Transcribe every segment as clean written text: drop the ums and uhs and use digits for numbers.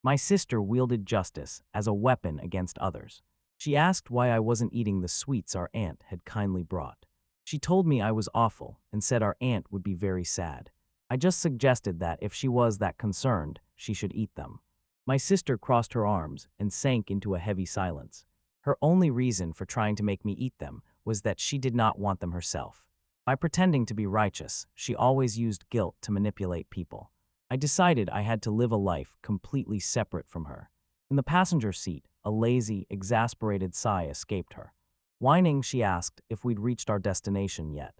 My sister wielded justice as a weapon against others. She asked why I wasn't eating the sweets our aunt had kindly brought. She told me I was awful and said our aunt would be very sad. I just suggested that if she was that concerned, she should eat them. My sister crossed her arms and sank into a heavy silence. Her only reason for trying to make me eat them was that she did not want them herself. By pretending to be righteous, she always used guilt to manipulate people. I decided I had to live a life completely separate from her. In the passenger seat, a lazy, exasperated sigh escaped her. Whining, she asked if we'd reached our destination yet.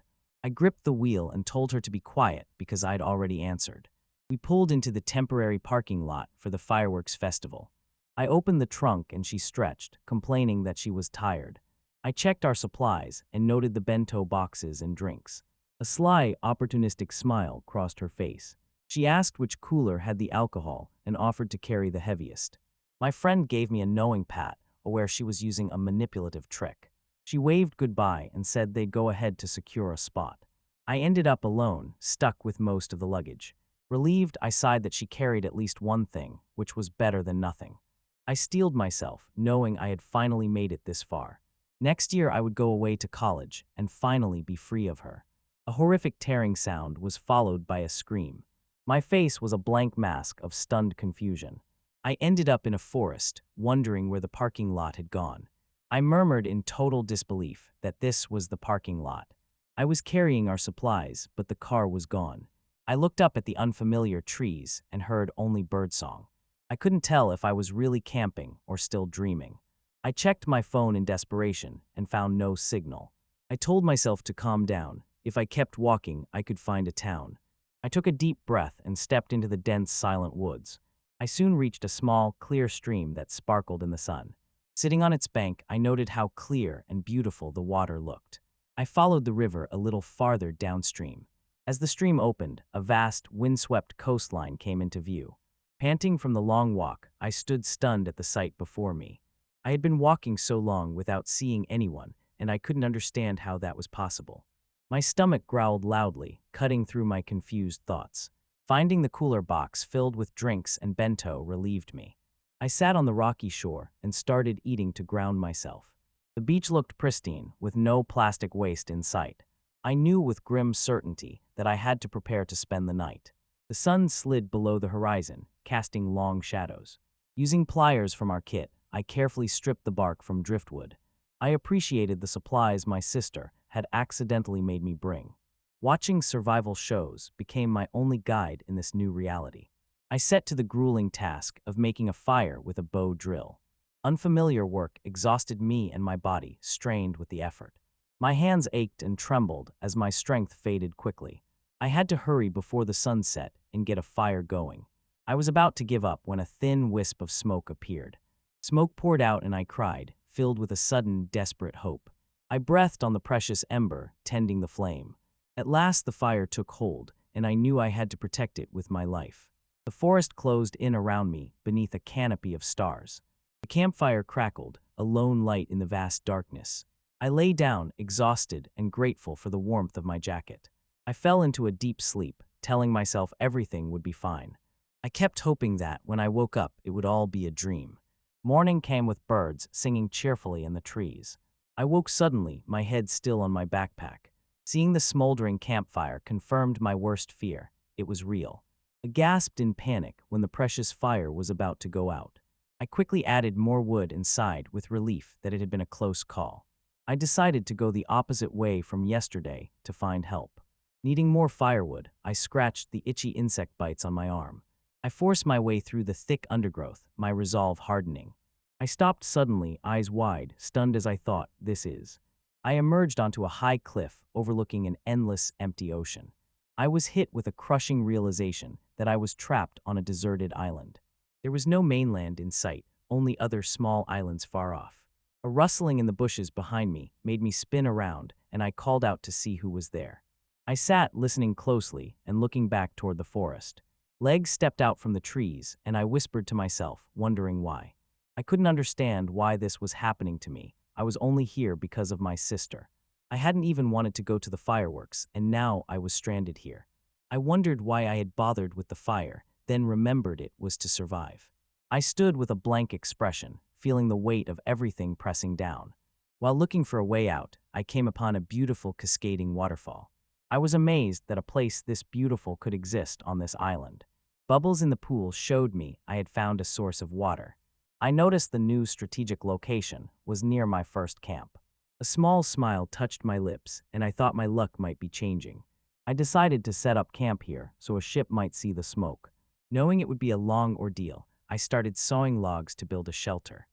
I gripped the wheel and told her to be quiet because I'd already answered. We pulled into the temporary parking lot for the fireworks festival. I opened the trunk and she stretched, complaining that she was tired. I checked our supplies and noted the bento boxes and drinks. A sly, opportunistic smile crossed her face. She asked which cooler had the alcohol and offered to carry the heaviest. My friend gave me a knowing pat, aware she was using a manipulative trick. She waved goodbye and said they'd go ahead to secure a spot. I ended up alone, stuck with most of the luggage. Relieved, I sighed that she carried at least one thing, which was better than nothing. I steeled myself, knowing I had finally made it this far. Next year I would go away to college and finally be free of her. A horrific tearing sound was followed by a scream. My face was a blank mask of stunned confusion. I ended up in a forest, wondering where the parking lot had gone. I murmured in total disbelief that this was the parking lot. I was carrying our supplies, but the car was gone. I looked up at the unfamiliar trees and heard only birdsong. I couldn't tell if I was really camping or still dreaming. I checked my phone in desperation and found no signal. I told myself to calm down. If I kept walking, I could find a town. I took a deep breath and stepped into the dense, silent woods. I soon reached a small, clear stream that sparkled in the sun. Sitting on its bank, I noted how clear and beautiful the water looked. I followed the river a little farther downstream. As the stream opened, a vast, windswept coastline came into view. Panting from the long walk, I stood stunned at the sight before me. I had been walking so long without seeing anyone, and I couldn't understand how that was possible. My stomach growled loudly, cutting through my confused thoughts. Finding the cooler box filled with drinks and bento relieved me. I sat on the rocky shore and started eating to ground myself. The beach looked pristine, with no plastic waste in sight. I knew with grim certainty that I had to prepare to spend the night. The sun slid below the horizon, casting long shadows. Using pliers from our kit, I carefully stripped the bark from driftwood. I appreciated the supplies my sister had accidentally made me bring. Watching survival shows became my only guide in this new reality. I set to the grueling task of making a fire with a bow drill. Unfamiliar work exhausted me and my body strained with the effort. My hands ached and trembled as my strength faded quickly. I had to hurry before the sun set and get a fire going. I was about to give up when a thin wisp of smoke appeared. Smoke poured out and I cried, filled with a sudden, desperate hope. I breathed on the precious ember, tending the flame. At last the fire took hold, and I knew I had to protect it with my life. The forest closed in around me beneath a canopy of stars. The campfire crackled, a lone light in the vast darkness. I lay down, exhausted and grateful for the warmth of my jacket. I fell into a deep sleep, telling myself everything would be fine. I kept hoping that, when I woke up, it would all be a dream. Morning came with birds singing cheerfully in the trees. I woke suddenly, my head still on my backpack. Seeing the smoldering campfire confirmed my worst fear. It was real. I gasped in panic when the precious fire was about to go out. I quickly added more wood and sighed with relief that it had been a close call. I decided to go the opposite way from yesterday to find help. Needing more firewood, I scratched the itchy insect bites on my arm. I forced my way through the thick undergrowth, my resolve hardening. I stopped suddenly, eyes wide, stunned as I thought, this is. I emerged onto a high cliff overlooking an endless, empty ocean. I was hit with a crushing realization that I was trapped on a deserted island. There was no mainland in sight, only other small islands far off. A rustling in the bushes behind me made me spin around, and I called out to see who was there. I sat listening closely and looking back toward the forest. Legs stepped out from the trees, and I whispered to myself, wondering why. I couldn't understand why this was happening to me. I was only here because of my sister. I hadn't even wanted to go to the fireworks, and now I was stranded here. I wondered why I had bothered with the fire, then remembered it was to survive. I stood with a blank expression, feeling the weight of everything pressing down. While looking for a way out, I came upon a beautiful cascading waterfall. I was amazed that a place this beautiful could exist on this island. Bubbles in the pool showed me I had found a source of water. I noticed the new strategic location was near my first camp. A small smile touched my lips, and I thought my luck might be changing. I decided to set up camp here so a ship might see the smoke. Knowing it would be a long ordeal, I started sawing logs to build a shelter.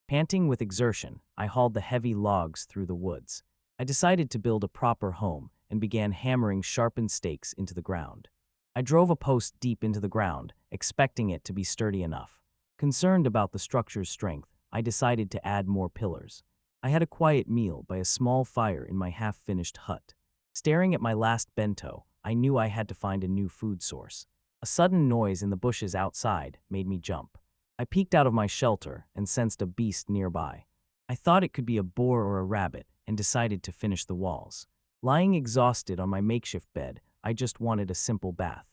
Panting with exertion, I hauled the heavy logs through the woods. I decided to build a proper home and began hammering sharpened stakes into the ground. I drove a post deep into the ground, expecting it to be sturdy enough. Concerned about the structure's strength, I decided to add more pillars. I had a quiet meal by a small fire in my half-finished hut. Staring at my last bento, I knew I had to find a new food source. A sudden noise in the bushes outside made me jump. I peeked out of my shelter and sensed a beast nearby. I thought it could be a boar or a rabbit and decided to finish the walls. Lying exhausted on my makeshift bed, I just wanted a simple bath.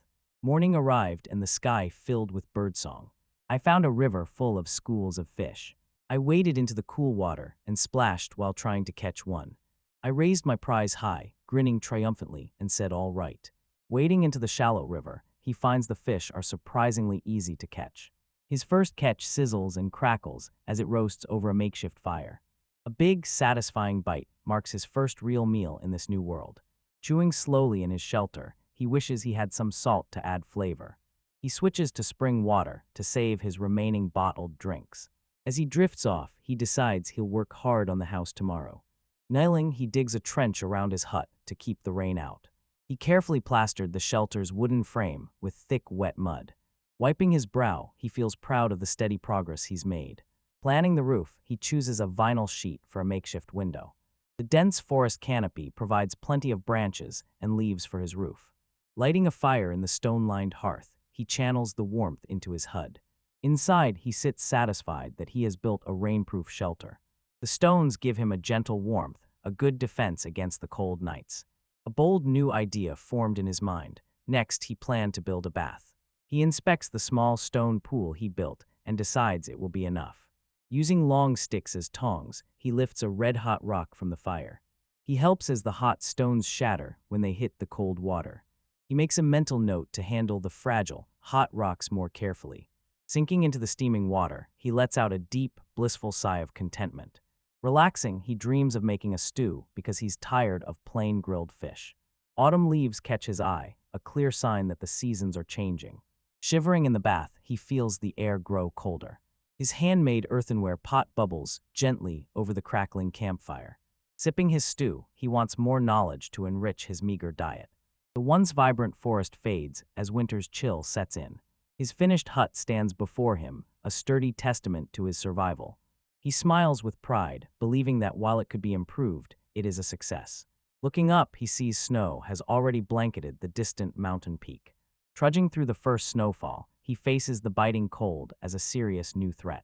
Morning arrived and the sky filled with birdsong. I found a river full of schools of fish. I waded into the cool water and splashed while trying to catch one. I raised my prize high, grinning triumphantly, and said, "All right." Wading into the shallow river, he finds the fish are surprisingly easy to catch. His first catch sizzles and crackles as it roasts over a makeshift fire. A big, satisfying bite marks his first real meal in this new world. Chewing slowly in his shelter, he wishes he had some salt to add flavor. He switches to spring water to save his remaining bottled drinks. As he drifts off, he decides he'll work hard on the house tomorrow. Kneeling, he digs a trench around his hut to keep the rain out. He carefully plastered the shelter's wooden frame with thick, wet mud. Wiping his brow, he feels proud of the steady progress he's made. Planning the roof, he chooses a vinyl sheet for a makeshift window. The dense forest canopy provides plenty of branches and leaves for his roof. Lighting a fire in the stone-lined hearth, he channels the warmth into his hut. Inside, he sits satisfied that he has built a rainproof shelter. The stones give him a gentle warmth, a good defense against the cold nights. A bold new idea formed in his mind. Next, he planned to build a bath. He inspects the small stone pool he built and decides it will be enough. Using long sticks as tongs, he lifts a red-hot rock from the fire. He helps as the hot stones shatter when they hit the cold water. He makes a mental note to handle the fragile, hot rocks more carefully. Sinking into the steaming water, he lets out a deep, blissful sigh of contentment. Relaxing, he dreams of making a stew because he's tired of plain grilled fish. Autumn leaves catch his eye, a clear sign that the seasons are changing. Shivering in the bath, he feels the air grow colder. His handmade earthenware pot bubbles gently over the crackling campfire. Sipping his stew, he wants more knowledge to enrich his meager diet. The once vibrant forest fades as winter's chill sets in. His finished hut stands before him, a sturdy testament to his survival. He smiles with pride, believing that while it could be improved, it is a success. Looking up, he sees snow has already blanketed the distant mountain peak. Trudging through the first snowfall, he faces the biting cold as a serious new threat.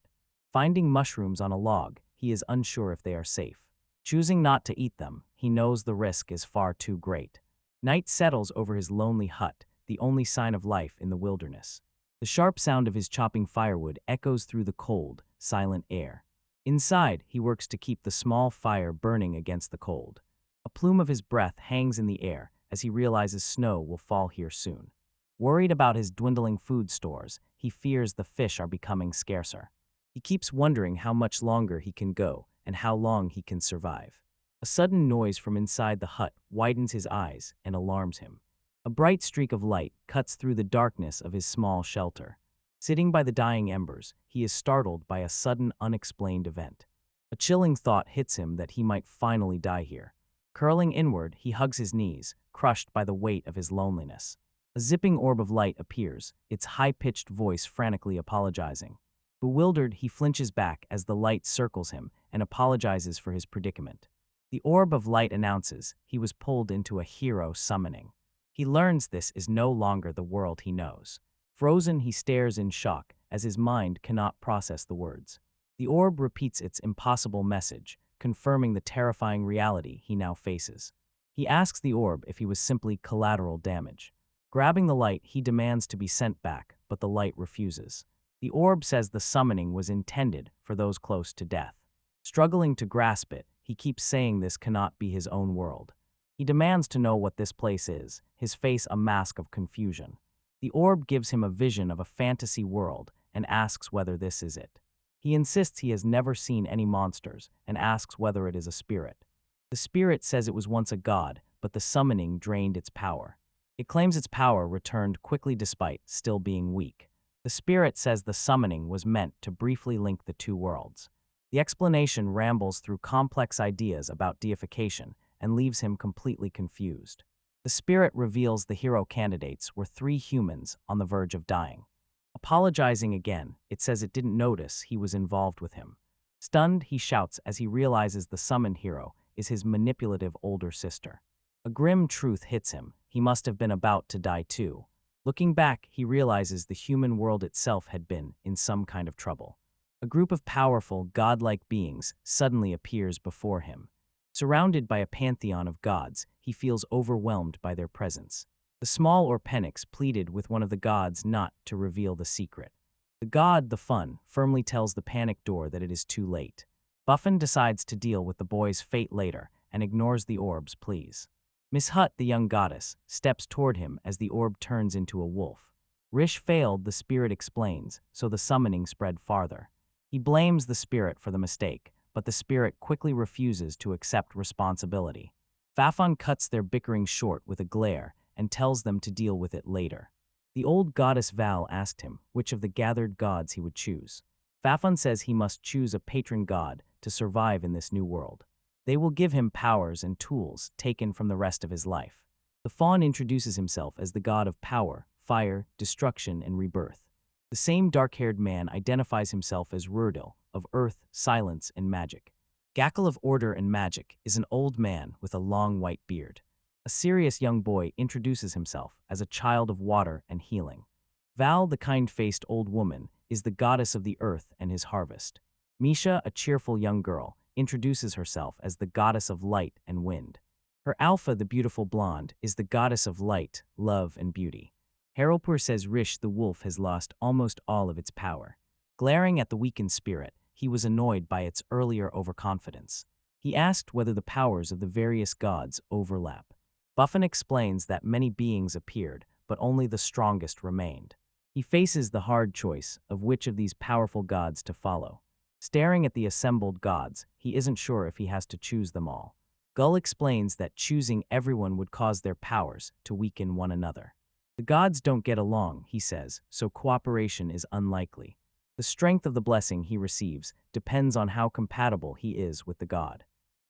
Finding mushrooms on a log, he is unsure if they are safe. Choosing not to eat them, he knows the risk is far too great. Night settles over his lonely hut, the only sign of life in the wilderness. The sharp sound of his chopping firewood echoes through the cold, silent air. Inside, he works to keep the small fire burning against the cold. A plume of his breath hangs in the air as he realizes snow will fall here soon. Worried about his dwindling food stores, he fears the fish are becoming scarcer. He keeps wondering how much longer he can go and how long he can survive. A sudden noise from inside the hut widens his eyes and alarms him. A bright streak of light cuts through the darkness of his small shelter. Sitting by the dying embers, he is startled by a sudden, unexplained event. A chilling thought hits him that he might finally die here. Curling inward, he hugs his knees, crushed by the weight of his loneliness. A zipping orb of light appears, its high-pitched voice frantically apologizing. Bewildered, he flinches back as the light circles him and apologizes for his predicament. The orb of light announces he was pulled into a hero summoning. He learns this is no longer the world he knows. Frozen, he stares in shock as his mind cannot process the words. The orb repeats its impossible message, confirming the terrifying reality he now faces. He asks the orb if he was simply collateral damage. Grabbing the light, he demands to be sent back, but the light refuses. The orb says the summoning was intended for those close to death. Struggling to grasp it, he keeps saying this cannot be his own world. He demands to know what this place is, his face a mask of confusion. The orb gives him a vision of a fantasy world and asks whether this is it. He insists he has never seen any monsters and asks whether it is a spirit. The spirit says it was once a god, but the summoning drained its power. It claims its power returned quickly despite still being weak. The spirit says the summoning was meant to briefly link the two worlds. The explanation rambles through complex ideas about deification and leaves him completely confused. The spirit reveals the hero candidates were 3 humans on the verge of dying. Apologizing again, it says it didn't notice he was involved with him. Stunned, he shouts as he realizes the summoned hero is his manipulative older sister. A grim truth hits him. He must have been about to die too. Looking back, he realizes the human world itself had been in some kind of trouble. A group of powerful, godlike beings suddenly appears before him. Surrounded by a pantheon of gods, he feels overwhelmed by their presence. The small Orpenix pleaded with one of the gods not to reveal the secret. The god, the Fun, firmly tells the panic door that it is too late. Buffin decides to deal with the boy's fate later and ignores the orb's pleas. Miss Hutt, the young goddess, steps toward him as the orb turns into a wolf. Rish failed, the spirit explains, so the summoning spread farther. He blames the spirit for the mistake, but the spirit quickly refuses to accept responsibility. Fafon cuts their bickering short with a glare and tells them to deal with it later. The old goddess Val asked him which of the gathered gods he would choose. Fafon says he must choose a patron god to survive in this new world. They will give him powers and tools taken from the rest of his life. The faun introduces himself as the god of power, fire, destruction, and rebirth. The same dark-haired man identifies himself as Rurdil, of earth, silence, and magic. Gackle of order and magic is an old man with a long white beard. A serious young boy introduces himself as a child of water and healing. Val, the kind-faced old woman, is the goddess of the earth and his harvest. Misha, a cheerful young girl, introduces herself as the goddess of light and wind. Her Alpha, the beautiful blonde, is the goddess of light, love, and beauty. Haralpur says Rish the wolf has lost almost all of its power. Glaring at the weakened spirit, he was annoyed by its earlier overconfidence. He asked whether the powers of the various gods overlap. Buffin explains that many beings appeared, but only the strongest remained. He faces the hard choice of which of these powerful gods to follow. Staring at the assembled gods, he isn't sure if he has to choose them all. Gull explains that choosing everyone would cause their powers to weaken one another. The gods don't get along, he says, so cooperation is unlikely. The strength of the blessing he receives depends on how compatible he is with the god.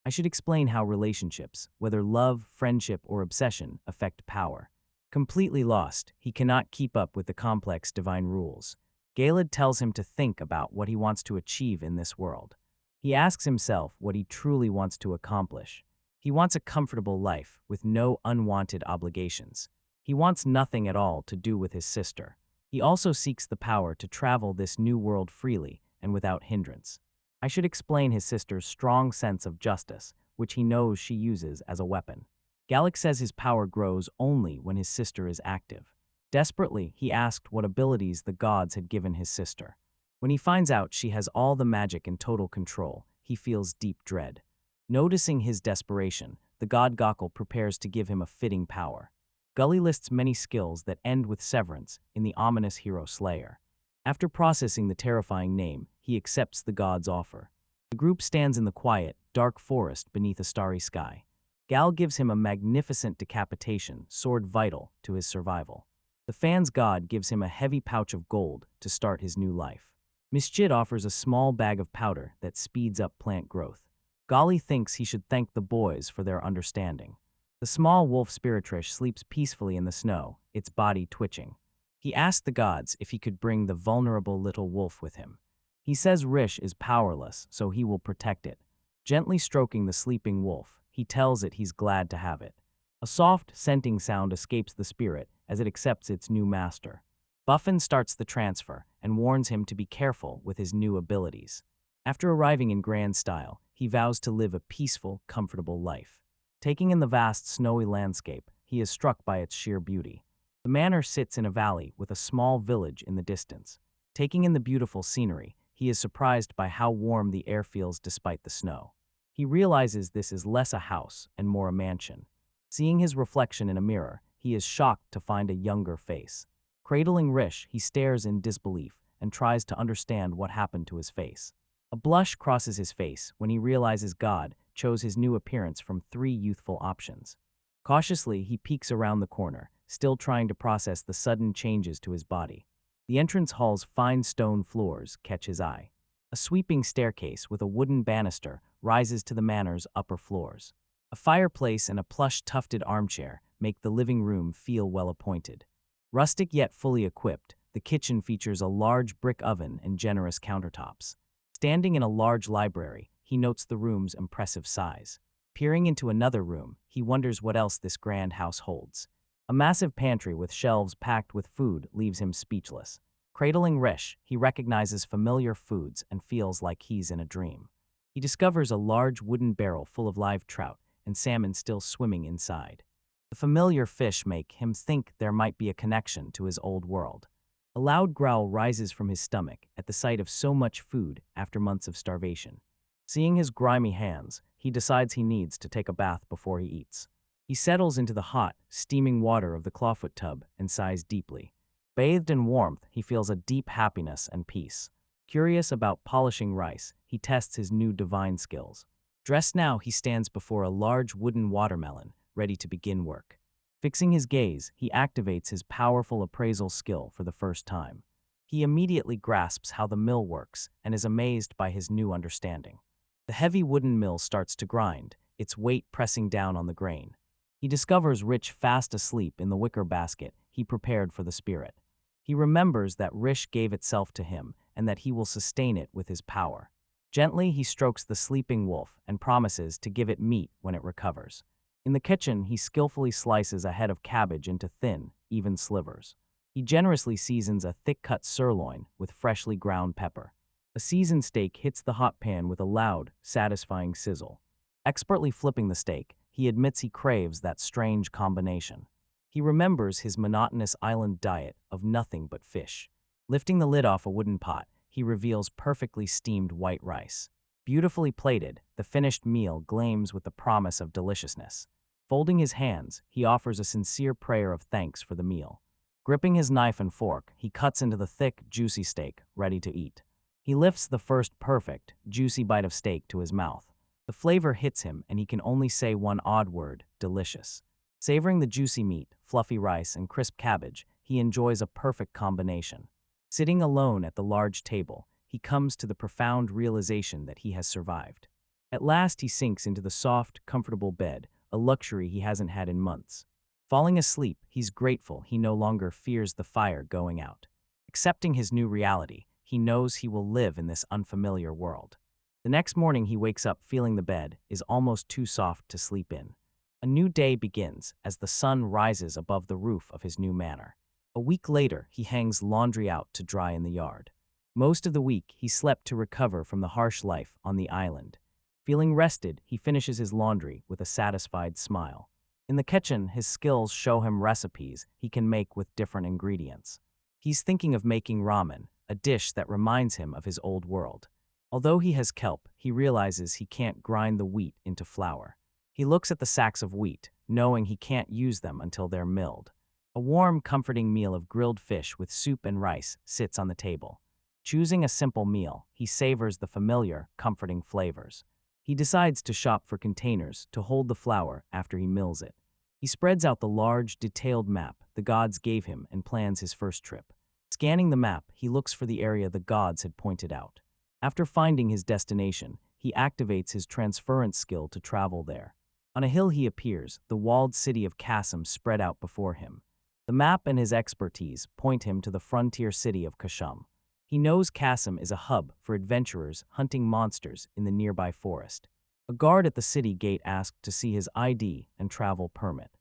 I should explain how relationships, whether love, friendship, or obsession, affect power. Completely lost, he cannot keep up with the complex divine rules. Galed tells him to think about what he wants to achieve in this world. He asks himself what he truly wants to accomplish. He wants a comfortable life with no unwanted obligations. He wants nothing at all to do with his sister. He also seeks the power to travel this new world freely and without hindrance. I should explain his sister's strong sense of justice, which he knows she uses as a weapon. Gallic says his power grows only when his sister is active. Desperately, he asked what abilities the gods had given his sister. When he finds out she has all the magic and total control, he feels deep dread. Noticing his desperation, the god Gockle prepares to give him a fitting power. Gully lists many skills that end with severance in the ominous hero Slayer. After processing the terrifying name, he accepts the god's offer. The group stands in the quiet, dark forest beneath a starry sky. Gal gives him a magnificent decapitation, sword vital to his survival. The fan's god gives him a heavy pouch of gold to start his new life. Mischit offers a small bag of powder that speeds up plant growth. Golly thinks he should thank the boys for their understanding. The small wolf Spiritrish sleeps peacefully in the snow, its body twitching. He asked the gods if he could bring the vulnerable little wolf with him. He says Rish is powerless, so he will protect it. Gently stroking the sleeping wolf, he tells it he's glad to have it. A soft, scenting sound escapes the spirit as it accepts its new master. Buffin starts the transfer and warns him to be careful with his new abilities. After arriving in grand style, he vows to live a peaceful, comfortable life. Taking in the vast, snowy landscape, he is struck by its sheer beauty. The manor sits in a valley with a small village in the distance. Taking in the beautiful scenery, he is surprised by how warm the air feels despite the snow. He realizes this is less a house and more a mansion. Seeing his reflection in a mirror, he is shocked to find a younger face. Cradling Rish, he stares in disbelief and tries to understand what happened to his face. A blush crosses his face when he realizes God chose his new appearance from 3 youthful options. Cautiously, he peeks around the corner, still trying to process the sudden changes to his body. The entrance hall's fine stone floors catch his eye. A sweeping staircase with a wooden banister rises to the manor's upper floors. A fireplace and a plush tufted armchair make the living room feel well-appointed. Rustic yet fully equipped, the kitchen features a large brick oven and generous countertops. Standing in a large library, he notes the room's impressive size. Peering into another room, he wonders what else this grand house holds. A massive pantry with shelves packed with food leaves him speechless. Cradling Rish, he recognizes familiar foods and feels like he's in a dream. He discovers a large wooden barrel full of live trout and salmon still swimming inside. The familiar fish make him think there might be a connection to his old world. A loud growl rises from his stomach at the sight of so much food after months of starvation. Seeing his grimy hands, he decides he needs to take a bath before he eats. He settles into the hot, steaming water of the clawfoot tub and sighs deeply. Bathed in warmth, he feels a deep happiness and peace. Curious about polishing rice, he tests his new divine skills. Dressed now, he stands before a large wooden watermelon, ready to begin work. Fixing his gaze, he activates his powerful appraisal skill for the first time. He immediately grasps how the mill works and is amazed by his new understanding. The heavy wooden mill starts to grind, its weight pressing down on the grain. He discovers Rish fast asleep in the wicker basket he prepared for the spirit. He remembers that Rish gave itself to him and that he will sustain it with his power. Gently, he strokes the sleeping wolf and promises to give it meat when it recovers. In the kitchen, he skillfully slices a head of cabbage into thin, even slivers. He generously seasons a thick-cut sirloin with freshly ground pepper. A seasoned steak hits the hot pan with a loud, satisfying sizzle. Expertly flipping the steak, he admits he craves that strange combination. He remembers his monotonous island diet of nothing but fish. Lifting the lid off a wooden pot, he reveals perfectly steamed white rice. Beautifully plated, the finished meal gleams with the promise of deliciousness. Folding his hands, he offers a sincere prayer of thanks for the meal. Gripping his knife and fork, he cuts into the thick, juicy steak, ready to eat. He lifts the first perfect, juicy bite of steak to his mouth. The flavor hits him and he can only say one odd word: delicious. Savoring the juicy meat, fluffy rice, and crisp cabbage, he enjoys a perfect combination. Sitting alone at the large table, he comes to the profound realization that he has survived. At last he sinks into the soft, comfortable bed, a luxury he hasn't had in months. Falling asleep, he's grateful he no longer fears the fire going out. Accepting his new reality, he knows he will live in this unfamiliar world. The next morning he wakes up feeling the bed is almost too soft to sleep in. A new day begins as the sun rises above the roof of his new manor. A week later, he hangs laundry out to dry in the yard. Most of the week, he slept to recover from the harsh life on the island. Feeling rested, he finishes his laundry with a satisfied smile. In the kitchen, his skills show him recipes he can make with different ingredients. He's thinking of making ramen, a dish that reminds him of his old world. Although he has kelp, he realizes he can't grind the wheat into flour. He looks at the sacks of wheat, knowing he can't use them until they're milled. A warm, comforting meal of grilled fish with soup and rice sits on the table. Choosing a simple meal, he savors the familiar, comforting flavors. He decides to shop for containers to hold the flour after he mills it. He spreads out the large, detailed map the gods gave him and plans his first trip. Scanning the map, he looks for the area the gods had pointed out. After finding his destination, he activates his transference skill to travel there. On a hill he appears, the walled city of Kassam spread out before him. The map and his expertise point him to the frontier city of Kashum. He knows Kassam is a hub for adventurers hunting monsters in the nearby forest. A guard at the city gate asks to see his ID and travel permit.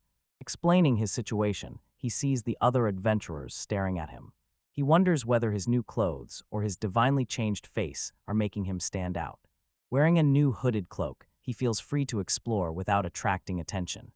Explaining his situation, he sees the other adventurers staring at him. He wonders whether his new clothes or his divinely changed face are making him stand out. Wearing a new hooded cloak, he feels free to explore without attracting attention.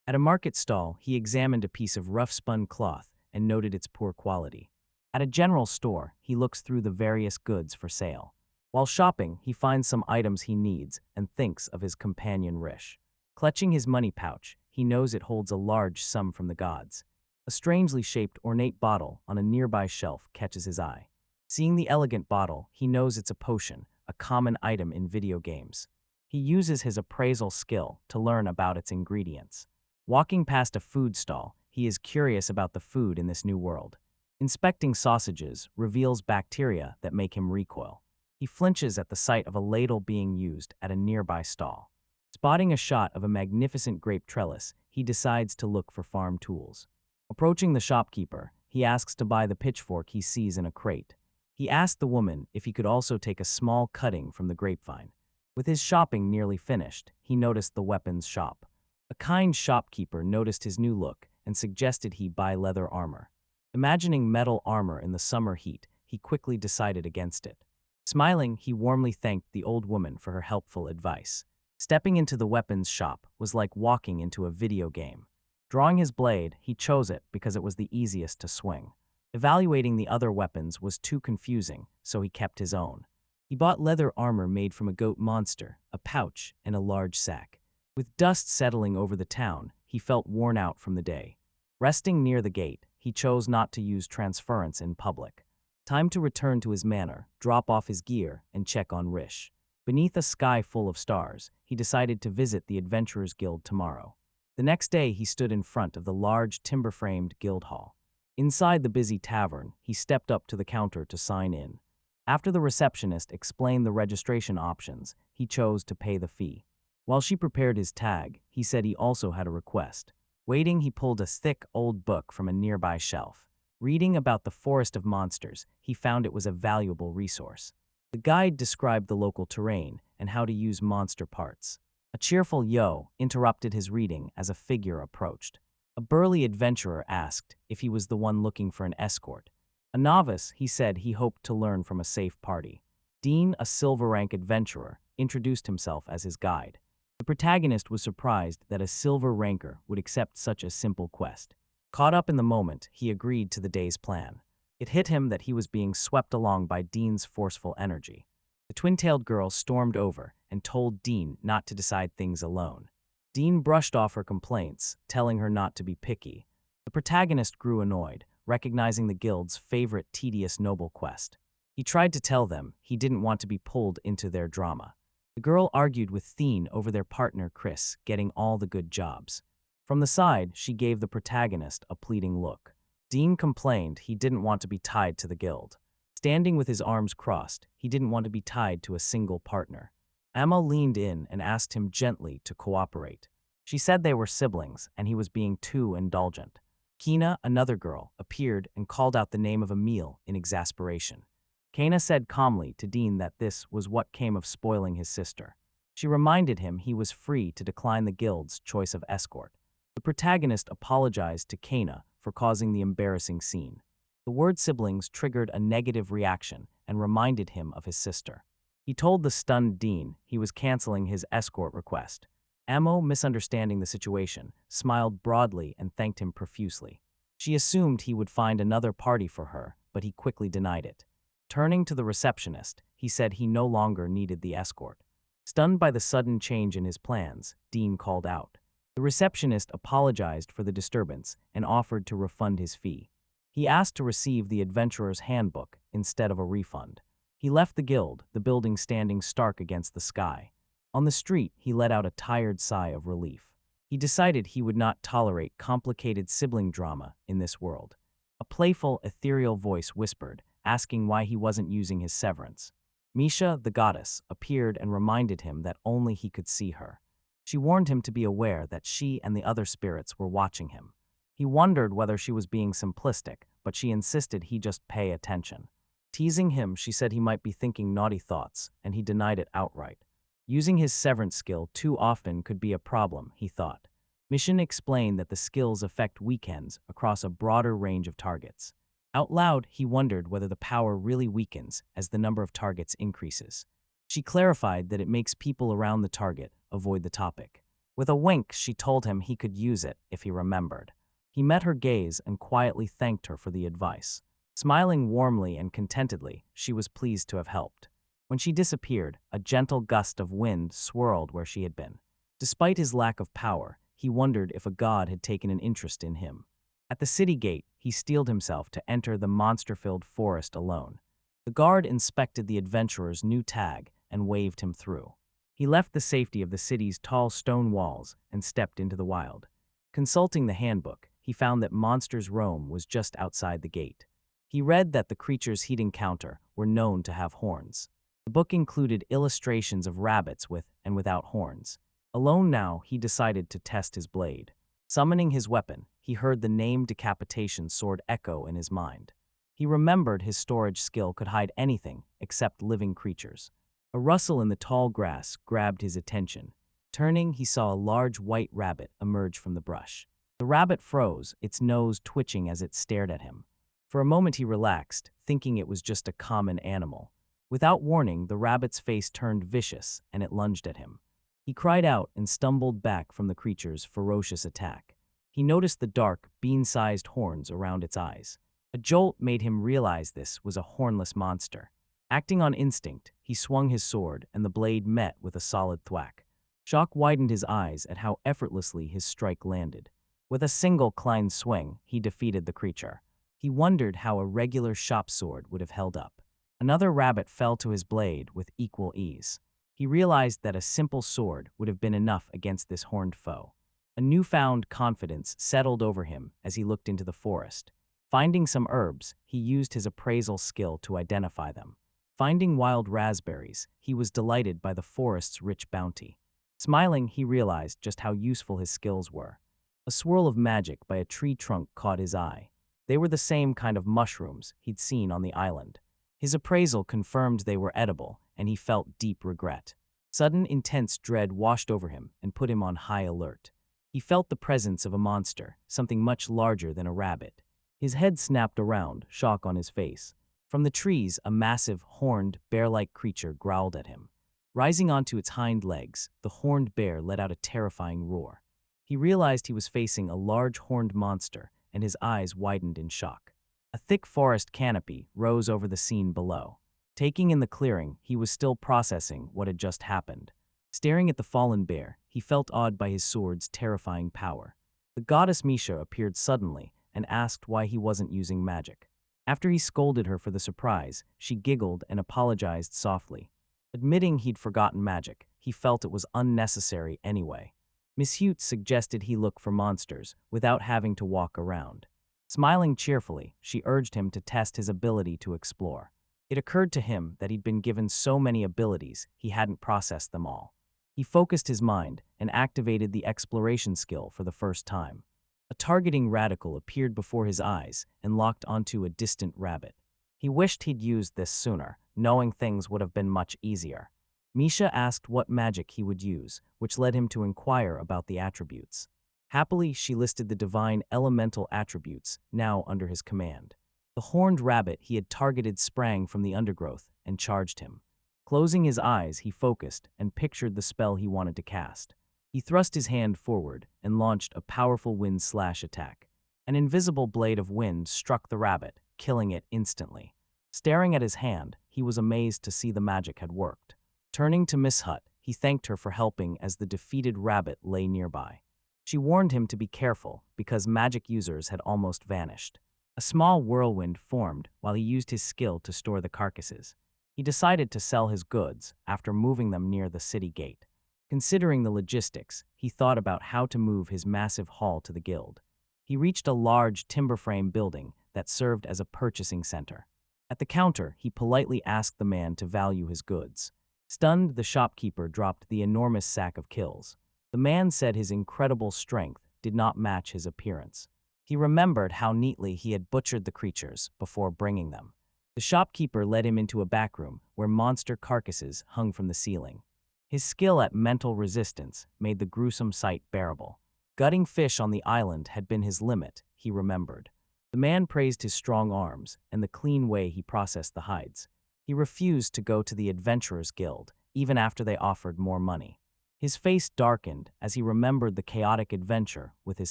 At a market stall, he examined a piece of rough-spun cloth and noted its poor quality. At a general store, he looks through the various goods for sale. While shopping, he finds some items he needs and thinks of his companion Rish. Clutching his money pouch, he knows it holds a large sum from the gods. A strangely shaped ornate bottle on a nearby shelf catches his eye. Seeing the elegant bottle, he knows it's a potion, a common item in video games. He uses his appraisal skill to learn about its ingredients. Walking past a food stall, he is curious about the food in this new world. Inspecting sausages reveals bacteria that make him recoil. He flinches at the sight of a ladle being used at a nearby stall. Spotting a shot of a magnificent grape trellis, he decides to look for farm tools. Approaching the shopkeeper, he asks to buy the pitchfork he sees in a crate. He asked the woman if he could also take a small cutting from the grapevine. With his shopping nearly finished, he noticed the weapons shop. A kind shopkeeper noticed his new look and suggested he buy leather armor. Imagining metal armor in the summer heat, he quickly decided against it. Smiling, he warmly thanked the old woman for her helpful advice. Stepping into the weapons shop was like walking into a video game. Drawing his blade, he chose it because it was the easiest to swing. Evaluating the other weapons was too confusing, so he kept his own. He bought leather armor made from a goat monster, a pouch, and a large sack. With dust settling over the town, he felt worn out from the day. Resting near the gate, he chose not to use transference in public. Time to return to his manor, drop off his gear, and check on Rish. Beneath a sky full of stars, he decided to visit the Adventurers Guild tomorrow. The next day, he stood in front of the large timber-framed guild hall. Inside the busy tavern, he stepped up to the counter to sign in. After the receptionist explained the registration options, he chose to pay the fee. While she prepared his tag, he said he also had a request. Waiting, he pulled a thick, old book from a nearby shelf. Reading about the forest of monsters, he found it was a valuable resource. The guide described the local terrain and how to use monster parts. A cheerful yo interrupted his reading as a figure approached. A burly adventurer asked if he was the one looking for an escort. A novice, he said he hoped to learn from a safe party. Dean, a silver-rank adventurer, introduced himself as his guide. The protagonist was surprised that a silver ranker would accept such a simple quest. Caught up in the moment, he agreed to the day's plan. It hit him that he was being swept along by Dean's forceful energy. The twin-tailed girl stormed over and told Dean not to decide things alone. Dean brushed off her complaints, telling her not to be picky. The protagonist grew annoyed, recognizing the guild's favorite tedious noble quest. He tried to tell them he didn't want to be pulled into their drama. The girl argued with Theen over their partner Chris getting all the good jobs. From the side, she gave the protagonist a pleading look. Dean complained he didn't want to be tied to the guild. Standing with his arms crossed, he didn't want to be tied to a single partner. Emma leaned in and asked him gently to cooperate. She said they were siblings and he was being too indulgent. Kina, another girl, appeared and called out the name of a meal in exasperation. Kana said calmly to Dean that this was what came of spoiling his sister. She reminded him he was free to decline the guild's choice of escort. The protagonist apologized to Kana for causing the embarrassing scene. The word siblings triggered a negative reaction and reminded him of his sister. He told the stunned Dean he was canceling his escort request. Amo, misunderstanding the situation, smiled broadly and thanked him profusely. She assumed he would find another party for her, but he quickly denied it. Turning to the receptionist, he said he no longer needed the escort. Stunned by the sudden change in his plans, Dean called out. The receptionist apologized for the disturbance and offered to refund his fee. He asked to receive the adventurer's handbook instead of a refund. He left the guild, the building standing stark against the sky. On the street, he let out a tired sigh of relief. He decided he would not tolerate complicated sibling drama in this world. A playful, ethereal voice whispered, asking why he wasn't using his severance. Misha, the goddess, appeared and reminded him that only he could see her. She warned him to be aware that she and the other spirits were watching him. He wondered whether she was being simplistic, but she insisted he just pay attention. Teasing him, she said he might be thinking naughty thoughts, and he denied it outright. Using his severance skill too often could be a problem, he thought. Mission explained that the skills affect weekends across a broader range of targets. Out loud, he wondered whether the power really weakens as the number of targets increases. She clarified that it makes people around the target avoid the topic. With a wink, she told him he could use it if he remembered. He met her gaze and quietly thanked her for the advice. Smiling warmly and contentedly, she was pleased to have helped. When she disappeared, a gentle gust of wind swirled where she had been. Despite his lack of power, he wondered if a god had taken an interest in him. At the city gate, he steeled himself to enter the monster-filled forest alone. The guard inspected the adventurer's new tag and waved him through. He left the safety of the city's tall stone walls and stepped into the wild. Consulting the handbook, he found that monsters' roam was just outside the gate. He read that the creatures he'd encounter were known to have horns. The book included illustrations of rabbits with and without horns. Alone now, he decided to test his blade. Summoning his weapon, he heard the name decapitation sword echo in his mind. He remembered his storage skill could hide anything except living creatures. A rustle in the tall grass grabbed his attention. Turning, he saw a large white rabbit emerge from the brush. The rabbit froze, its nose twitching as it stared at him. For a moment he relaxed, thinking it was just a common animal. Without warning, the rabbit's face turned vicious, and it lunged at him. He cried out and stumbled back from the creature's ferocious attack. He noticed the dark, bean-sized horns around its eyes. A jolt made him realize this was a hornless monster. Acting on instinct, he swung his sword, and the blade met with a solid thwack. Shock widened his eyes at how effortlessly his strike landed. With a single cline swing, he defeated the creature. He wondered how a regular shop sword would have held up. Another rabbit fell to his blade with equal ease. He realized that a simple sword would have been enough against this horned foe. A newfound confidence settled over him as he looked into the forest. Finding some herbs, he used his appraisal skill to identify them. Finding wild raspberries, he was delighted by the forest's rich bounty. Smiling, he realized just how useful his skills were. A swirl of magic by a tree trunk caught his eye. They were the same kind of mushrooms he'd seen on the island. His appraisal confirmed they were edible, and he felt deep regret. Sudden, intense dread washed over him and put him on high alert. He felt the presence of a monster, something much larger than a rabbit. His head snapped around, shock on his face. From the trees, a massive, horned, bear-like creature growled at him. Rising onto its hind legs, the horned bear let out a terrifying roar. He realized he was facing a large horned monster, and his eyes widened in shock. A thick forest canopy rose over the scene below. Taking in the clearing, he was still processing what had just happened. Staring at the fallen bear, he felt awed by his sword's terrifying power. The goddess Misha appeared suddenly and asked why he wasn't using magic. After he scolded her for the surprise, she giggled and apologized softly. Admitting he'd forgotten magic, he felt it was unnecessary anyway. Miss Hute suggested he look for monsters without having to walk around. Smiling cheerfully, she urged him to test his ability to explore. It occurred to him that he'd been given so many abilities he hadn't processed them all. He focused his mind and activated the exploration skill for the first time. A targeting radical appeared before his eyes and locked onto a distant rabbit. He wished he'd used this sooner, knowing things would have been much easier. Misha asked what magic he would use, which led him to inquire about the attributes. Happily, she listed the divine elemental attributes now under his command. The horned rabbit he had targeted sprang from the undergrowth and charged him. Closing his eyes, he focused and pictured the spell he wanted to cast. He thrust his hand forward and launched a powerful wind slash attack. An invisible blade of wind struck the rabbit, killing it instantly. Staring at his hand, he was amazed to see the magic had worked. Turning to Miss Hut, he thanked her for helping as the defeated rabbit lay nearby. She warned him to be careful because magic users had almost vanished. A small whirlwind formed while he used his skill to store the carcasses. He decided to sell his goods after moving them near the city gate. Considering the logistics, he thought about how to move his massive haul to the guild. He reached a large timber frame building that served as a purchasing center. At the counter, he politely asked the man to value his goods. Stunned, the shopkeeper dropped the enormous sack of kills. The man said his incredible strength did not match his appearance. He remembered how neatly he had butchered the creatures before bringing them. The shopkeeper led him into a back room where monster carcasses hung from the ceiling. His skill at mental resistance made the gruesome sight bearable. Gutting fish on the island had been his limit, he remembered. The man praised his strong arms and the clean way he processed the hides. He refused to go to the Adventurers Guild, even after they offered more money. His face darkened as he remembered the chaotic adventure with his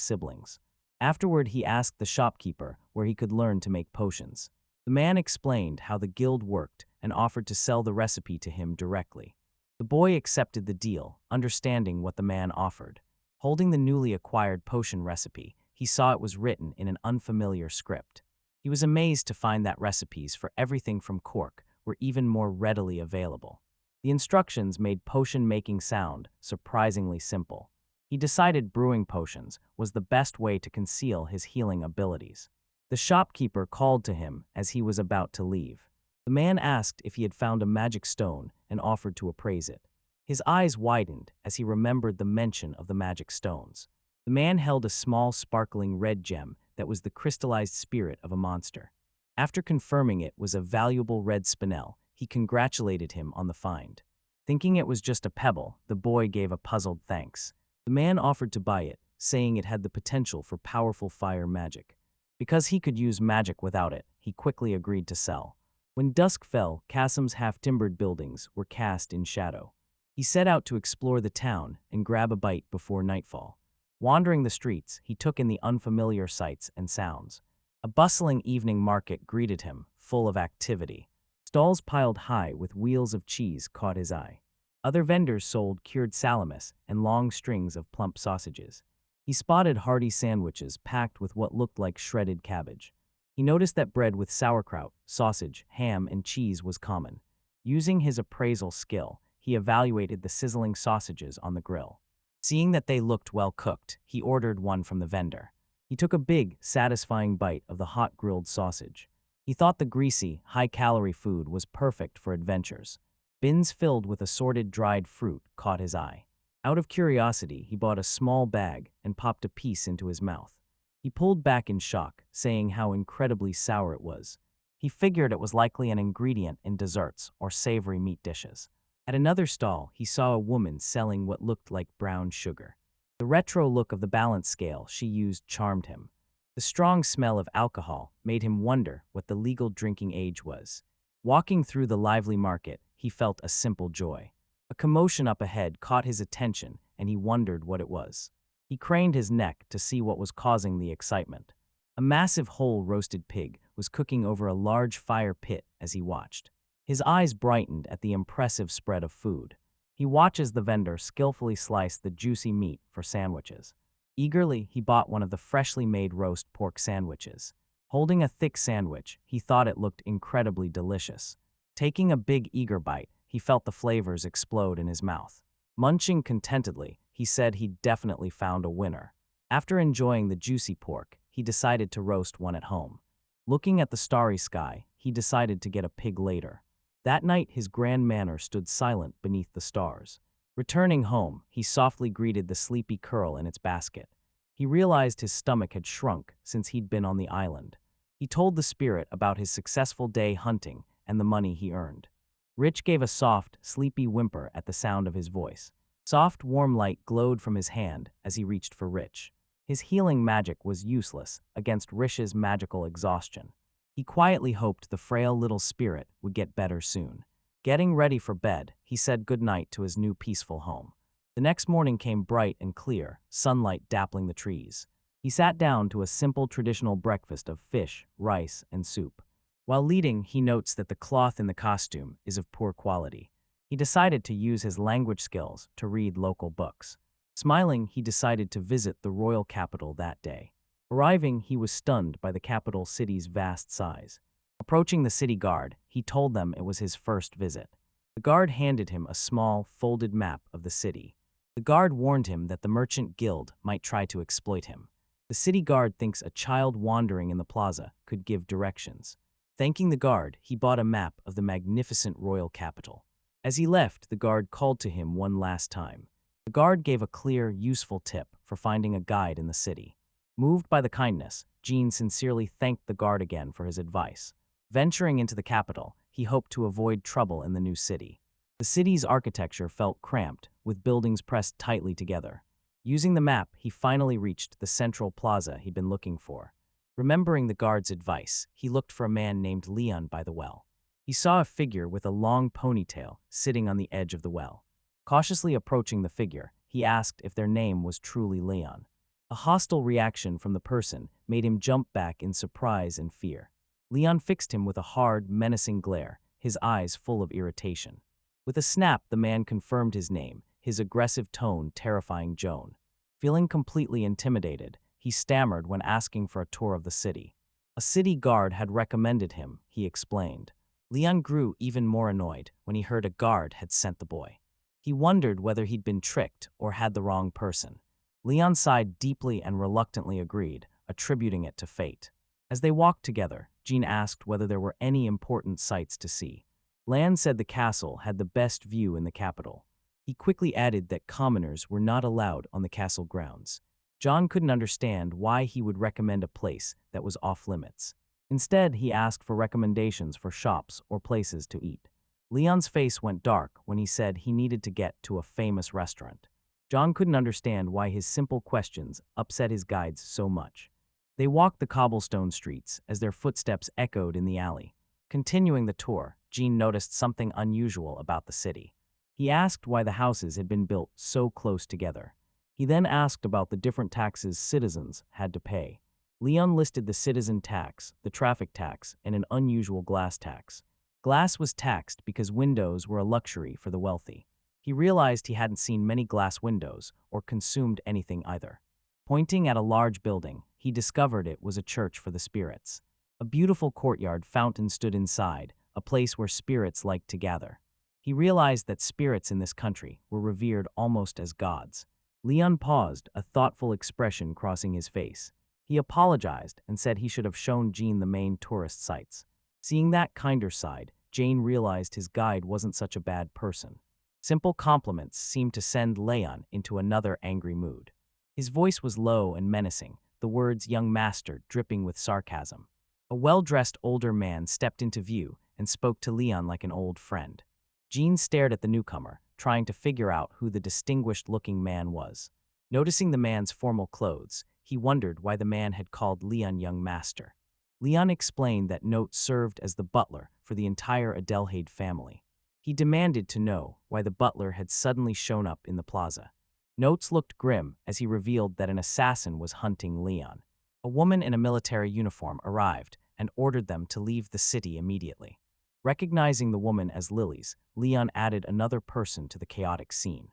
siblings. Afterward, he asked the shopkeeper where he could learn to make potions. The man explained how the guild worked and offered to sell the recipe to him directly. The boy accepted the deal, understanding what the man offered. Holding the newly acquired potion recipe, he saw it was written in an unfamiliar script. He was amazed to find that recipes for everything from cork were even more readily available. The instructions made potion-making sound surprisingly simple. He decided brewing potions was the best way to conceal his healing abilities. The shopkeeper called to him as he was about to leave. The man asked if he had found a magic stone and offered to appraise it. His eyes widened as he remembered the mention of the magic stones. The man held a small sparkling red gem that was the crystallized spirit of a monster. After confirming it was a valuable red spinel, he congratulated him on the find. Thinking it was just a pebble, the boy gave a puzzled thanks. The man offered to buy it, saying it had the potential for powerful fire magic. Because he could use magic without it, he quickly agreed to sell. When dusk fell, Kasim's half-timbered buildings were cast in shadow. He set out to explore the town and grab a bite before nightfall. Wandering the streets, he took in the unfamiliar sights and sounds. A bustling evening market greeted him, full of activity. Stalls piled high with wheels of cheese caught his eye. Other vendors sold cured salamis and long strings of plump sausages. He spotted hearty sandwiches packed with what looked like shredded cabbage. He noticed that bread with sauerkraut, sausage, ham, and cheese was common. Using his appraisal skill, he evaluated the sizzling sausages on the grill. Seeing that they looked well cooked, he ordered one from the vendor. He took a big, satisfying bite of the hot grilled sausage. He thought the greasy, high-calorie food was perfect for adventures. Bins filled with assorted dried fruit caught his eye. Out of curiosity, he bought a small bag and popped a piece into his mouth. He pulled back in shock, saying how incredibly sour it was. He figured it was likely an ingredient in desserts or savory meat dishes. At another stall, he saw a woman selling what looked like brown sugar. The retro look of the balance scale she used charmed him. The strong smell of alcohol made him wonder what the legal drinking age was. Walking through the lively market, he felt a simple joy. A commotion up ahead caught his attention, and he wondered what it was. He craned his neck to see what was causing the excitement. A massive whole roasted pig was cooking over a large fire pit as he watched. His eyes brightened at the impressive spread of food. He watched as the vendor skillfully sliced the juicy meat for sandwiches. Eagerly, he bought one of the freshly made roast pork sandwiches. Holding a thick sandwich, he thought it looked incredibly delicious. Taking a big, eager bite, he felt the flavors explode in his mouth. Munching contentedly, he said he'd definitely found a winner. After enjoying the juicy pork, he decided to roast one at home. Looking at the starry sky, he decided to get a pig later. That night, his grand manor stood silent beneath the stars. Returning home, he softly greeted the sleepy curl in its basket. He realized his stomach had shrunk since he'd been on the island. He told the spirit about his successful day hunting and the money he earned. Rich gave a soft, sleepy whimper at the sound of his voice. Soft, warm light glowed from his hand as he reached for Rich. His healing magic was useless against Rish's magical exhaustion. He quietly hoped the frail little spirit would get better soon. Getting ready for bed, he said goodnight to his new peaceful home. The next morning came bright and clear, sunlight dappling the trees. He sat down to a simple traditional breakfast of fish, rice, and soup. While leading, he notes that the cloth in the costume is of poor quality. He decided to use his language skills to read local books. Smiling, he decided to visit the royal capital that day. Arriving, he was stunned by the capital city's vast size. Approaching the city guard, he told them it was his first visit. The guard handed him a small, folded map of the city. The guard warned him that the merchant guild might try to exploit him. The city guard thinks a child wandering in the plaza could give directions. Thanking the guard, he bought a map of the magnificent royal capital. As he left, the guard called to him one last time. The guard gave a clear, useful tip for finding a guide in the city. Moved by the kindness, Jean sincerely thanked the guard again for his advice. Venturing into the capital, he hoped to avoid trouble in the new city. The city's architecture felt cramped, with buildings pressed tightly together. Using the map, he finally reached the central plaza he'd been looking for. Remembering the guard's advice, he looked for a man named Leon by the well. He saw a figure with a long ponytail sitting on the edge of the well. Cautiously approaching the figure, he asked if their name was truly Leon. A hostile reaction from the person made him jump back in surprise and fear. Leon fixed him with a hard, menacing glare, his eyes full of irritation. With a snap, the man confirmed his name, his aggressive tone terrifying Joan. Feeling completely intimidated, he stammered when asking for a tour of the city. A city guard had recommended him, he explained. Leon grew even more annoyed when he heard a guard had sent the boy. He wondered whether he'd been tricked or had the wrong person. Leon sighed deeply and reluctantly agreed, attributing it to fate. As they walked together, Jean asked whether there were any important sights to see. Lan said the castle had the best view in the capital. He quickly added that commoners were not allowed on the castle grounds. John couldn't understand why he would recommend a place that was off-limits. Instead, he asked for recommendations for shops or places to eat. Leon's face went dark when he said he needed to get to a famous restaurant. John couldn't understand why his simple questions upset his guides so much. They walked the cobblestone streets as their footsteps echoed in the alley. Continuing the tour, Jean noticed something unusual about the city. He asked why the houses had been built so close together. He then asked about the different taxes citizens had to pay. Leon listed the citizen tax, the traffic tax, and an unusual glass tax. Glass was taxed because windows were a luxury for the wealthy. He realized he hadn't seen many glass windows or consumed anything either. Pointing at a large building, he discovered it was a church for the spirits. A beautiful courtyard fountain stood inside, a place where spirits liked to gather. He realized that spirits in this country were revered almost as gods. Leon paused, a thoughtful expression crossing his face. He apologized and said he should have shown Jean the main tourist sites. Seeing that kinder side, Jane realized his guide wasn't such a bad person. Simple compliments seemed to send Leon into another angry mood. His voice was low and menacing, the words young master dripping with sarcasm. A well-dressed older man stepped into view and spoke to Leon like an old friend. Jean stared at the newcomer, trying to figure out who the distinguished-looking man was. Noticing the man's formal clothes, he wondered why the man had called Leon young master. Leon explained that Note served as the butler for the entire Adelhyde family. He demanded to know why the butler had suddenly shown up in the plaza. Notes looked grim as he revealed that an assassin was hunting Leon. A woman in a military uniform arrived and ordered them to leave the city immediately. Recognizing the woman as Lily's, Leon added another person to the chaotic scene.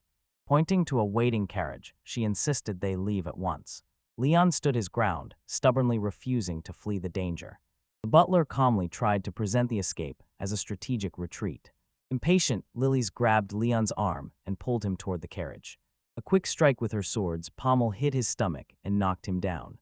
Pointing to a waiting carriage, she insisted they leave at once. Leon stood his ground, stubbornly refusing to flee the danger. The butler calmly tried to present the escape as a strategic retreat. Impatient, Lily's grabbed Leon's arm and pulled him toward the carriage. A quick strike with her sword's pommel hit his stomach and knocked him down.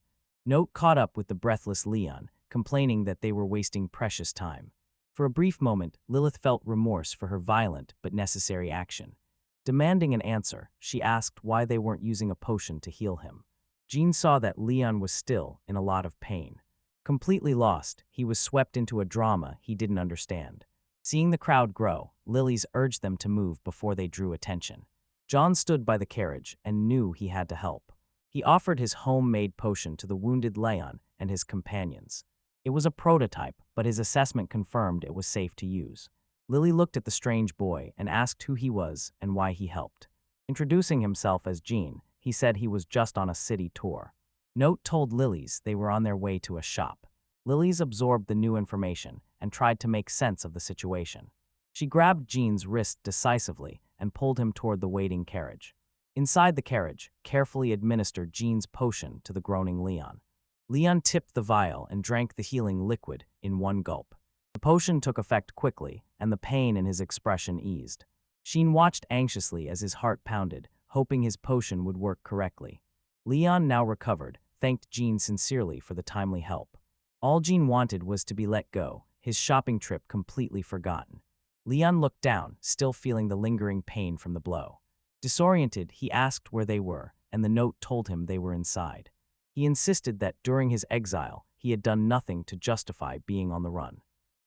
Note caught up with the breathless Leon, complaining that they were wasting precious time. For a brief moment, Lilith felt remorse for her violent but necessary action. Demanding an answer, she asked why they weren't using a potion to heal him. Jean saw that Leon was still in a lot of pain. Completely lost, he was swept into a drama he didn't understand. Seeing the crowd grow, Lily's urged them to move before they drew attention. John stood by the carriage and knew he had to help. He offered his homemade potion to the wounded Leon and his companions. It was a prototype, but his assessment confirmed it was safe to use. Lily looked at the strange boy and asked who he was and why he helped. Introducing himself as Jean, he said he was just on a city tour. Note told Lily's they were on their way to a shop. Lily's absorbed the new information and tried to make sense of the situation. She grabbed Jean's wrist decisively and pulled him toward the waiting carriage. Inside the carriage, carefully administered Jean's potion to the groaning Leon. Leon tipped the vial and drank the healing liquid in one gulp. The potion took effect quickly, and the pain in his expression eased. Jean watched anxiously as his heart pounded, hoping his potion would work correctly. Leon, now recovered, thanked Jean sincerely for the timely help. All Jean wanted was to be let go, his shopping trip completely forgotten. Leon looked down, still feeling the lingering pain from the blow. Disoriented, he asked where they were, and the note told him they were inside. He insisted that during his exile, he had done nothing to justify being on the run.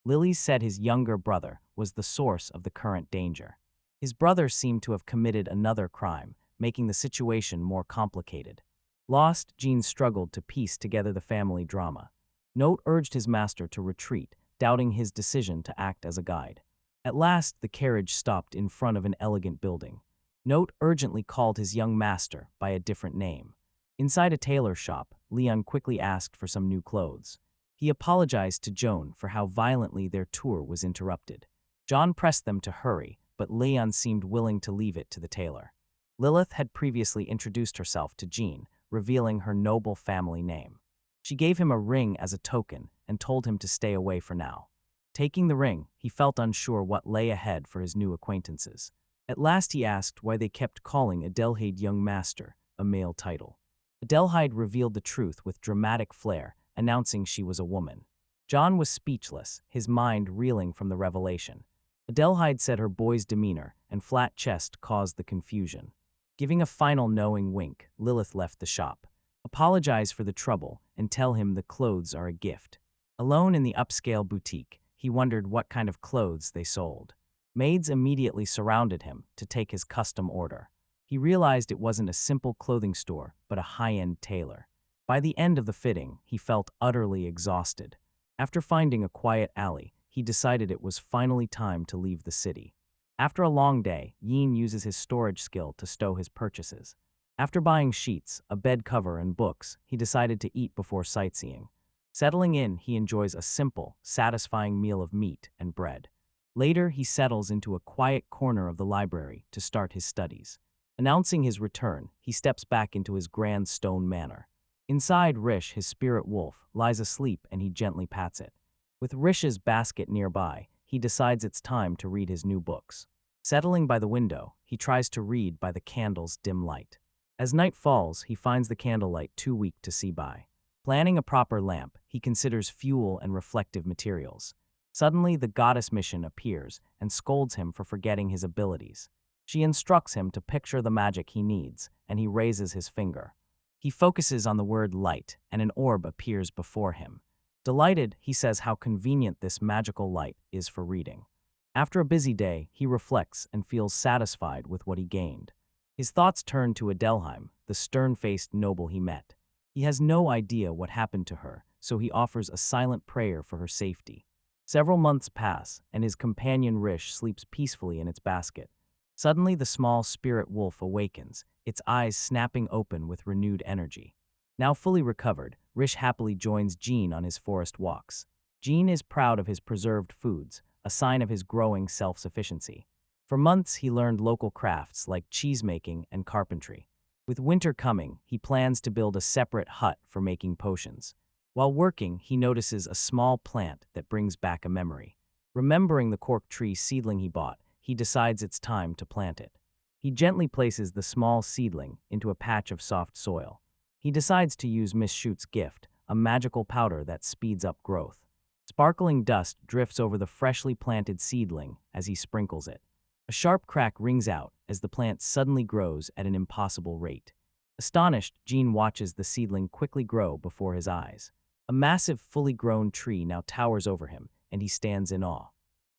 Lily said his younger brother was the source of the current danger. His brother seemed to have committed another crime, making the situation more complicated. Lost, Jean struggled to piece together the family drama. Note urged his master to retreat, doubting his decision to act as a guide. At last, the carriage stopped in front of an elegant building. Note urgently called his young master by a different name. Inside a tailor shop, Leon quickly asked for some new clothes. He apologized to Joan for how violently their tour was interrupted. John pressed them to hurry, but Leon seemed willing to leave it to the tailor. Lilith had previously introduced herself to Jean, revealing her noble family name. She gave him a ring as a token and told him to stay away for now. Taking the ring, he felt unsure what lay ahead for his new acquaintances. At last he asked why they kept calling Adelhyde Young Master, a male title. Adelhyde revealed the truth with dramatic flair, announcing she was a woman. John was speechless, his mind reeling from the revelation. Adelhyde said her boy's demeanor and flat chest caused the confusion. Giving a final knowing wink, Lilith left the shop. Apologize for the trouble and tell him the clothes are a gift. Alone in the upscale boutique, he wondered what kind of clothes they sold. Maids immediately surrounded him to take his custom order. He realized it wasn't a simple clothing store, but a high-end tailor. By the end of the fitting, he felt utterly exhausted. After finding a quiet alley, he decided it was finally time to leave the city. After a long day, Yin uses his storage skill to stow his purchases. After buying sheets, a bed cover, and books, he decided to eat before sightseeing. Settling in, he enjoys a simple, satisfying meal of meat and bread. Later, he settles into a quiet corner of the library to start his studies. Announcing his return, he steps back into his grand stone manor. Inside, Rish, his spirit wolf, lies asleep and he gently pats it. With Rish's basket nearby, he decides it's time to read his new books. Settling by the window, he tries to read by the candle's dim light. As night falls, he finds the candlelight too weak to see by. Planning a proper lamp, he considers fuel and reflective materials. Suddenly, the goddess Mission appears and scolds him for forgetting his abilities. She instructs him to picture the magic he needs, and he raises his finger. He focuses on the word light, and an orb appears before him. Delighted, he says how convenient this magical light is for reading. After a busy day, he reflects and feels satisfied with what he gained. His thoughts turn to Adelhyde, the stern-faced noble he met. He has no idea what happened to her, so he offers a silent prayer for her safety. Several months pass, and his companion Rish sleeps peacefully in its basket. Suddenly, the small spirit wolf awakens, its eyes snapping open with renewed energy. Now fully recovered, Rish happily joins Jean on his forest walks. Jean is proud of his preserved foods, a sign of his growing self-sufficiency. For months, he learned local crafts like cheesemaking and carpentry. With winter coming, he plans to build a separate hut for making potions. While working, he notices a small plant that brings back a memory. Remembering the cork tree seedling he bought, he decides it's time to plant it. He gently places the small seedling into a patch of soft soil. He decides to use Miss Shoot's gift, a magical powder that speeds up growth. Sparkling dust drifts over the freshly planted seedling as he sprinkles it. A sharp crack rings out as the plant suddenly grows at an impossible rate. Astonished, Jean watches the seedling quickly grow before his eyes. A massive, fully grown tree now towers over him, and he stands in awe.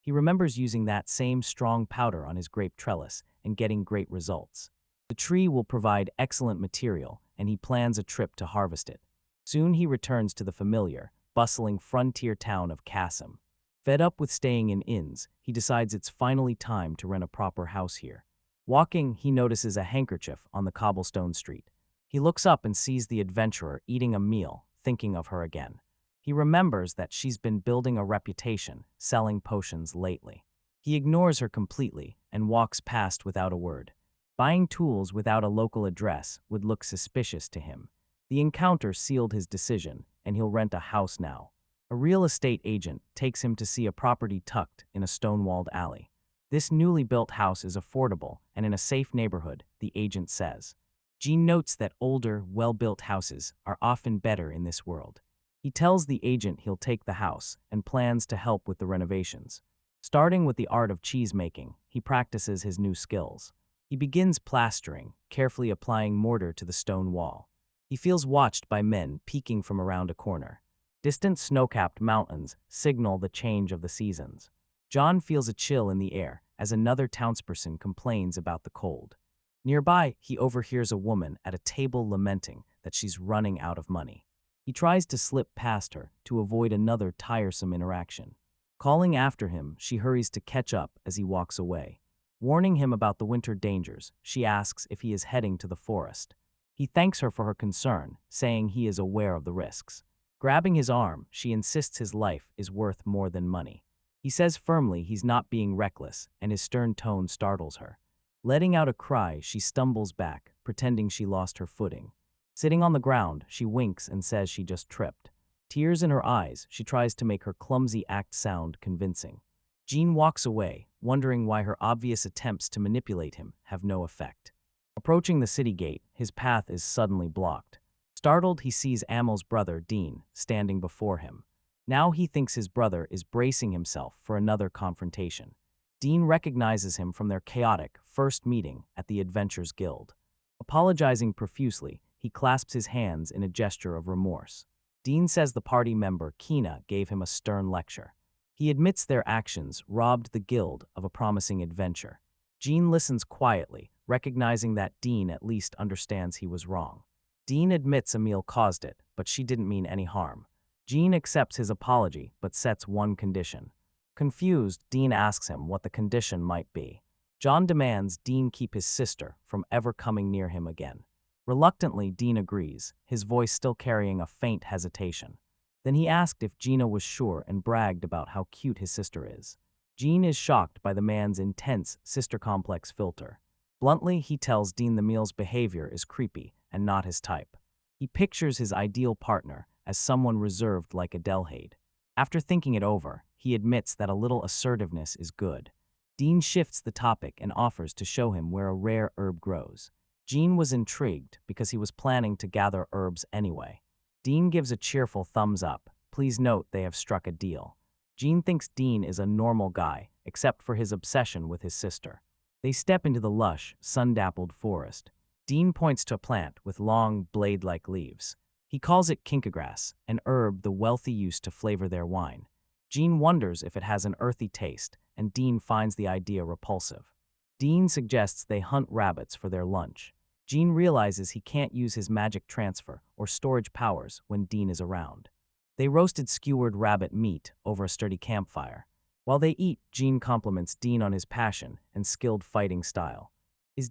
He remembers using that same strong powder on his grape trellis and getting great results. The tree will provide excellent material, and he plans a trip to harvest it. Soon he returns to the familiar, bustling frontier town of Kassam. Fed up with staying in inns, he decides it's finally time to rent a proper house here. Walking, he notices a handkerchief on the cobblestone street. He looks up and sees the adventurer eating a meal, thinking of her again. He remembers that she's been building a reputation, selling potions lately. He ignores her completely and walks past without a word. Buying tools without a local address would look suspicious to him. The encounter sealed his decision, and he'll rent a house now. A real estate agent takes him to see a property tucked in a stone-walled alley. This newly built house is affordable and in a safe neighborhood, the agent says. Jean notes that older, well-built houses are often better in this world. He tells the agent he'll take the house and plans to help with the renovations. Starting with the art of cheesemaking, he practices his new skills. He begins plastering, carefully applying mortar to the stone wall. He feels watched by men peeking from around a corner. Distant snow-capped mountains signal the change of the seasons. John feels a chill in the air as another townsperson complains about the cold. Nearby, he overhears a woman at a table lamenting that she's running out of money. He tries to slip past her to avoid another tiresome interaction. Calling after him, she hurries to catch up as he walks away. Warning him about the winter dangers, she asks if he is heading to the forest. He thanks her for her concern, saying he is aware of the risks. Grabbing his arm, she insists his life is worth more than money. He says firmly he's not being reckless, and his stern tone startles her. Letting out a cry, she stumbles back, pretending she lost her footing. Sitting on the ground, she winks and says she just tripped. Tears in her eyes, she tries to make her clumsy act sound convincing. Jean walks away, wondering why her obvious attempts to manipulate him have no effect. Approaching the city gate, his path is suddenly blocked. Startled, he sees Amel's brother, Dean, standing before him. Now he thinks his brother is bracing himself for another confrontation. Dean recognizes him from their chaotic first meeting at the Adventurers Guild. Apologizing profusely, he clasps his hands in a gesture of remorse. Dean says the party member, Kina, gave him a stern lecture. He admits their actions robbed the guild of a promising adventure. Jean listens quietly, recognizing that Dean at least understands he was wrong. Dean admits Emil caused it, but she didn't mean any harm. Jean accepts his apology, but sets one condition. Confused, Dean asks him what the condition might be. John demands Dean keep his sister from ever coming near him again. Reluctantly, Dean agrees, his voice still carrying a faint hesitation. Then he asked if Gina was sure and bragged about how cute his sister is. Jean is shocked by the man's intense sister complex filter. Bluntly, he tells Dean the meal's behavior is creepy and not his type. He pictures his ideal partner as someone reserved like Adelhyde. After thinking it over, he admits that a little assertiveness is good. Dean shifts the topic and offers to show him where a rare herb grows. Jean was intrigued because he was planning to gather herbs anyway. Dean gives a cheerful thumbs up. Please note they have struck a deal. Jean thinks Dean is a normal guy, except for his obsession with his sister. They step into the lush, sun-dappled forest. Dean points to a plant with long, blade-like leaves. He calls it kinkagrass, an herb the wealthy use to flavor their wine. Jean wonders if it has an earthy taste, and Dean finds the idea repulsive. Dean suggests they hunt rabbits for their lunch. Jean realizes he can't use his magic transfer or storage powers when Dean is around. They roasted skewered rabbit meat over a sturdy campfire. While they eat, Jean compliments Dean on his passion and skilled fighting style.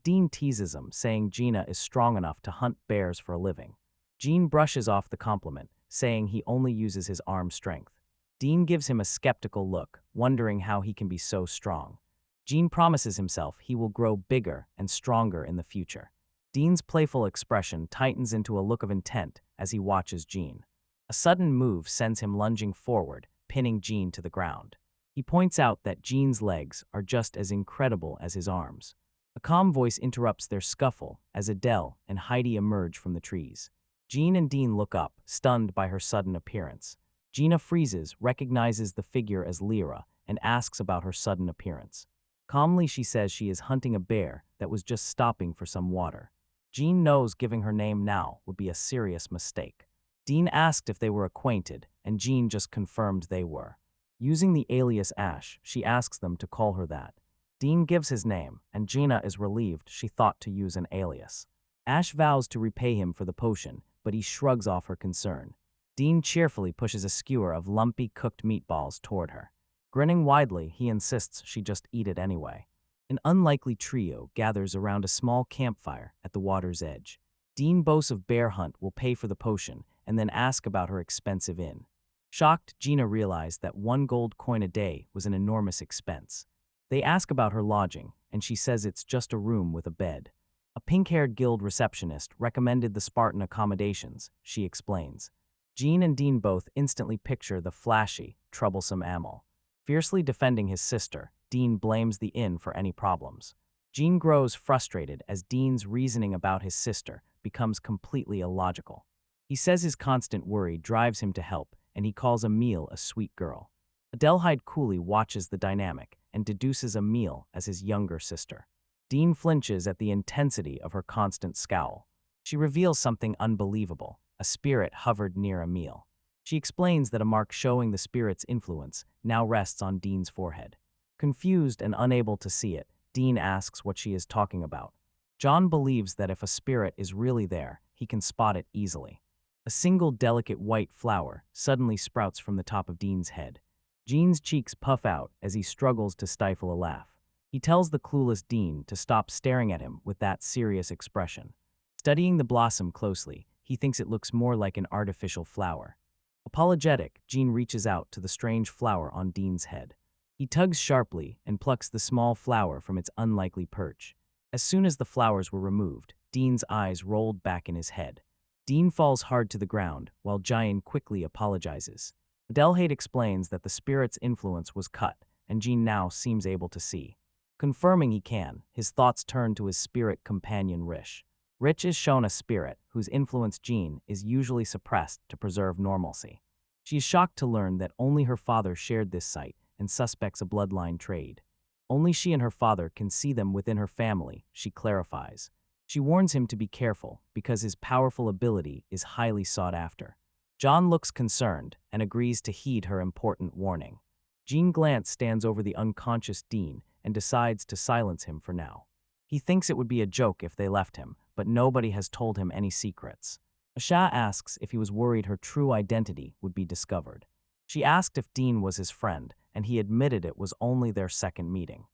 Dean teases him, saying Gina is strong enough to hunt bears for a living. Jean brushes off the compliment, saying he only uses his arm strength. Dean gives him a skeptical look, wondering how he can be so strong. Jean promises himself he will grow bigger and stronger in the future. Dean's playful expression tightens into a look of intent as he watches Jean. A sudden move sends him lunging forward, pinning Jean to the ground. He points out that Jean's legs are just as incredible as his arms. A calm voice interrupts their scuffle as Adele and Heidi emerge from the trees. Jean and Dean look up, stunned by her sudden appearance. Gina freezes, recognizes the figure as Lyra, and asks about her sudden appearance. Calmly, she says she is hunting a bear that was just stopping for some water. Jean knows giving her name now would be a serious mistake. Dean asked if they were acquainted, and Jean just confirmed they were. Using the alias Ash, she asks them to call her that. Dean gives his name, and Gina is relieved she thought to use an alias. Ash vows to repay him for the potion, but he shrugs off her concern. Dean cheerfully pushes a skewer of lumpy cooked meatballs toward her. Grinning widely, he insists she just eat it anyway. An unlikely trio gathers around a small campfire at the water's edge. Dean boasts of bear hunt will pay for the potion and then ask about her expensive inn. Shocked, Gina realized that 1 gold coin a day was an enormous expense. They ask about her lodging, and she says it's just a room with a bed. A pink-haired guild receptionist recommended the Spartan accommodations, she explains. Jean and Dean both instantly picture the flashy, troublesome Amel. Fiercely defending his sister, Dean blames the inn for any problems. Jean grows frustrated as Dean's reasoning about his sister becomes completely illogical. He says his constant worry drives him to help, and he calls Emil a sweet girl. Adelhyde coolly watches the dynamic and deduces Emil as his younger sister. Dean flinches at the intensity of her constant scowl. She reveals something unbelievable. A spirit hovered near Emil. She explains that a mark showing the spirit's influence now rests on Dean's forehead. Confused and unable to see it, Dean asks what she is talking about. John believes that if a spirit is really there, he can spot it easily. A single delicate white flower suddenly sprouts from the top of Dean's head. Jean's cheeks puff out as he struggles to stifle a laugh. He tells the clueless Dean to stop staring at him with that serious expression. Studying the blossom closely, he thinks it looks more like an artificial flower. Apologetic, Jean reaches out to the strange flower on Dean's head. He tugs sharply and plucks the small flower from its unlikely perch. As soon as the flowers were removed, Dean's eyes rolled back in his head. Dean falls hard to the ground, while Jean quickly apologizes. Adelhyde explains that the spirit's influence was cut, and Jean now seems able to see. Confirming he can, his thoughts turn to his spirit companion Rish. Rish is shown a spirit whose influence Jean is usually suppressed to preserve normalcy. She is shocked to learn that only her father shared this sight and suspects a bloodline trade. Only she and her father can see them within her family, she clarifies. She warns him to be careful because his powerful ability is highly sought after. John looks concerned and agrees to heed her important warning. Jean glance stands over the unconscious Dean and decides to silence him for now. He thinks it would be a joke if they left him, but nobody has told him any secrets. Asha asks if he was worried her true identity would be discovered. She asked if Dean was his friend, and he admitted it was only their second meeting.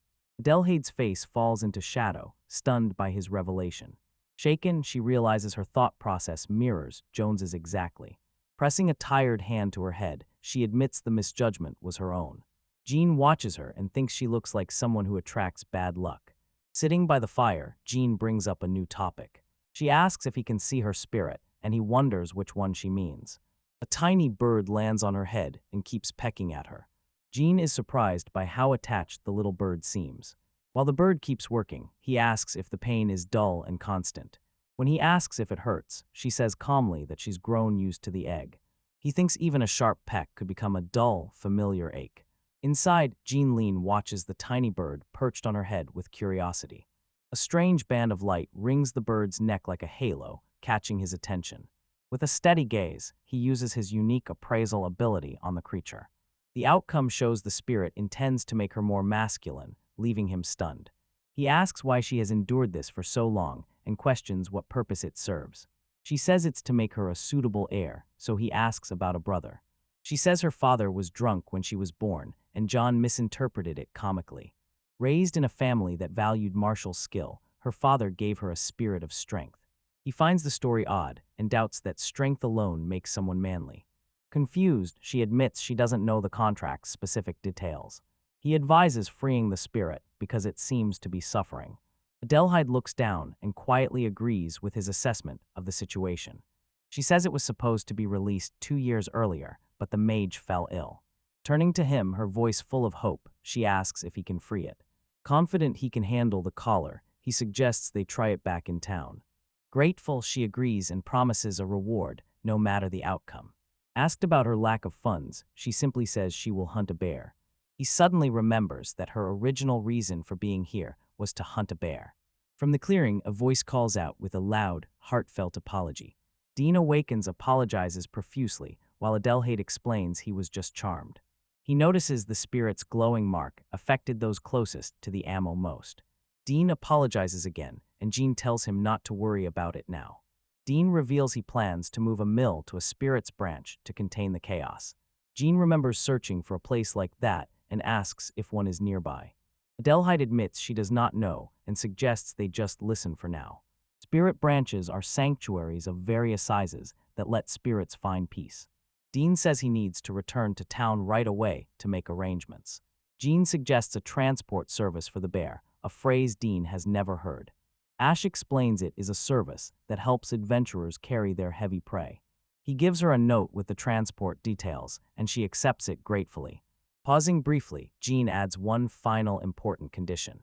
Adelhyde's face falls into shadow, stunned by his revelation. Shaken, she realizes her thought process mirrors Jones's exactly. Pressing a tired hand to her head, she admits the misjudgment was her own. Jean watches her and thinks she looks like someone who attracts bad luck. Sitting by the fire, Jean brings up a new topic. She asks if he can see her spirit, and he wonders which one she means. A tiny bird lands on her head and keeps pecking at her. Jean is surprised by how attached the little bird seems. While the bird keeps working, he asks if the pain is dull and constant. When he asks if it hurts, she says calmly that she's grown used to the egg. He thinks even a sharp peck could become a dull, familiar ache. Inside, Jean Lean watches the tiny bird perched on her head with curiosity. A strange band of light rings the bird's neck like a halo, catching his attention. With a steady gaze, he uses his unique appraisal ability on the creature. The outcome shows the spirit intends to make her more masculine, leaving him stunned. He asks why she has endured this for so long and questions what purpose it serves. She says it's to make her a suitable heir, so he asks about a brother. She says her father was drunk when she was born, and John misinterpreted it comically. Raised in a family that valued martial skill, her father gave her a spirit of strength. He finds the story odd and doubts that strength alone makes someone manly. Confused, she admits she doesn't know the contract's specific details. He advises freeing the spirit because it seems to be suffering. Adelhyde looks down and quietly agrees with his assessment of the situation. She says it was supposed to be released 2 years earlier, but the mage fell ill. Turning to him, her voice full of hope, she asks if he can free it. Confident he can handle the collar, he suggests they try it back in town. Grateful, she agrees and promises a reward, no matter the outcome. Asked about her lack of funds, she simply says she will hunt a bear. He suddenly remembers that her original reason for being here was to hunt a bear. From the clearing, a voice calls out with a loud, heartfelt apology. Dean awakens, apologizes profusely, while Adelhyde explains he was just charmed. He notices the spirit's glowing mark affected those closest to the ammo most. Dean apologizes again, and Jean tells him not to worry about it now. Dean reveals he plans to move a mill to a spirit's branch to contain the chaos. Jean remembers searching for a place like that and asks if one is nearby. Adelhyde admits she does not know and suggests they just listen for now. Spirit branches are sanctuaries of various sizes that let spirits find peace. Dean says he needs to return to town right away to make arrangements. Jean suggests a transport service for the bear, a phrase Dean has never heard. Ash explains it is a service that helps adventurers carry their heavy prey. He gives her a note with the transport details, and she accepts it gratefully. Pausing briefly, Jean adds one final important condition.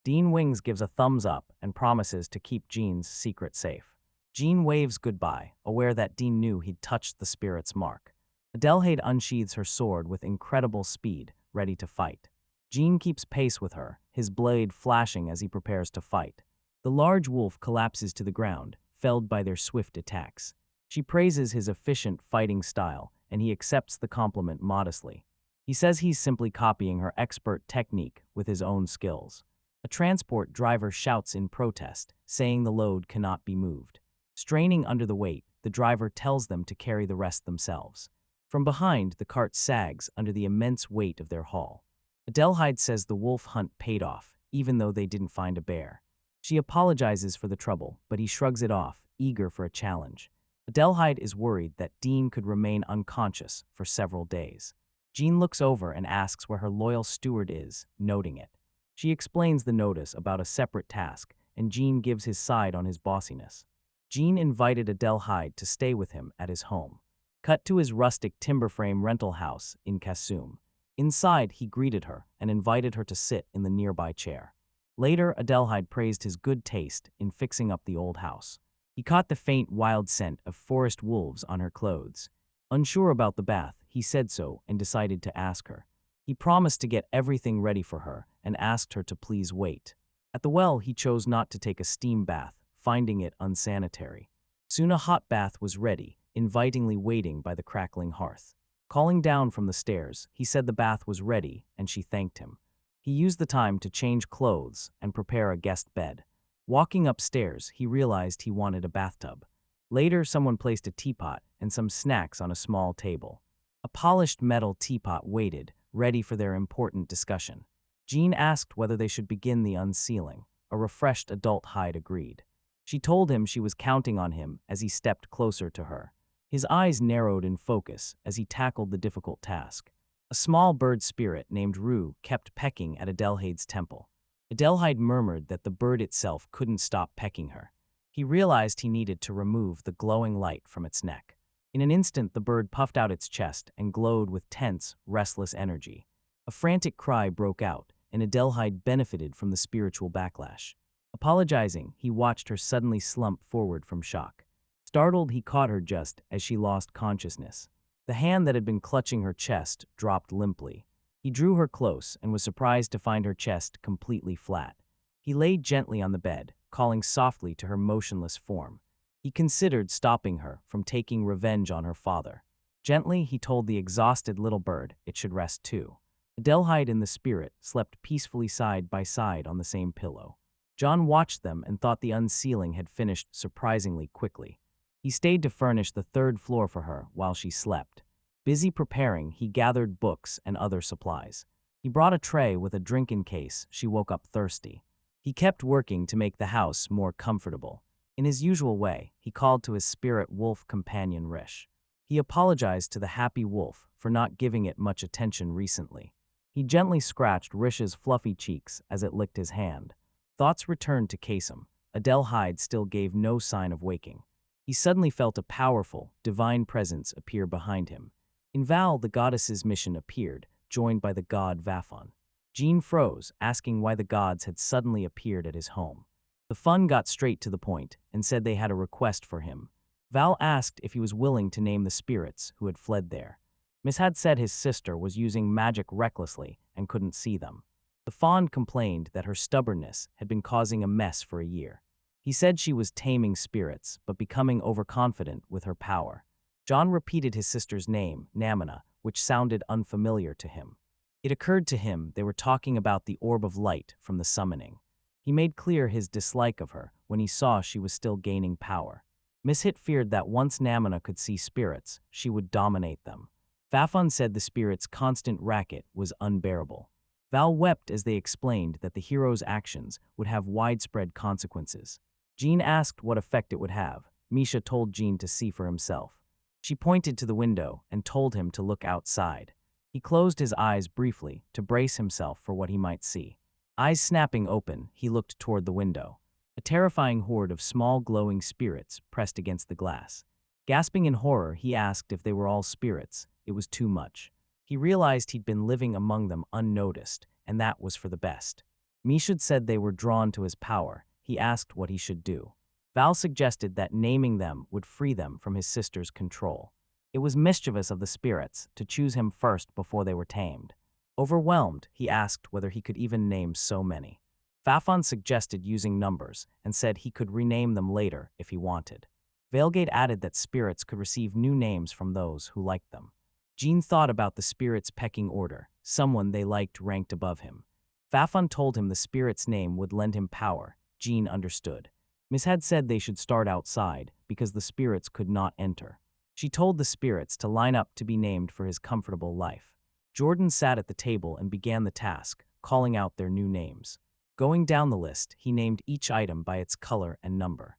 Dean Wings gives a thumbs up and promises to keep Jean's secret safe. Jean waves goodbye, aware that Dean knew he'd touched the spirit's mark. Adelhyde unsheathes her sword with incredible speed, ready to fight. Jean keeps pace with her, his blade flashing as he prepares to fight. The large wolf collapses to the ground, felled by their swift attacks. She praises his efficient fighting style, and he accepts the compliment modestly. He says he's simply copying her expert technique with his own skills. A transport driver shouts in protest, saying the load cannot be moved. Straining under the weight, the driver tells them to carry the rest themselves. From behind, the cart sags under the immense weight of their haul. Adelhyde says the wolf hunt paid off, even though they didn't find a bear. She apologizes for the trouble, but he shrugs it off, eager for a challenge. Adelhyde is worried that Dean could remain unconscious for several days. Jean looks over and asks where her loyal steward is, noting it. She explains the notice about a separate task, and Jean gives his side on his bossiness. Jean invited Adelhyde to stay with him at his home. Cut to his rustic timber frame rental house in Kasum. Inside, he greeted her and invited her to sit in the nearby chair. Later, Adelhyde praised his good taste in fixing up the old house. He caught the faint, wild scent of forest wolves on her clothes. Unsure about the bath, he said so and decided to ask her. He promised to get everything ready for her and asked her to please wait. At the well, he chose not to take a steam bath, finding it unsanitary. Soon a hot bath was ready, invitingly waiting by the crackling hearth. Calling down from the stairs, he said the bath was ready, and she thanked him. He used the time to change clothes and prepare a guest bed. Walking upstairs, he realized he wanted a bathtub. Later, someone placed a teapot and some snacks on a small table. A polished metal teapot waited, ready for their important discussion. Jean asked whether they should begin the unsealing. A refreshed Adelhyde agreed. She told him she was counting on him as he stepped closer to her. His eyes narrowed in focus as he tackled the difficult task. A small bird spirit named Rue kept pecking at Adelhyde's temple. Adelhyde murmured that the bird itself couldn't stop pecking her. He realized he needed to remove the glowing light from its neck. In an instant, the bird puffed out its chest and glowed with tense, restless energy. A frantic cry broke out, and Adelhyde benefited from the spiritual backlash. Apologizing, he watched her suddenly slump forward from shock. Startled, he caught her just as she lost consciousness. The hand that had been clutching her chest dropped limply. He drew her close and was surprised to find her chest completely flat. He laid gently on the bed, calling softly to her motionless form. He considered stopping her from taking revenge on her father. Gently, he told the exhausted little bird it should rest too. Adelhyde and the spirit slept peacefully side by side on the same pillow. John watched them and thought the unsealing had finished surprisingly quickly. He stayed to furnish the third floor for her while she slept. Busy preparing, he gathered books and other supplies. He brought a tray with a drink in case she woke up thirsty. He kept working to make the house more comfortable. In his usual way, he called to his spirit wolf companion Rish. He apologized to the happy wolf for not giving it much attention recently. He gently scratched Rish's fluffy cheeks as it licked his hand. Thoughts returned to Kasum. Adelhyde still gave no sign of waking. He suddenly felt a powerful, divine presence appear behind him. In Val, the goddess's mission appeared, joined by the god Vafon. Jean froze, asking why the gods had suddenly appeared at his home. The fun got straight to the point and said they had a request for him. Val asked if he was willing to name the spirits who had fled there. Miss had said his sister was using magic recklessly and couldn't see them. The fawn complained that her stubbornness had been causing a mess for a year. He said she was taming spirits, but becoming overconfident with her power. John repeated his sister's name, Namina, which sounded unfamiliar to him. It occurred to him they were talking about the orb of light from the summoning. He made clear his dislike of her when he saw she was still gaining power. Miss Hit feared that once Namina could see spirits, she would dominate them. Vafon said the spirits' constant racket was unbearable. Val wept as they explained that the hero's actions would have widespread consequences. Jean asked what effect it would have. Misha told Jean to see for himself. She pointed to the window and told him to look outside. He closed his eyes briefly to brace himself for what he might see. Eyes snapping open, he looked toward the window. A terrifying horde of small glowing spirits pressed against the glass. Gasping in horror, he asked if they were all spirits. It was too much. He realized he'd been living among them unnoticed, and that was for the best. Misha said they were drawn to his power. He asked what he should do. Val suggested that naming them would free them from his sister's control. It was mischievous of the spirits to choose him first before they were tamed. Overwhelmed, he asked whether he could even name so many. Vafon suggested using numbers and said he could rename them later if he wanted. Veilgate added that spirits could receive new names from those who liked them. Jean thought about the spirits' pecking order. Someone they liked ranked above him. Vafon told him the spirit's name would lend him power. Jean understood. Miss had said they should start outside because the spirits could not enter. She told the spirits to line up to be named for his comfortable life. Jordan sat at the table and began the task, calling out their new names. Going down the list, he named each item by its color and number.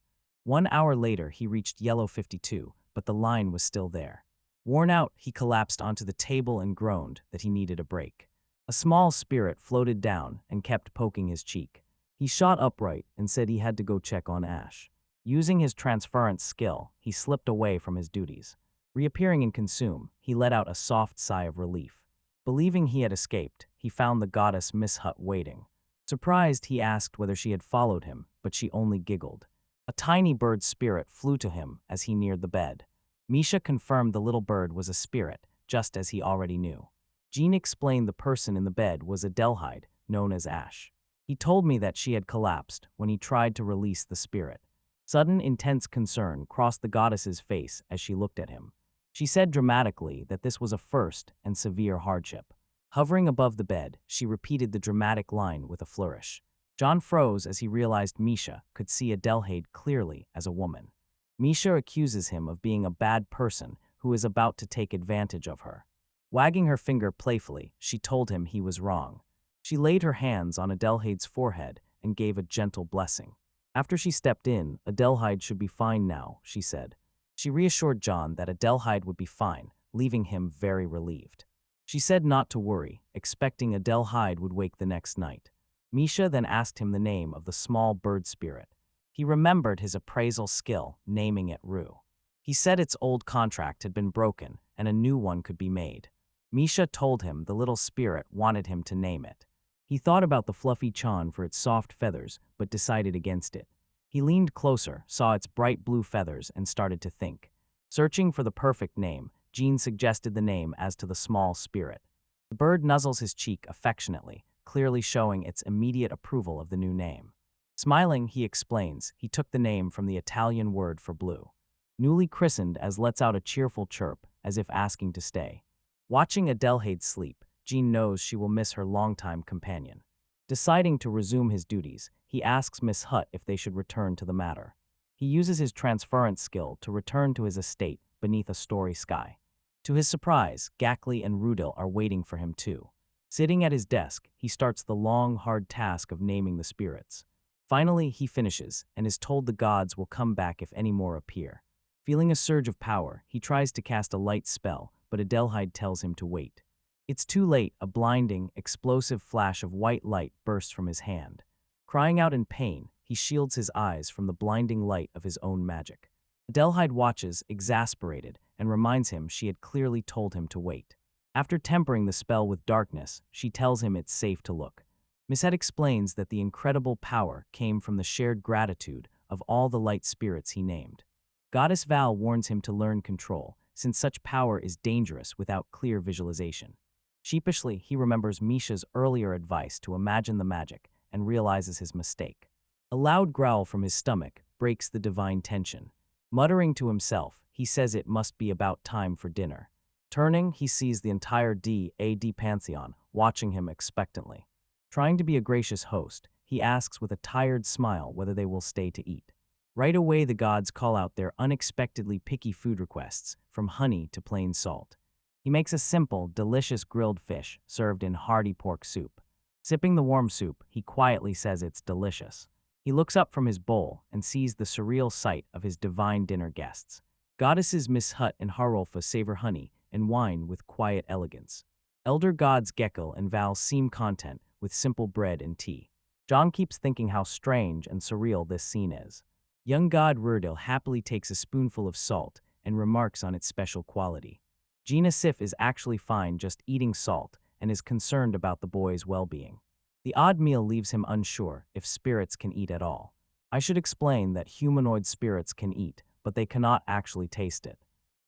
1 hour later, he reached yellow 52, but the line was still there. Worn out, he collapsed onto the table and groaned that he needed a break. A small spirit floated down and kept poking his cheek. He shot upright and said he had to go check on Ash. Using his transference skill, he slipped away from his duties. Reappearing in Consume, he let out a soft sigh of relief. Believing he had escaped, he found the goddess Miss Hut waiting. Surprised, he asked whether she had followed him, but she only giggled. A tiny bird spirit flew to him as he neared the bed. Misha confirmed the little bird was a spirit, just as he already knew. Jean explained the person in the bed was Adelhyde, known as Ash. He told me that she had collapsed when he tried to release the spirit. Sudden, intense concern crossed the goddess's face as she looked at him. She said dramatically that this was a first and severe hardship. Hovering above the bed, she repeated the dramatic line with a flourish. John froze as he realized Misha could see Adelhyde clearly as a woman. Misha accuses him of being a bad person who is about to take advantage of her. Wagging her finger playfully, she told him he was wrong. She laid her hands on Adelhyde's forehead and gave a gentle blessing. After she stepped in, Adelhyde should be fine now, she said. She reassured John that Adelhyde would be fine, leaving him very relieved. She said not to worry, expecting Adelhyde would wake the next night. Misha then asked him the name of the small bird spirit. He remembered his appraisal skill, naming it Rue. He said its old contract had been broken and a new one could be made. Misha told him the little spirit wanted him to name it. He thought about the fluffy Chan for its soft feathers, but decided against it. He leaned closer, saw its bright blue feathers, and started to think. Searching for the perfect name, Jean suggested the name as to the small spirit. The bird nuzzles his cheek affectionately, clearly showing its immediate approval of the new name. Smiling, he explains, he took the name from the Italian word for blue. Newly christened as lets out a cheerful chirp, as if asking to stay. Watching Adelhyde sleep, Jean knows she will miss her longtime companion. Deciding to resume his duties, he asks Miss Hut if they should return to the manor. He uses his transference skill to return to his estate beneath a starry sky. To his surprise, Gackley and Rudil are waiting for him too. Sitting at his desk, he starts the long, hard task of naming the spirits. Finally, he finishes and is told the gods will come back if any more appear. Feeling a surge of power, he tries to cast a light spell, but Adelhyde tells him to wait. It's too late. A blinding, explosive flash of white light bursts from his hand. Crying out in pain, he shields his eyes from the blinding light of his own magic. Adelhyde watches, exasperated, and reminds him she had clearly told him to wait. After tempering the spell with darkness, she tells him it's safe to look. Miss Hut explains that the incredible power came from the shared gratitude of all the light spirits he named. Goddess Val warns him to learn control, since such power is dangerous without clear visualization. Sheepishly, he remembers Misha's earlier advice to imagine the magic and realizes his mistake. A loud growl from his stomach breaks the divine tension. Muttering to himself, he says it must be about time for dinner. Turning, he sees the entire D.A.D. Pantheon watching him expectantly. Trying to be a gracious host, he asks with a tired smile whether they will stay to eat. Right away, the gods call out their unexpectedly picky food requests, from honey to plain salt. He makes a simple, delicious grilled fish served in hearty pork soup. Sipping the warm soup, he quietly says it's delicious. He looks up from his bowl and sees the surreal sight of his divine dinner guests. Goddesses Miss Hut and Harolfa savor honey and wine with quiet elegance. Elder gods Gekkel and Val seem content with simple bread and tea. John keeps thinking how strange and surreal this scene is. Young god Rurdil happily takes a spoonful of salt and remarks on its special quality. Gina Sif is actually fine just eating salt and is concerned about the boy's well-being. The odd meal leaves him unsure if spirits can eat at all. I should explain that humanoid spirits can eat, but they cannot actually taste it.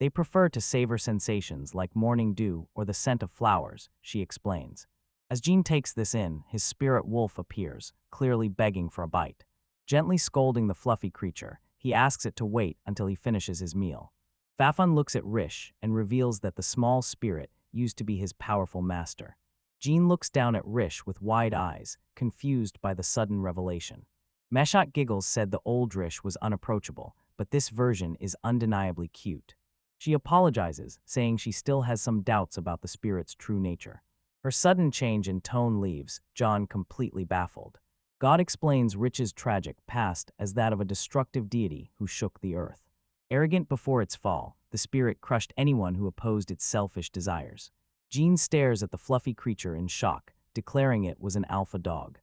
They prefer to savor sensations like morning dew or the scent of flowers, she explains. As Jean takes this in, his spirit wolf appears, clearly begging for a bite. Gently scolding the fluffy creature, he asks it to wait until he finishes his meal. Fafan looks at Rish and reveals that the small spirit used to be his powerful master. Jean looks down at Rish with wide eyes, confused by the sudden revelation. Meshat giggles said the old Rish was unapproachable, but this version is undeniably cute. She apologizes, saying she still has some doubts about the spirit's true nature. Her sudden change in tone leaves John completely baffled. God explains Rich's tragic past as that of a destructive deity who shook the earth. Arrogant before its fall, the spirit crushed anyone who opposed its selfish desires. Jean stares at the fluffy creature in shock, declaring it was an alpha dog.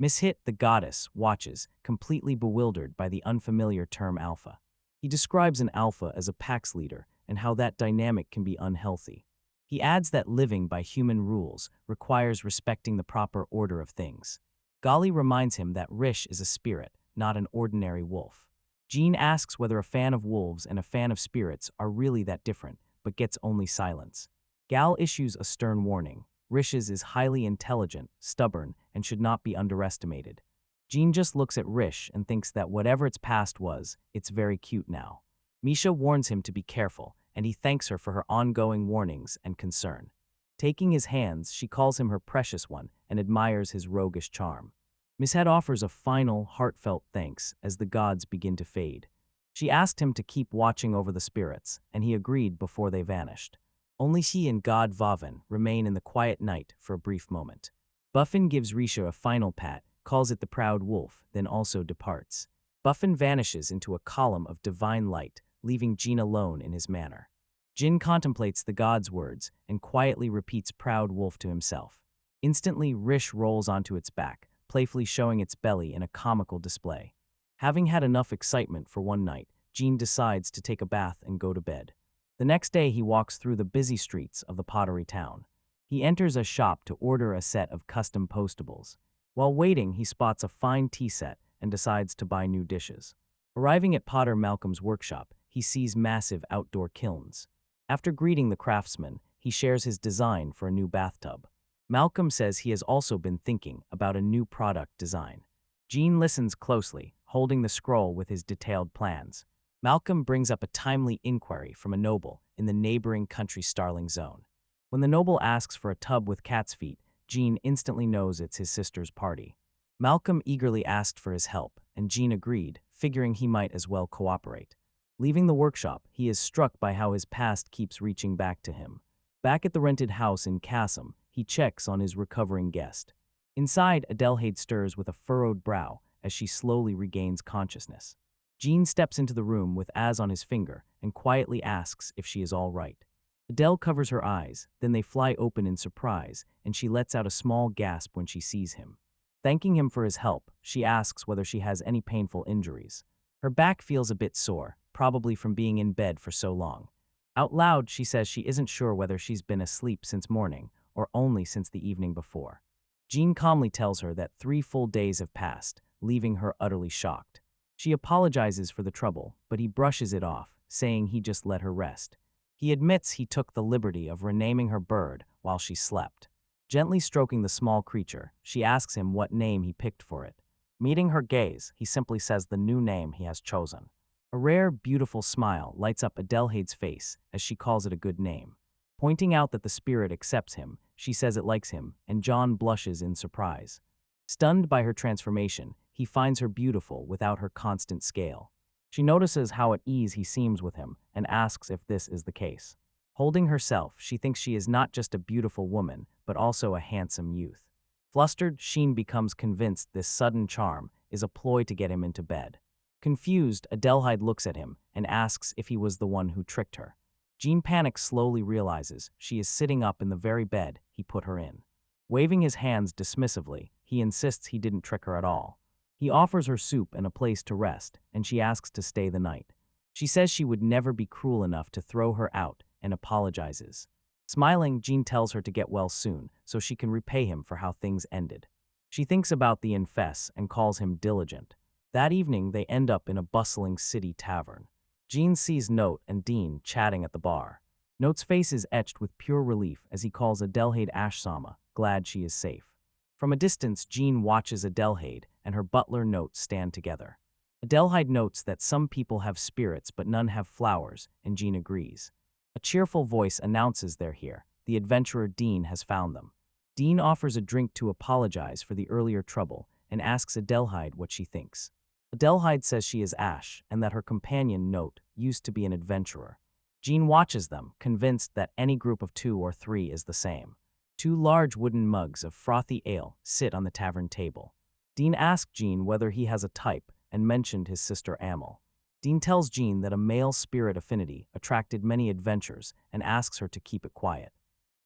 Mishit, the goddess, watches, completely bewildered by the unfamiliar term alpha. He describes an alpha as a pax leader and how that dynamic can be unhealthy. He adds that living by human rules requires respecting the proper order of things. Gali reminds him that Rish is a spirit, not an ordinary wolf. Jean asks whether a fan of wolves and a fan of spirits are really that different, but gets only silence. Gal issues a stern warning. Rish's is highly intelligent, stubborn, and should not be underestimated. Jean just looks at Rish and thinks that whatever its past was, it's very cute now. Misha warns him to be careful, and he thanks her for her ongoing warnings and concern. Taking his hands, she calls him her precious one and admires his roguish charm. Mishit offers a final, heartfelt thanks as the gods begin to fade. She asked him to keep watching over the spirits, and he agreed before they vanished. Only he and God Vavin remain in the quiet night for a brief moment. Buffin gives Risha a final pat, calls it the proud wolf, then also departs. Buffin vanishes into a column of divine light, leaving Jean alone in his manor. Jin contemplates the god's words and quietly repeats proud wolf to himself. Instantly, Rish rolls onto its back, playfully showing its belly in a comical display. Having had enough excitement for one night, Jean decides to take a bath and go to bed. The next day, he walks through the busy streets of the pottery town. He enters a shop to order a set of custom postables. While waiting, he spots a fine tea set and decides to buy new dishes. Arriving at Potter Malcolm's workshop, he sees massive outdoor kilns. After greeting the craftsman, he shares his design for a new bathtub. Malcolm says he has also been thinking about a new product design. Jean listens closely, holding the scroll with his detailed plans. Malcolm brings up a timely inquiry from a noble in the neighboring country Starling zone. When the noble asks for a tub with cat's feet, Jean instantly knows it's his sister's party. Malcolm eagerly asked for his help, and Jean agreed, figuring he might as well cooperate. Leaving the workshop, he is struck by how his past keeps reaching back to him. Back at the rented house in Kassam, he checks on his recovering guest. Inside, Adelhyde stirs with a furrowed brow as she slowly regains consciousness. Jean steps into the room with Az on his finger and quietly asks if she is all right. Adele covers her eyes, then they fly open in surprise, and she lets out a small gasp when she sees him. Thanking him for his help, she asks whether she has any painful injuries. Her back feels a bit sore, probably from being in bed for so long. Out loud, she says she isn't sure whether she's been asleep since morning or only since the evening before. Jean calmly tells her that 3 full days have passed, leaving her utterly shocked. She apologizes for the trouble, but he brushes it off, saying he just let her rest. He admits he took the liberty of renaming her bird while she slept. Gently stroking the small creature, she asks him what name he picked for it. Meeting her gaze, he simply says the new name he has chosen. A rare, beautiful smile lights up Adelhyde's face as she calls it a good name. Pointing out that the spirit accepts him, she says it likes him, and John blushes in surprise. Stunned by her transformation, he finds her beautiful without her constant scale. She notices how at ease he seems with him and asks if this is the case. Holding herself, she thinks she is not just a beautiful woman, but also a handsome youth. Flustered, Sheen becomes convinced this sudden charm is a ploy to get him into bed. Confused, Adelhyde looks at him and asks if he was the one who tricked her. Jean Panic slowly realizes she is sitting up in the very bed he put her in. Waving his hands dismissively, he insists he didn't trick her at all. He offers her soup and a place to rest, and she asks to stay the night. She says she would never be cruel enough to throw her out and apologizes. Smiling, Jean tells her to get well soon so she can repay him for how things ended. She thinks about the infess and calls him diligent. That evening, they end up in a bustling city tavern. Jean sees Note and Dean chatting at the bar. Note's face is etched with pure relief as he calls Adelhyde Ashsama, glad she is safe. From a distance, Jean watches Adelhyde and her butler Note stand together. Adelhyde notes that some people have spirits but none have flowers, and Jean agrees. A cheerful voice announces they're here. The adventurer Dean has found them. Dean offers a drink to apologize for the earlier trouble and asks Adelhyde what she thinks. Adelhyde says she is Ash and that her companion Note used to be an adventurer. Jean watches them, convinced that any group of 2 or 3 is the same. 2 large wooden mugs of frothy ale sit on the tavern table. Dean asked Jean whether he has a type and mentioned his sister Amel. Dean tells Jean that a male spirit affinity attracted many adventures and asks her to keep it quiet.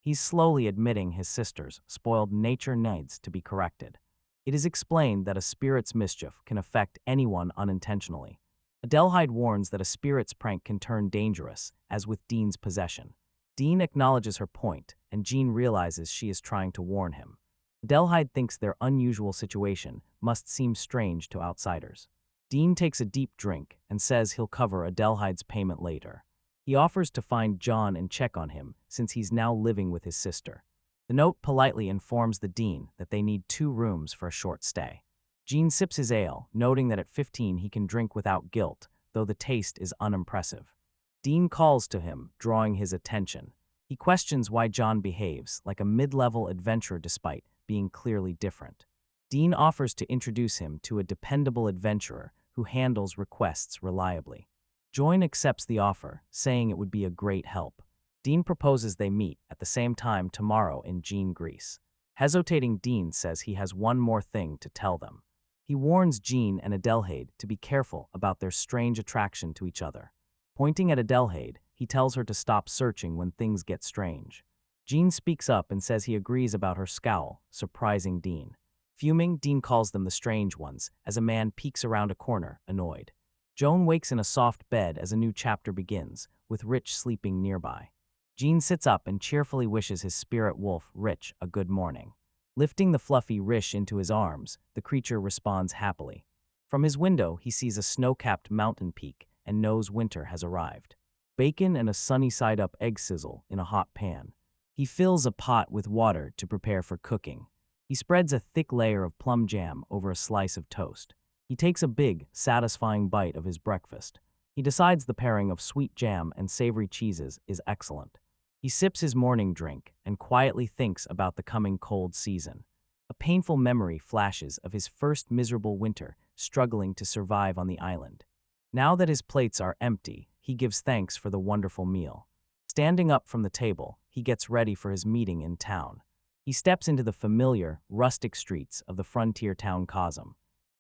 He's slowly admitting his sister's spoiled nature needs to be corrected. It is explained that a spirit's mischief can affect anyone unintentionally. Adelhyde warns that a spirit's prank can turn dangerous, as with Dean's possession. Dean acknowledges her point, and Jean realizes she is trying to warn him. Adelhyde thinks their unusual situation must seem strange to outsiders. Dean takes a deep drink and says he'll cover Adelhyde's payment later. He offers to find John and check on him since he's now living with his sister. The note politely informs the Dean that they need 2 rooms for a short stay. Jean sips his ale, noting that at 15 he can drink without guilt, though the taste is unimpressive. Dean calls to him, drawing his attention. He questions why John behaves like a mid-level adventurer despite being clearly different. Dean offers to introduce him to a dependable adventurer who handles requests reliably. John accepts the offer, saying it would be a great help. Dean proposes they meet at the same time tomorrow in Jean, Greece. Hesitating, Dean says he has one more thing to tell them. He warns Jean and Adelhyde to be careful about their strange attraction to each other. Pointing at Adelhyde, he tells her to stop searching when things get strange. Jean speaks up and says he agrees about her scowl, surprising Dean. Fuming, Dean calls them the strange ones as a man peeks around a corner, annoyed. Joan wakes in a soft bed as a new chapter begins, with Rich sleeping nearby. Jean sits up and cheerfully wishes his spirit wolf, Rich, a good morning. Lifting the fluffy Rish into his arms, the creature responds happily. From his window, he sees a snow-capped mountain peak and knows winter has arrived. Bacon and a sunny-side-up egg sizzle in a hot pan. He fills a pot with water to prepare for cooking. He spreads a thick layer of plum jam over a slice of toast. He takes a big, satisfying bite of his breakfast. He decides the pairing of sweet jam and savory cheeses is excellent. He sips his morning drink and quietly thinks about the coming cold season. A painful memory flashes of his first miserable winter, struggling to survive on the island. Now that his plates are empty, he gives thanks for the wonderful meal. Standing up from the table, he gets ready for his meeting in town. He steps into the familiar, rustic streets of the frontier town Kazum.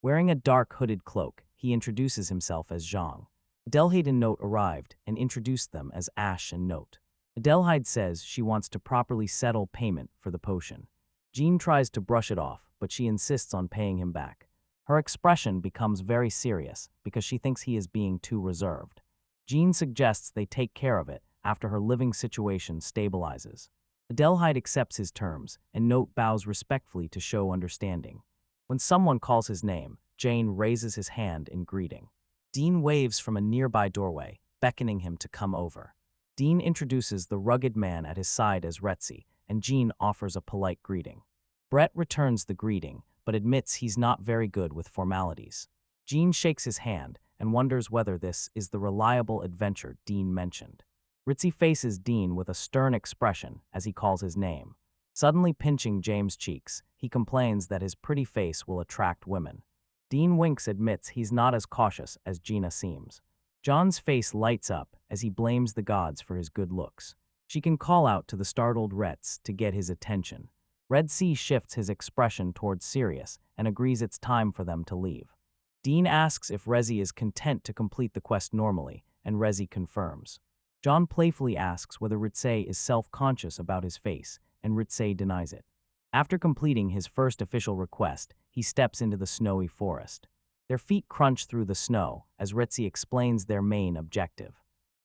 Wearing a dark hooded cloak, he introduces himself as Zhang. Adelhyde and Note arrived and introduced them as Ash and Note. Adelhyde says she wants to properly settle payment for the potion. Jean tries to brush it off, but she insists on paying him back. Her expression becomes very serious because she thinks he is being too reserved. Jean suggests they take care of it after her living situation stabilizes. Adelhyde accepts his terms, and Note bows respectfully to show understanding. When someone calls his name, Jane raises his hand in greeting. Dean waves from a nearby doorway, beckoning him to come over. Dean introduces the rugged man at his side as Retzi, and Jean offers a polite greeting. Brett returns the greeting, but admits he's not very good with formalities. Jean shakes his hand and wonders whether this is the reliable adventure Dean mentioned. Ritzy faces Dean with a stern expression as he calls his name. Suddenly pinching James' cheeks, he complains that his pretty face will attract women. Dean winks, admits he's not as cautious as Gina seems. John's face lights up as he blames the gods for his good looks. She can call out to the startled Retz to get his attention. Red Sea shifts his expression towards serious and agrees it's time for them to leave. Dean asks if Rezi is content to complete the quest normally, and Rezi confirms. John playfully asks whether Ritze is self-conscious about his face, and Ritze denies it. After completing his first official request, he steps into the snowy forest. Their feet crunch through the snow as Ritzy explains their main objective.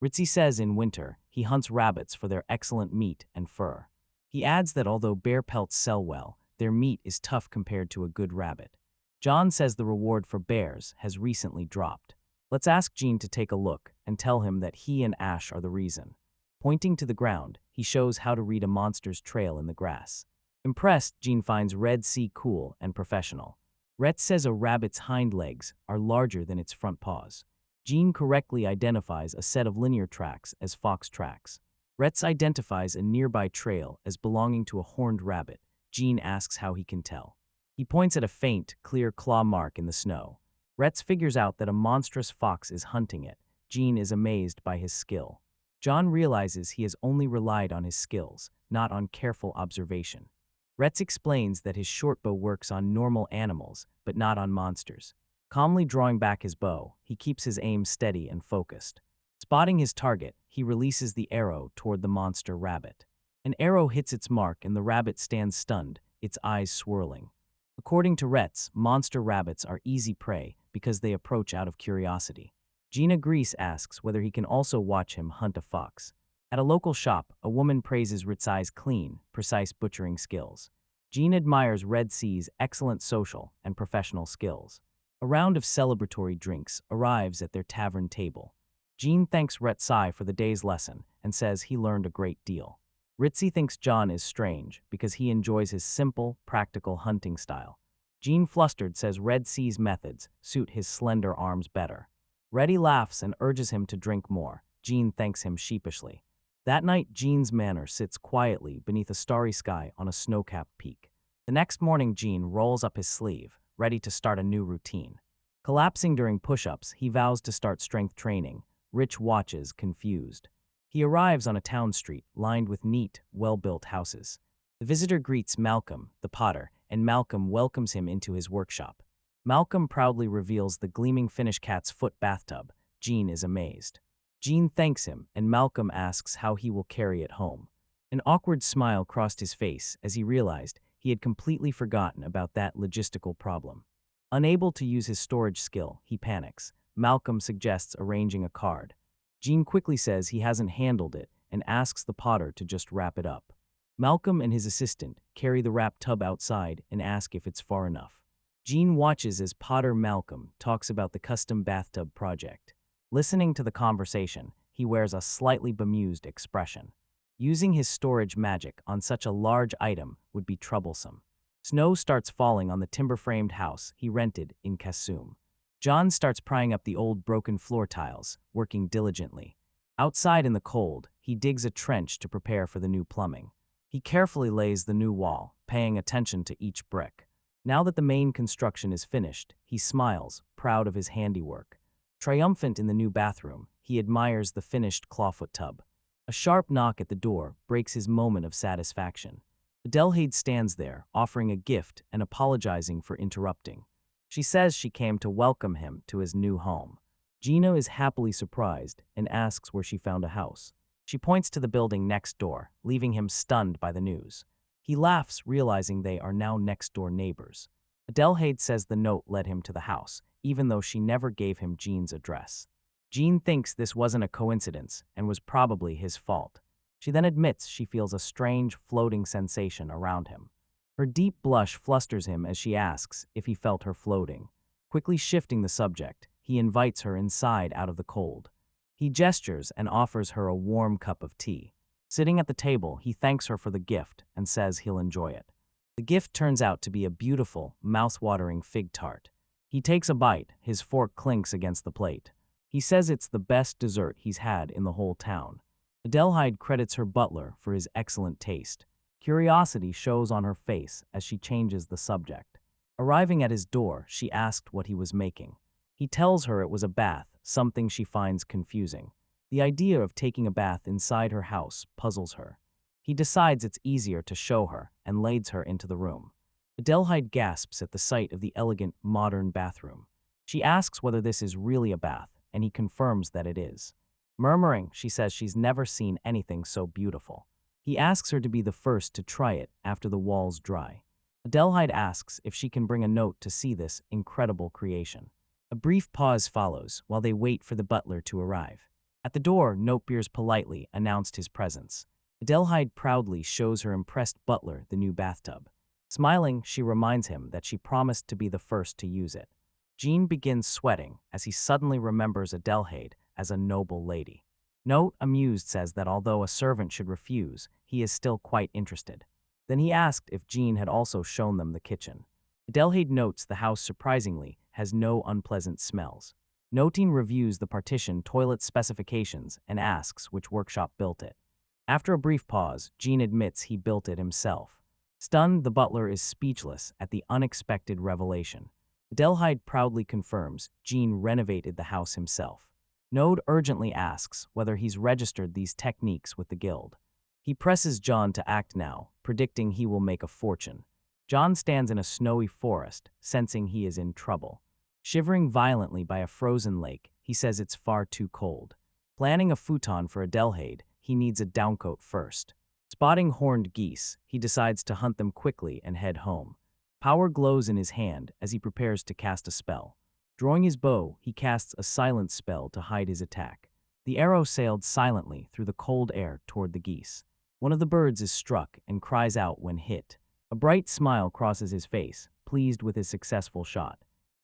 Ritzy says in winter, he hunts rabbits for their excellent meat and fur. He adds that although bear pelts sell well, their meat is tough compared to a good rabbit. John says the reward for bears has recently dropped. Let's ask Jean to take a look and tell him that he and Ash are the reason. Pointing to the ground, he shows how to read a monster's trail in the grass. Impressed, Jean finds Red Sea cool and professional. Rhett says a rabbit's hind legs are larger than its front paws. Jean correctly identifies a set of linear tracks as fox tracks. Retz identifies a nearby trail as belonging to a horned rabbit. Jean asks how he can tell. He points at a faint, clear claw mark in the snow. Retz figures out that a monstrous fox is hunting it. Jean is amazed by his skill. John realizes he has only relied on his skills, not on careful observation. Retz explains that his short bow works on normal animals, but not on monsters. Calmly drawing back his bow, he keeps his aim steady and focused. Spotting his target, he releases the arrow toward the monster rabbit. An arrow hits its mark and the rabbit stands stunned, its eyes swirling. According to Retz, monster rabbits are easy prey because they approach out of curiosity. Gina Grease asks whether he can also watch him hunt a fox. At a local shop, a woman praises Ritzai's clean, precise butchering skills. Jean admires Red C's excellent social and professional skills. A round of celebratory drinks arrives at their tavern table. Jean thanks Ritzai for the day's lesson and says he learned a great deal. Ritzy thinks John is strange because he enjoys his simple, practical hunting style. Jean, flustered, says Red C's methods suit his slender arms better. Reddy laughs and urges him to drink more. Jean thanks him sheepishly. That night, Jean's manor sits quietly beneath a starry sky on a snow-capped peak. The next morning, Jean rolls up his sleeve, ready to start a new routine. Collapsing during push-ups, he vows to start strength training. Rich watches, confused. He arrives on a town street lined with neat, well-built houses. The visitor greets Malcolm, the potter, and Malcolm welcomes him into his workshop. Malcolm proudly reveals the gleaming Finnish cat's foot bathtub. Jean is amazed. Jean thanks him, and Malcolm asks how he will carry it home. An awkward smile crossed his face as he realized he had completely forgotten about that logistical problem. Unable to use his storage skill, he panics. Malcolm suggests arranging a card. Jean quickly says he hasn't handled it and asks the potter to just wrap it up. Malcolm and his assistant carry the wrap tub outside and ask if it's far enough. Jean watches as Potter Malcolm talks about the custom bathtub project. Listening to the conversation, he wears a slightly bemused expression. Using his storage magic on such a large item would be troublesome. Snow starts falling on the timber-framed house he rented in Kasum. John starts prying up the old broken floor tiles, working diligently. Outside in the cold, he digs a trench to prepare for the new plumbing. He carefully lays the new wall, paying attention to each brick. Now that the main construction is finished, he smiles, proud of his handiwork. Triumphant in the new bathroom, he admires the finished clawfoot tub. A sharp knock at the door breaks his moment of satisfaction. Adelhyde stands there, offering a gift and apologizing for interrupting. She says she came to welcome him to his new home. Gina is happily surprised and asks where she found a house. She points to the building next door, leaving him stunned by the news. He laughs, realizing they are now next-door neighbors. Adelhyde says the note led him to the house, even though she never gave him Jean's address. Jean thinks this wasn't a coincidence and was probably his fault. She then admits she feels a strange, floating sensation around him. Her deep blush flusters him as she asks if he felt her floating. Quickly shifting the subject, he invites her inside out of the cold. He gestures and offers her a warm cup of tea. Sitting at the table, he thanks her for the gift and says he'll enjoy it. The gift turns out to be a beautiful, mouth-watering fig tart. He takes a bite, his fork clinks against the plate. He says it's the best dessert he's had in the whole town. Adelhyde credits her butler for his excellent taste. Curiosity shows on her face as she changes the subject. Arriving at his door, she asked what he was making. He tells her it was a bath, something she finds confusing. The idea of taking a bath inside her house puzzles her. He decides it's easier to show her and leads her into the room. Adelhyde gasps at the sight of the elegant, modern bathroom. She asks whether this is really a bath, and he confirms that it is. Murmuring, she says she's never seen anything so beautiful. He asks her to be the first to try it after the walls dry. Adelhyde asks if she can bring a note to see this incredible creation. A brief pause follows while they wait for the butler to arrive. At the door, Notebeers politely announced his presence. Adelhyde proudly shows her impressed butler the new bathtub. Smiling, she reminds him that she promised to be the first to use it. Jean begins sweating as he suddenly remembers Adelhyde as a noble lady. Note, amused, says that although a servant should refuse, he is still quite interested. Then he asked if Jean had also shown them the kitchen. Adelhyde notes the house surprisingly has no unpleasant smells. Notin reviews the partition toilet specifications and asks which workshop built it. After a brief pause, Jean admits he built it himself. Stunned, the butler is speechless at the unexpected revelation. Adelhyde proudly confirms Jean renovated the house himself. Node urgently asks whether he's registered these techniques with the guild. He presses John to act now, predicting he will make a fortune. John stands in a snowy forest, sensing he is in trouble. Shivering violently by a frozen lake, he says it's far too cold. Planning a futon for Adelhyde, he needs a downcoat first. Spotting horned geese, he decides to hunt them quickly and head home. Power glows in his hand as he prepares to cast a spell. Drawing his bow, he casts a silent spell to hide his attack. The arrow sailed silently through the cold air toward the geese. One of the birds is struck and cries out when hit. A bright smile crosses his face, pleased with his successful shot.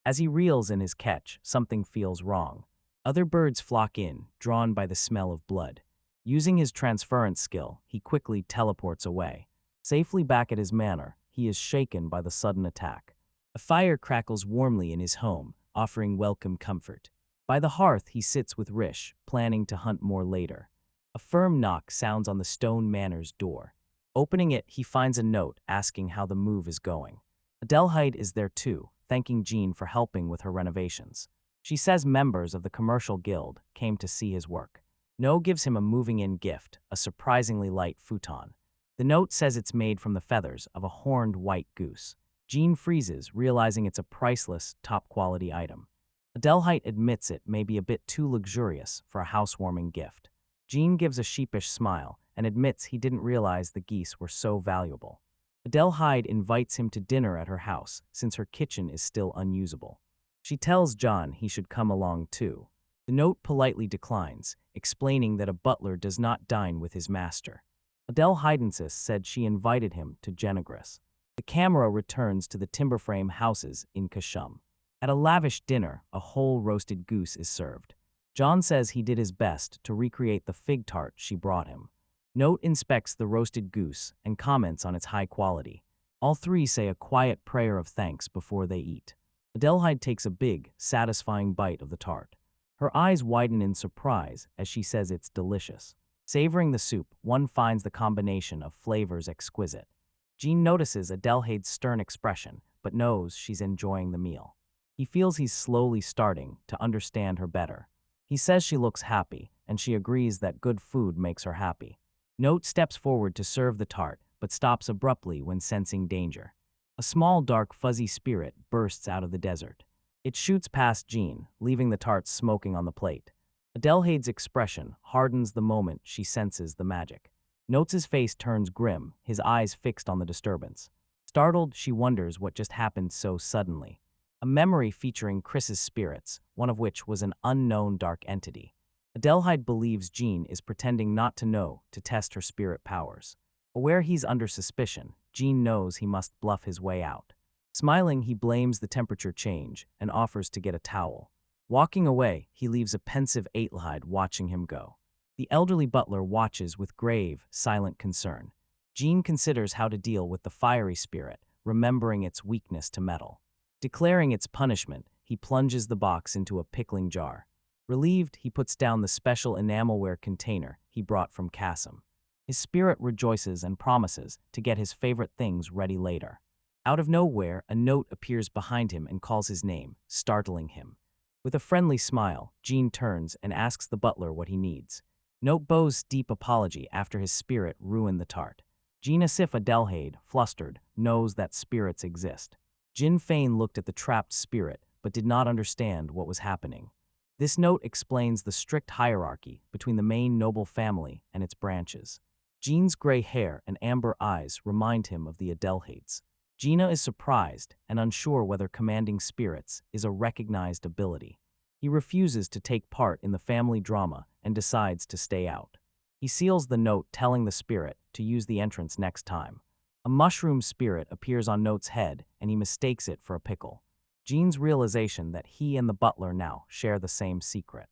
As he reels in his catch, something feels wrong. Other birds flock in, drawn by the smell of blood. Using his transference skill, he quickly teleports away. Safely back at his manor, he is shaken by the sudden attack. A fire crackles warmly in his home, offering welcome comfort. By the hearth, he sits with Rish, planning to hunt more later. A firm knock sounds on the stone manor's door. Opening it, he finds a note asking how the move is going. Adelhyde is there too, thanking Jean for helping with her renovations. She says members of the commercial guild came to see his work. No gives him a moving-in gift, a surprisingly light futon. The note says it's made from the feathers of a horned white goose. Jean freezes, realizing it's a priceless, top-quality item. Adelhyde admits it may be a bit too luxurious for a housewarming gift. Jean gives a sheepish smile and admits he didn't realize the geese were so valuable. Adelhyde invites him to dinner at her house since her kitchen is still unusable. She tells John he should come along too. The note politely declines, explaining that a butler does not dine with his master. Adelhyde said she invited him to Genegris. The camera returns to the timber frame houses in Kashum. At a lavish dinner, a whole roasted goose is served. John says he did his best to recreate the fig tart she brought him. Note inspects the roasted goose and comments on its high quality. All three say a quiet prayer of thanks before they eat. Adelhyde takes a big, satisfying bite of the tart. Her eyes widen in surprise as she says it's delicious. Savoring the soup, one finds the combination of flavors exquisite. Jean notices Adelhyde's stern expression, but knows she's enjoying the meal. He feels he's slowly starting to understand her better. He says she looks happy, and she agrees that good food makes her happy. Note steps forward to serve the tart, but stops abruptly when sensing danger. A small, dark, fuzzy spirit bursts out of the desert. It shoots past Jean, leaving the tart smoking on the plate. Adelhyde's expression hardens the moment she senses the magic. Note's face turns grim, his eyes fixed on the disturbance. Startled, she wonders what just happened so suddenly. A memory featuring Chris's spirits, one of which was an unknown dark entity. Adelhyde believes Jean is pretending not to know to test her spirit powers. Aware he's under suspicion, Jean knows he must bluff his way out. Smiling, he blames the temperature change and offers to get a towel. Walking away, he leaves a pensive Adelhyde watching him go. The elderly butler watches with grave, silent concern. Jean considers how to deal with the fiery spirit, remembering its weakness to metal. Declaring its punishment, he plunges the box into a pickling jar. Relieved, he puts down the special enamelware container he brought from Kassam. His spirit rejoices and promises to get his favorite things ready later. Out of nowhere, a note appears behind him and calls his name, startling him. With a friendly smile, Jean turns and asks the butler what he needs. Note bows deep apology after his spirit ruined the tart. Jean Asif Adelhyde, flustered, knows that spirits exist. Jin Fein looked at the trapped spirit, but did not understand what was happening. This note explains the strict hierarchy between the main noble family and its branches. Jean's gray hair and amber eyes remind him of the Adelhydes. Gina is surprised and unsure whether commanding spirits is a recognized ability. He refuses to take part in the family drama and decides to stay out. He seals the note telling the spirit to use the entrance next time. A mushroom spirit appears on Note's head and he mistakes it for a pickle. Jean's realization that he and the butler now share the same secret.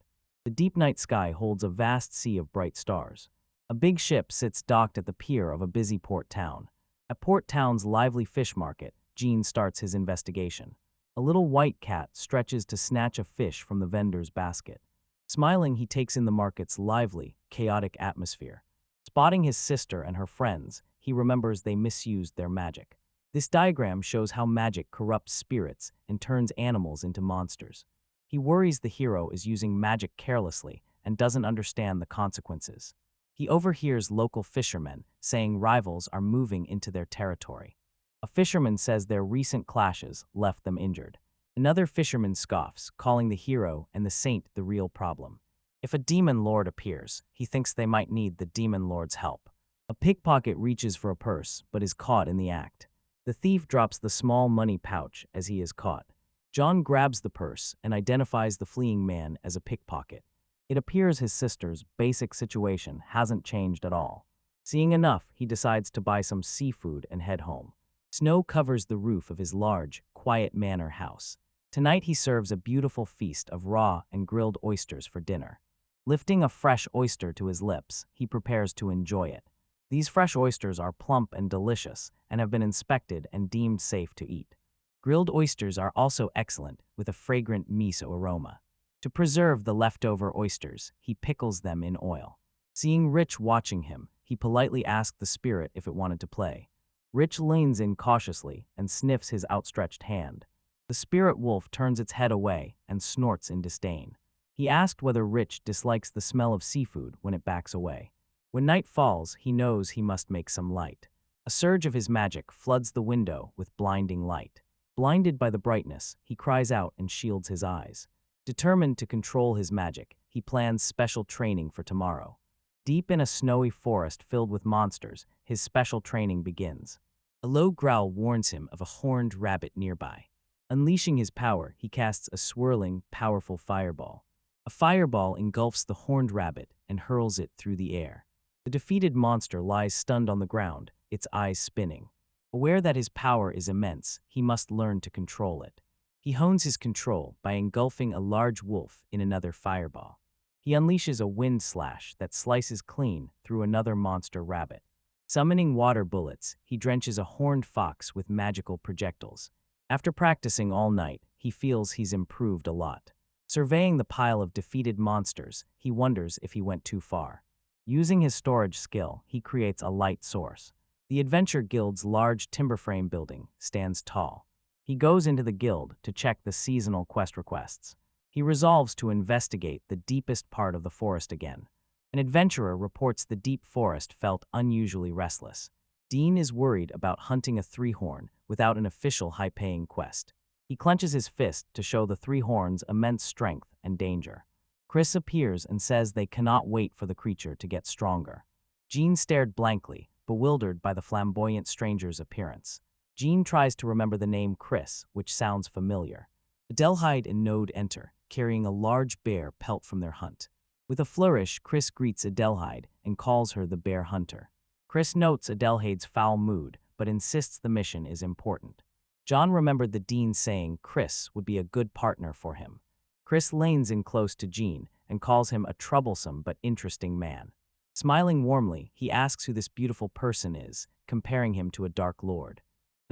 The deep night sky holds a vast sea of bright stars. A big ship sits docked at the pier of a busy port town. At Port Town's lively fish market, Jean starts his investigation. A little white cat stretches to snatch a fish from the vendor's basket. Smiling, he takes in the market's lively, chaotic atmosphere. Spotting his sister and her friends, he remembers they misused their magic. This diagram shows how magic corrupts spirits and turns animals into monsters. He worries the hero is using magic carelessly and doesn't understand the consequences. He overhears local fishermen saying rivals are moving into their territory. A fisherman says their recent clashes left them injured. Another fisherman scoffs, calling the hero and the saint the real problem. If a demon lord appears, he thinks they might need the demon lord's help. A pickpocket reaches for a purse, but is caught in the act. The thief drops the small money pouch as he is caught. John grabs the purse and identifies the fleeing man as a pickpocket. It appears his sister's basic situation hasn't changed at all. Seeing enough, he decides to buy some seafood and head home. Snow covers the roof of his large, quiet manor house. Tonight he serves a beautiful feast of raw and grilled oysters for dinner. Lifting a fresh oyster to his lips, he prepares to enjoy it. These fresh oysters are plump and delicious and have been inspected and deemed safe to eat. Grilled oysters are also excellent, with a fragrant miso aroma. To preserve the leftover oysters, he pickles them in oil. Seeing Rich watching him, he politely asked the spirit if it wanted to play. Rich leans in cautiously and sniffs his outstretched hand. The spirit wolf turns its head away and snorts in disdain. He asked whether Rich dislikes the smell of seafood when it backs away. When night falls, he knows he must make some light. A surge of his magic floods the window with blinding light. Blinded by the brightness, he cries out and shields his eyes. Determined to control his magic, he plans special training for tomorrow. Deep in a snowy forest filled with monsters, his special training begins. A low growl warns him of a horned rabbit nearby. Unleashing his power, he casts a swirling, powerful fireball. A fireball engulfs the horned rabbit and hurls it through the air. The defeated monster lies stunned on the ground, its eyes spinning. Aware that his power is immense, he must learn to control it. He hones his control by engulfing a large wolf in another fireball. He unleashes a wind slash that slices clean through another monster rabbit. Summoning water bullets, he drenches a horned fox with magical projectiles. After practicing all night, he feels he's improved a lot. Surveying the pile of defeated monsters, he wonders if he went too far. Using his storage skill, he creates a light source. The Adventure Guild's large timber frame building stands tall. He goes into the guild to check the seasonal quest requests. He resolves to investigate the deepest part of the forest again. An adventurer reports the deep forest felt unusually restless. Dean is worried about hunting a three-horn without an official high-paying quest. He clenches his fist to show the three horns immense strength and danger. Chris appears and says they cannot wait for the creature to get stronger. Jean stared blankly, bewildered by the flamboyant stranger's appearance. Jean tries to remember the name Chris, which sounds familiar. Adelhyde and Node enter, carrying a large bear pelt from their hunt. With a flourish, Chris greets Adelhyde and calls her the bear hunter. Chris notes Adelhyde's foul mood, but insists the mission is important. John remembered the dean saying Chris would be a good partner for him. Chris leans in close to Jean and calls him a troublesome but interesting man. Smiling warmly, he asks who this beautiful person is, comparing him to a Dark Lord.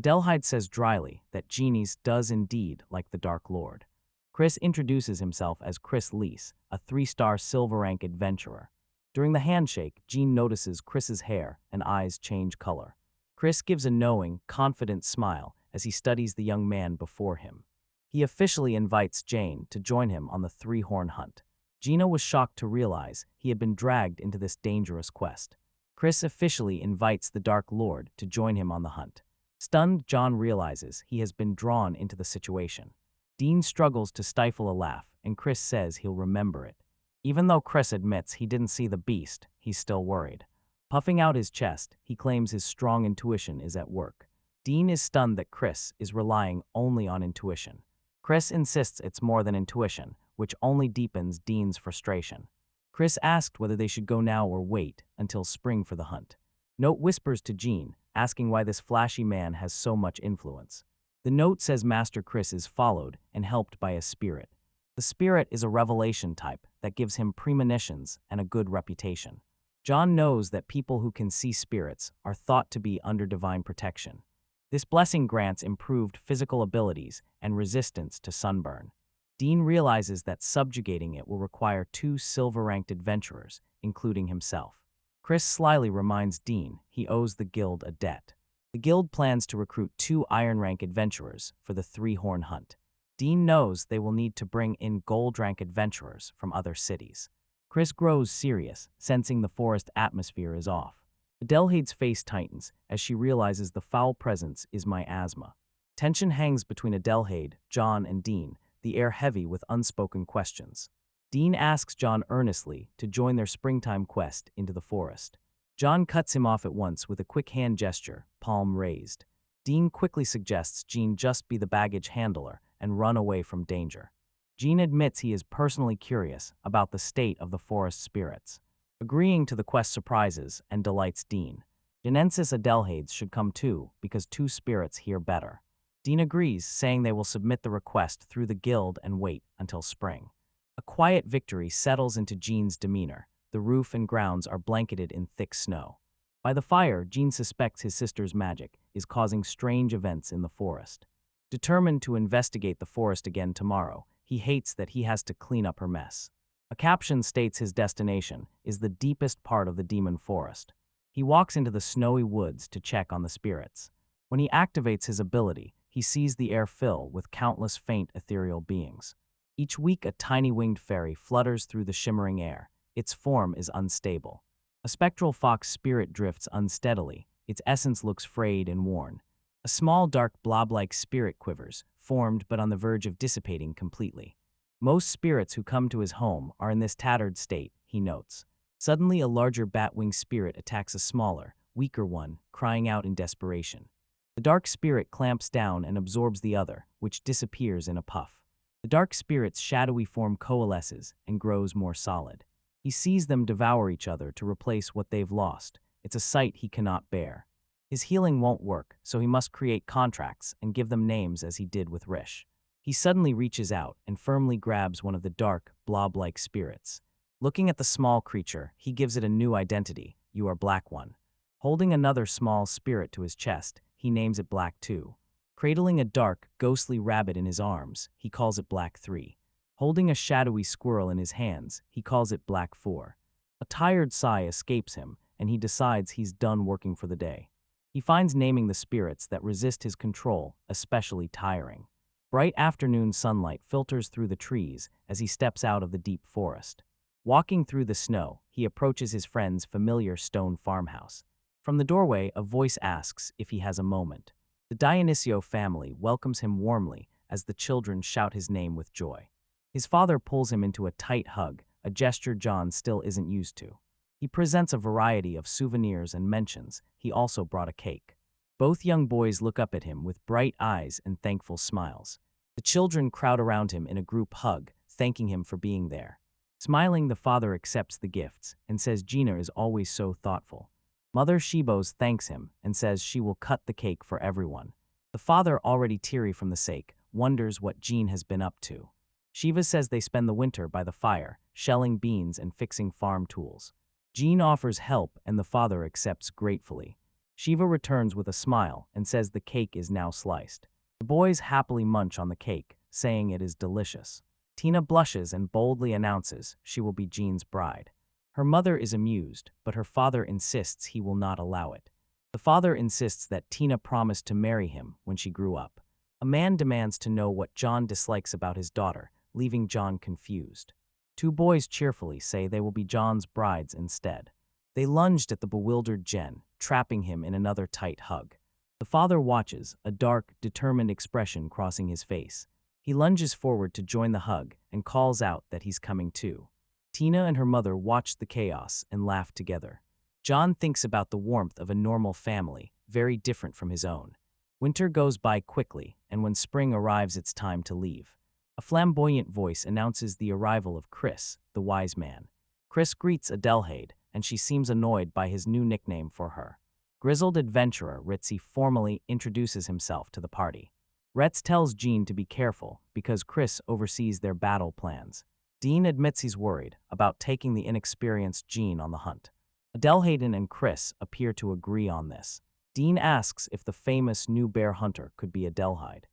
Adelhyde says dryly that Genies does indeed like the Dark Lord. Chris introduces himself as Chris Lease, a 3-star silver rank adventurer. During the handshake, Jean notices Chris's hair and eyes change color. Chris gives a knowing, confident smile as he studies the young man before him. He officially invites Jane to join him on the three-horn hunt. Gina was shocked to realize he had been dragged into this dangerous quest. Chris officially invites the Dark Lord to join him on the hunt. Stunned, John realizes he has been drawn into the situation. Dean struggles to stifle a laugh, and Chris says he'll remember it. Even though Chris admits he didn't see the beast, he's still worried. Puffing out his chest, he claims his strong intuition is at work. Dean is stunned that Chris is relying only on intuition. Chris insists it's more than intuition, which only deepens Dean's frustration. Chris asked whether they should go now or wait until spring for the hunt. Note whispers to Jean, asking why this flashy man has so much influence. The note says Master Chris is followed and helped by a spirit. The spirit is a revelation type that gives him premonitions and a good reputation. John knows that people who can see spirits are thought to be under divine protection. This blessing grants improved physical abilities and resistance to sunburn. Dean realizes that subjugating it will require 2 silver-ranked adventurers, including himself. Chris slyly reminds Dean he owes the guild a debt. The guild plans to recruit 2 iron-rank adventurers for the three-horn hunt. Dean knows they will need to bring in gold-rank adventurers from other cities. Chris grows serious, sensing the forest atmosphere is off. Adelhyde's face tightens as she realizes the foul presence is miasma. Tension hangs between Adelhyde, John, and Dean, the air heavy with unspoken questions. Dean asks John earnestly to join their springtime quest into the forest. John cuts him off at once with a quick hand gesture, palm raised. Dean quickly suggests Jean just be the baggage handler and run away from danger. Jean admits he is personally curious about the state of the forest spirits. Agreeing to the quest surprises and delights Dean. Janensis Adelhydes should come too, because two spirits hear better. Dean agrees, saying they will submit the request through the guild and wait until spring. A quiet victory settles into Jean's demeanor. The roof and grounds are blanketed in thick snow. By the fire, Jean suspects his sister's magic is causing strange events in the forest. Determined to investigate the forest again tomorrow, he hates that he has to clean up her mess. A caption states his destination is the deepest part of the demon forest. He walks into the snowy woods to check on the spirits. When he activates his ability, he sees the air fill with countless faint ethereal beings. Each week, a tiny winged fairy flutters through the shimmering air. Its form is unstable. A spectral fox spirit drifts unsteadily. Its essence looks frayed and worn. A small dark blob-like spirit quivers, formed but on the verge of dissipating completely. Most spirits who come to his home are in this tattered state, he notes. Suddenly, a larger bat-winged spirit attacks a smaller, weaker one, crying out in desperation. The dark spirit clamps down and absorbs the other, which disappears in a puff. The dark spirit's shadowy form coalesces and grows more solid. He sees them devour each other to replace what they've lost. It's a sight he cannot bear. His healing won't work, so he must create contracts and give them names as he did with Rish. He suddenly reaches out and firmly grabs one of the dark, blob-like spirits. Looking at the small creature, he gives it a new identity. You are Black One. Holding another small spirit to his chest, he names it Black 2. Cradling a dark, ghostly rabbit in his arms, he calls it Black 3. Holding a shadowy squirrel in his hands, he calls it Black 4. A tired sigh escapes him, and he decides he's done working for the day. He finds naming the spirits that resist his control especially tiring. Bright afternoon sunlight filters through the trees as he steps out of the deep forest. Walking through the snow, he approaches his friend's familiar stone farmhouse. From the doorway, a voice asks if he has a moment. The Dionio family welcomes him warmly as the children shout his name with joy. His father pulls him into a tight hug, a gesture John still isn't used to. He presents a variety of souvenirs and mentions he also brought a cake. Both young boys look up at him with bright eyes and thankful smiles. The children crowd around him in a group hug, thanking him for being there. Smiling, the father accepts the gifts and says Gina is always so thoughtful. Mother Shibos thanks him and says she will cut the cake for everyone. The father, already teary from the sake, wonders what Jean has been up to. Shiva says they spend the winter by the fire, shelling beans and fixing farm tools. Jean offers help and the father accepts gratefully. Shiva returns with a smile and says the cake is now sliced. The boys happily munch on the cake, saying it is delicious. Tina blushes and boldly announces she will be Jean's bride. Her mother is amused, but her father insists he will not allow it. The father insists that Tina promised to marry him when she grew up. A man demands to know what John dislikes about his daughter, leaving John confused. Two boys cheerfully say they will be John's brides instead. They lunged at the bewildered Jen, trapping him in another tight hug. The father watches, a dark, determined expression crossing his face. He lunges forward to join the hug and calls out that he's coming too. Tina and her mother watch the chaos and laugh together. John thinks about the warmth of a normal family, very different from his own. Winter goes by quickly, and when spring arrives, it's time to leave. A flamboyant voice announces the arrival of Chris, the wise man. Chris greets Adelhyde, and she seems annoyed by his new nickname for her. Grizzled adventurer Ritzy formally introduces himself to the party. Retz tells Jean to be careful because Chris oversees their battle plans. Dean admits he's worried about taking the inexperienced Jean on the hunt. Adelhyde and Chris appear to agree on this. Dean asks if the famous new bear hunter could be Adelhyde.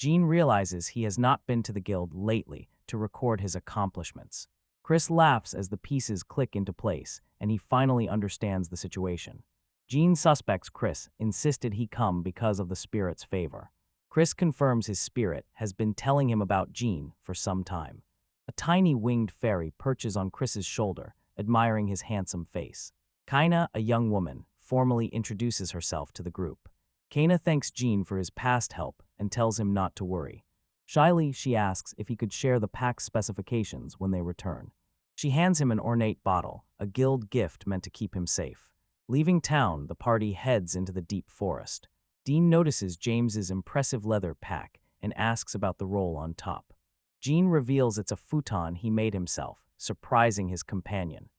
Jean realizes he has not been to the guild lately to record his accomplishments. Chris laughs as the pieces click into place, and he finally understands the situation. Jean suspects Chris insisted he come because of the spirit's favor. Chris confirms his spirit has been telling him about Jean for some time. A tiny winged fairy perches on Chris's shoulder, admiring his handsome face. Kaina, a young woman, formally introduces herself to the group. Kaina thanks Jean for his past help and tells him not to worry. Shyly, she asks if he could share the pack's specifications when they return. She hands him an ornate bottle, a guild gift meant to keep him safe. Leaving town, the party heads into the deep forest. Dean notices James's impressive leather pack and asks about the roll on top. Jean reveals it's a futon he made himself, surprising his companion.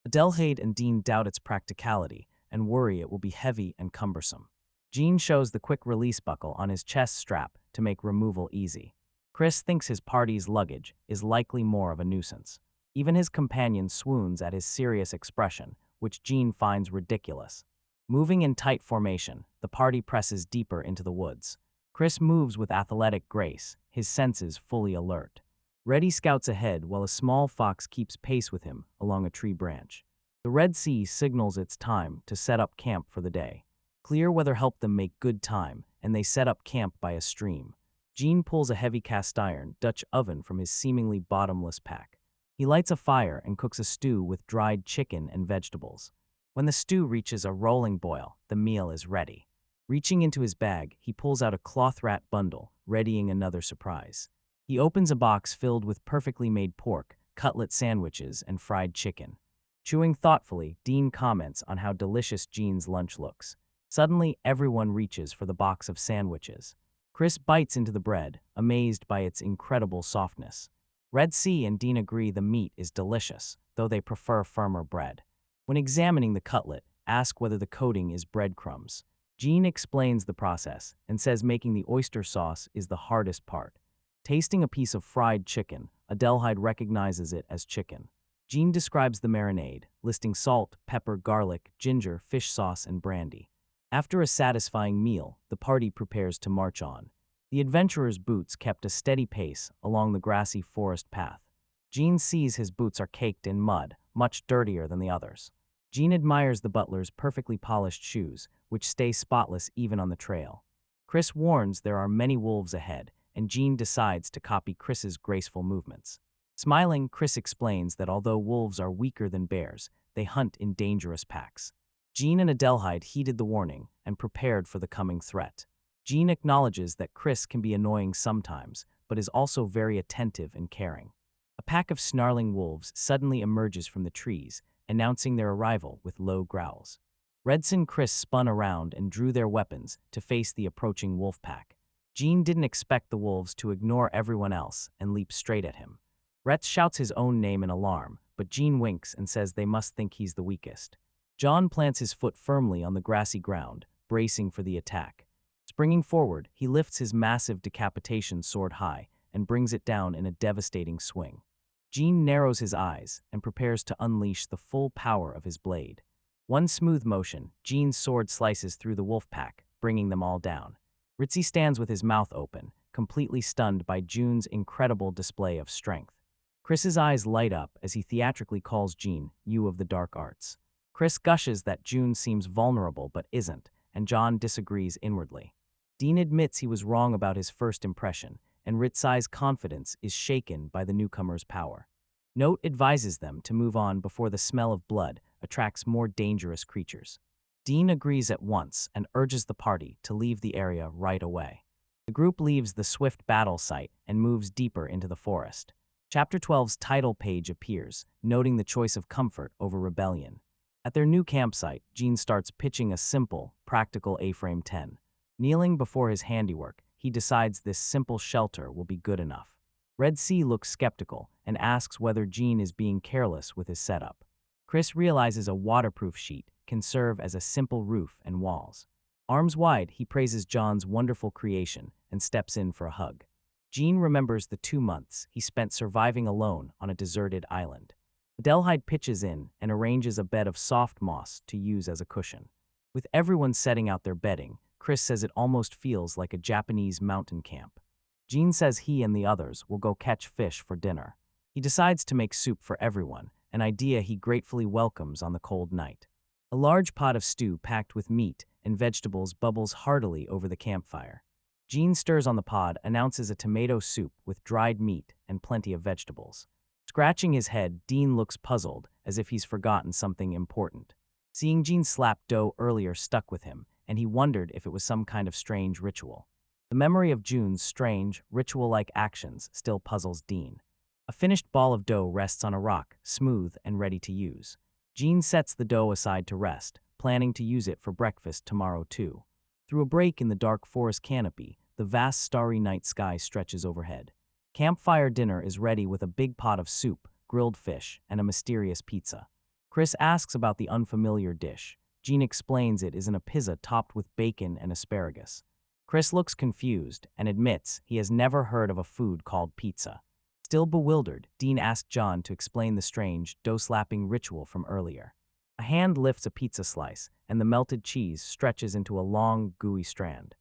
Adelhyde and Dean doubt its practicality and worry it will be heavy and cumbersome. Jean shows the quick release buckle on his chest strap to make removal easy. Chris thinks his party's luggage is likely more of a nuisance. Even his companion swoons at his serious expression, which Jean finds ridiculous. Moving in tight formation, the party presses deeper into the woods. Chris moves with athletic grace, his senses fully alert. Reddy scouts ahead while a small fox keeps pace with him along a tree branch. The Red Sea signals it's time to set up camp for the day. Clear weather helped them make good time, and they set up camp by a stream. Jean pulls a heavy cast iron Dutch oven from his seemingly bottomless pack. He lights a fire and cooks a stew with dried chicken and vegetables. When the stew reaches a rolling boil, the meal is ready. Reaching into his bag, he pulls out a cloth wrap bundle, readying another surprise. He opens a box filled with perfectly made pork, cutlet sandwiches, and fried chicken. Chewing thoughtfully, Dean comments on how delicious Jean's lunch looks. Suddenly, everyone reaches for the box of sandwiches. Chris bites into the bread, amazed by its incredible softness. Red Sea and Dean agree the meat is delicious, though they prefer firmer bread. When examining the cutlet, ask whether the coating is breadcrumbs. Jean explains the process and says making the oyster sauce is the hardest part. Tasting a piece of fried chicken, Adelhyde recognizes it as chicken. Jean describes the marinade, listing salt, pepper, garlic, ginger, fish sauce, and brandy. After a satisfying meal, the party prepares to march on. The adventurer's boots kept a steady pace along the grassy forest path. Jean sees his boots are caked in mud, much dirtier than the others. Jean admires the butler's perfectly polished shoes, which stay spotless even on the trail. Chris warns there are many wolves ahead, and Jean decides to copy Chris's graceful movements. Smiling, Chris explains that although wolves are weaker than bears, they hunt in dangerous packs. Jean and Adelhyde heeded the warning and prepared for the coming threat. Jean acknowledges that Chris can be annoying sometimes, but is also very attentive and caring. A pack of snarling wolves suddenly emerges from the trees, announcing their arrival with low growls. Reds and Chris spun around and drew their weapons to face the approaching wolf pack. Jean didn't expect the wolves to ignore everyone else and leap straight at him. Rhett shouts his own name in alarm, but Jean winks and says they must think he's the weakest. John plants his foot firmly on the grassy ground, bracing for the attack. Springing forward, he lifts his massive decapitation sword high and brings it down in a devastating swing. Jean narrows his eyes and prepares to unleash the full power of his blade. One smooth motion, Jean's sword slices through the wolf pack, bringing them all down. Ritzy stands with his mouth open, completely stunned by June's incredible display of strength. Chris's eyes light up as he theatrically calls Jean, "You of the dark arts." Chris gushes that June seems vulnerable but isn't, and John disagrees inwardly. Dean admits he was wrong about his first impression, and Ritzai's confidence is shaken by the newcomer's power. Note advises them to move on before the smell of blood attracts more dangerous creatures. Dean agrees at once and urges the party to leave the area right away. The group leaves the swift battle site and moves deeper into the forest. Chapter 12's title page appears, noting the choice of comfort over rebellion. At their new campsite, Jean starts pitching a simple, practical A-frame 10. Kneeling before his handiwork, he decides this simple shelter will be good enough. Red Sea looks skeptical and asks whether Jean is being careless with his setup. Chris realizes a waterproof sheet can serve as a simple roof and walls. Arms wide, he praises John's wonderful creation and steps in for a hug. Jean remembers the 2 months he spent surviving alone on a deserted island. Adelhyde pitches in and arranges a bed of soft moss to use as a cushion. With everyone setting out their bedding, Chris says it almost feels like a Japanese mountain camp. Jean says he and the others will go catch fish for dinner. He decides to make soup for everyone, an idea he gratefully welcomes on the cold night. A large pot of stew packed with meat and vegetables bubbles heartily over the campfire. Jean stirs on the pod, announces a tomato soup with dried meat and plenty of vegetables. Scratching his head, Dean looks puzzled, as if he's forgotten something important. Seeing Jean slap dough earlier stuck with him, and he wondered if it was some kind of strange ritual. The memory of June's strange, ritual-like actions still puzzles Dean. A finished ball of dough rests on a rock, smooth and ready to use. Jean sets the dough aside to rest, planning to use it for breakfast tomorrow too. Through a break in the dark forest canopy, the vast starry night sky stretches overhead. Campfire dinner is ready with a big pot of soup, grilled fish, and a mysterious pizza. Chris asks about the unfamiliar dish. Jean explains it isn't a pizza topped with bacon and asparagus. Chris looks confused and admits he has never heard of a food called pizza. Still bewildered, Dean asks John to explain the strange, dough-slapping ritual from earlier. A hand lifts a pizza slice, and the melted cheese stretches into a long, gooey strand.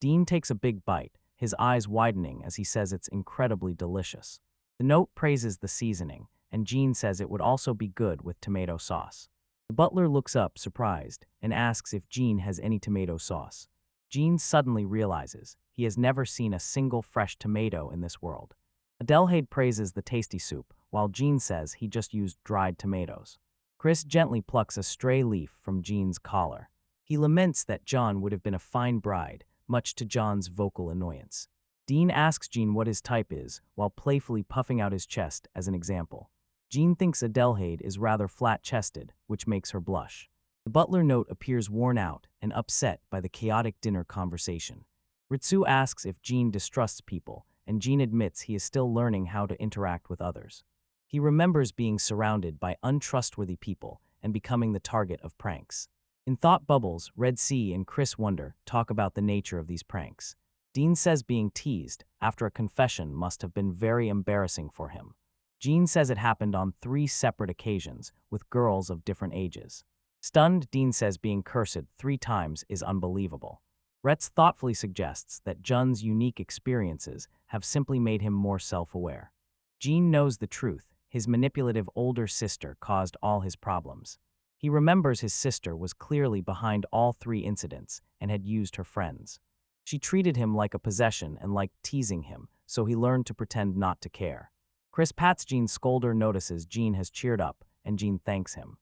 Dean takes a big bite, his eyes widening as he says it's incredibly delicious. The note praises the seasoning, and Jean says it would also be good with tomato sauce. The butler looks up, surprised, and asks if Jean has any tomato sauce. Jean suddenly realizes he has never seen a single fresh tomato in this world. Adelhyde praises the tasty soup, while Jean says he just used dried tomatoes. Chris gently plucks a stray leaf from Jean's collar. He laments that John would have been a fine bride, much to John's vocal annoyance. Dean asks Jean what his type is, while playfully puffing out his chest as an example. Jean thinks Adelhyde is rather flat-chested, which makes her blush. The butler note appears worn out and upset by the chaotic dinner conversation. Ritsu asks if Jean distrusts people, and Jean admits he is still learning how to interact with others. He remembers being surrounded by untrustworthy people and becoming the target of pranks. In thought bubbles, Red Sea and Chris Wonder talk about the nature of these pranks. Dean says being teased after a confession must have been very embarrassing for him. Jean says it happened on 3 separate occasions with girls of different ages. Stunned, Dean says being cursed 3 times is unbelievable. Retz thoughtfully suggests that Jun's unique experiences have simply made him more self-aware. Jean knows the truth. His manipulative older sister caused all his problems. He remembers his sister was clearly behind all 3 incidents and had used her friends. She treated him like a possession and liked teasing him, so he learned to pretend not to care. Chris pats Jean's shoulder, notices Jean has cheered up, and Jean thanks him.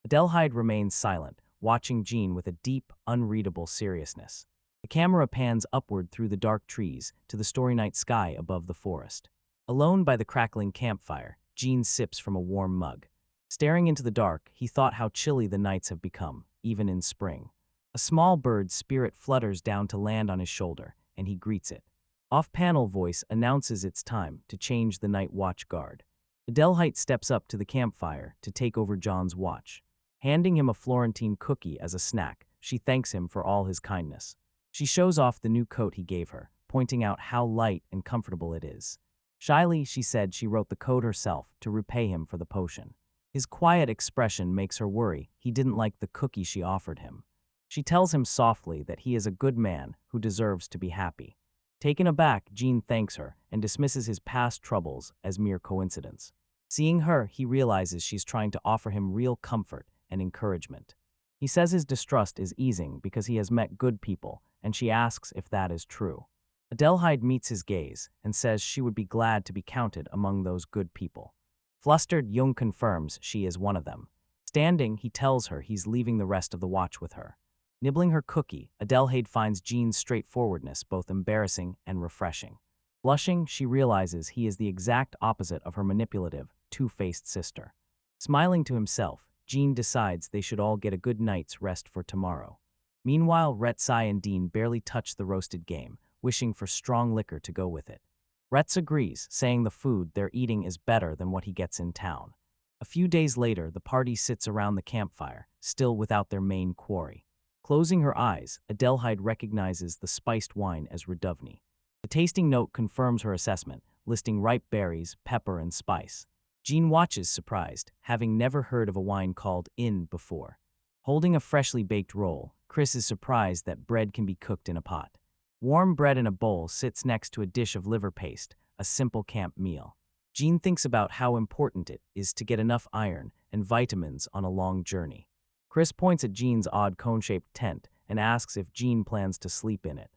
Adelhyde remains silent, watching Jean with a deep, unreadable seriousness. The camera pans upward through the dark trees to the starry night sky above the forest. Alone by the crackling campfire, Jean sips from a warm mug. Staring into the dark, he thought how chilly the nights have become, even in spring. A small bird's spirit flutters down to land on his shoulder, and he greets it. Off-panel voice announces it's time to change the night watch guard. Adelhyde steps up to the campfire to take over John's watch. Handing him a Florentine cookie as a snack, she thanks him for all his kindness. She shows off the new coat he gave her, pointing out how light and comfortable it is. Shyly, she said she wrote the code herself to repay him for the potion. His quiet expression makes her worry he didn't like the cookie she offered him. She tells him softly that he is a good man who deserves to be happy. Taken aback, Jean thanks her and dismisses his past troubles as mere coincidence. Seeing her, he realizes she's trying to offer him real comfort and encouragement. He says his distrust is easing because he has met good people, and she asks if that is true. Adelhyde meets his gaze and says she would be glad to be counted among those good people. Flustered, Jung confirms she is one of them. Standing, he tells her he's leaving the rest of the watch with her. Nibbling her cookie, Adelhyde finds Jean's straightforwardness both embarrassing and refreshing. Blushing, she realizes he is the exact opposite of her manipulative, two-faced sister. Smiling to himself, Jean decides they should all get a good night's rest for tomorrow. Meanwhile, Retsai and Dean barely touch the roasted game, wishing for strong liquor to go with it. Retz agrees, saying the food they're eating is better than what he gets in town. A few days later, the party sits around the campfire, still without their main quarry. Closing her eyes, Adelhyde recognizes the spiced wine as Redovni. The tasting note confirms her assessment, listing ripe berries, pepper, and spice. Jean watches surprised, having never heard of a wine called In before. Holding a freshly baked roll, Chris is surprised that bread can be cooked in a pot. Warm bread in a bowl sits next to a dish of liver paste, a simple camp meal. Jean thinks about how important it is to get enough iron and vitamins on a long journey. Chris points at Jean's odd cone-shaped tent and asks if Jean plans to sleep in it.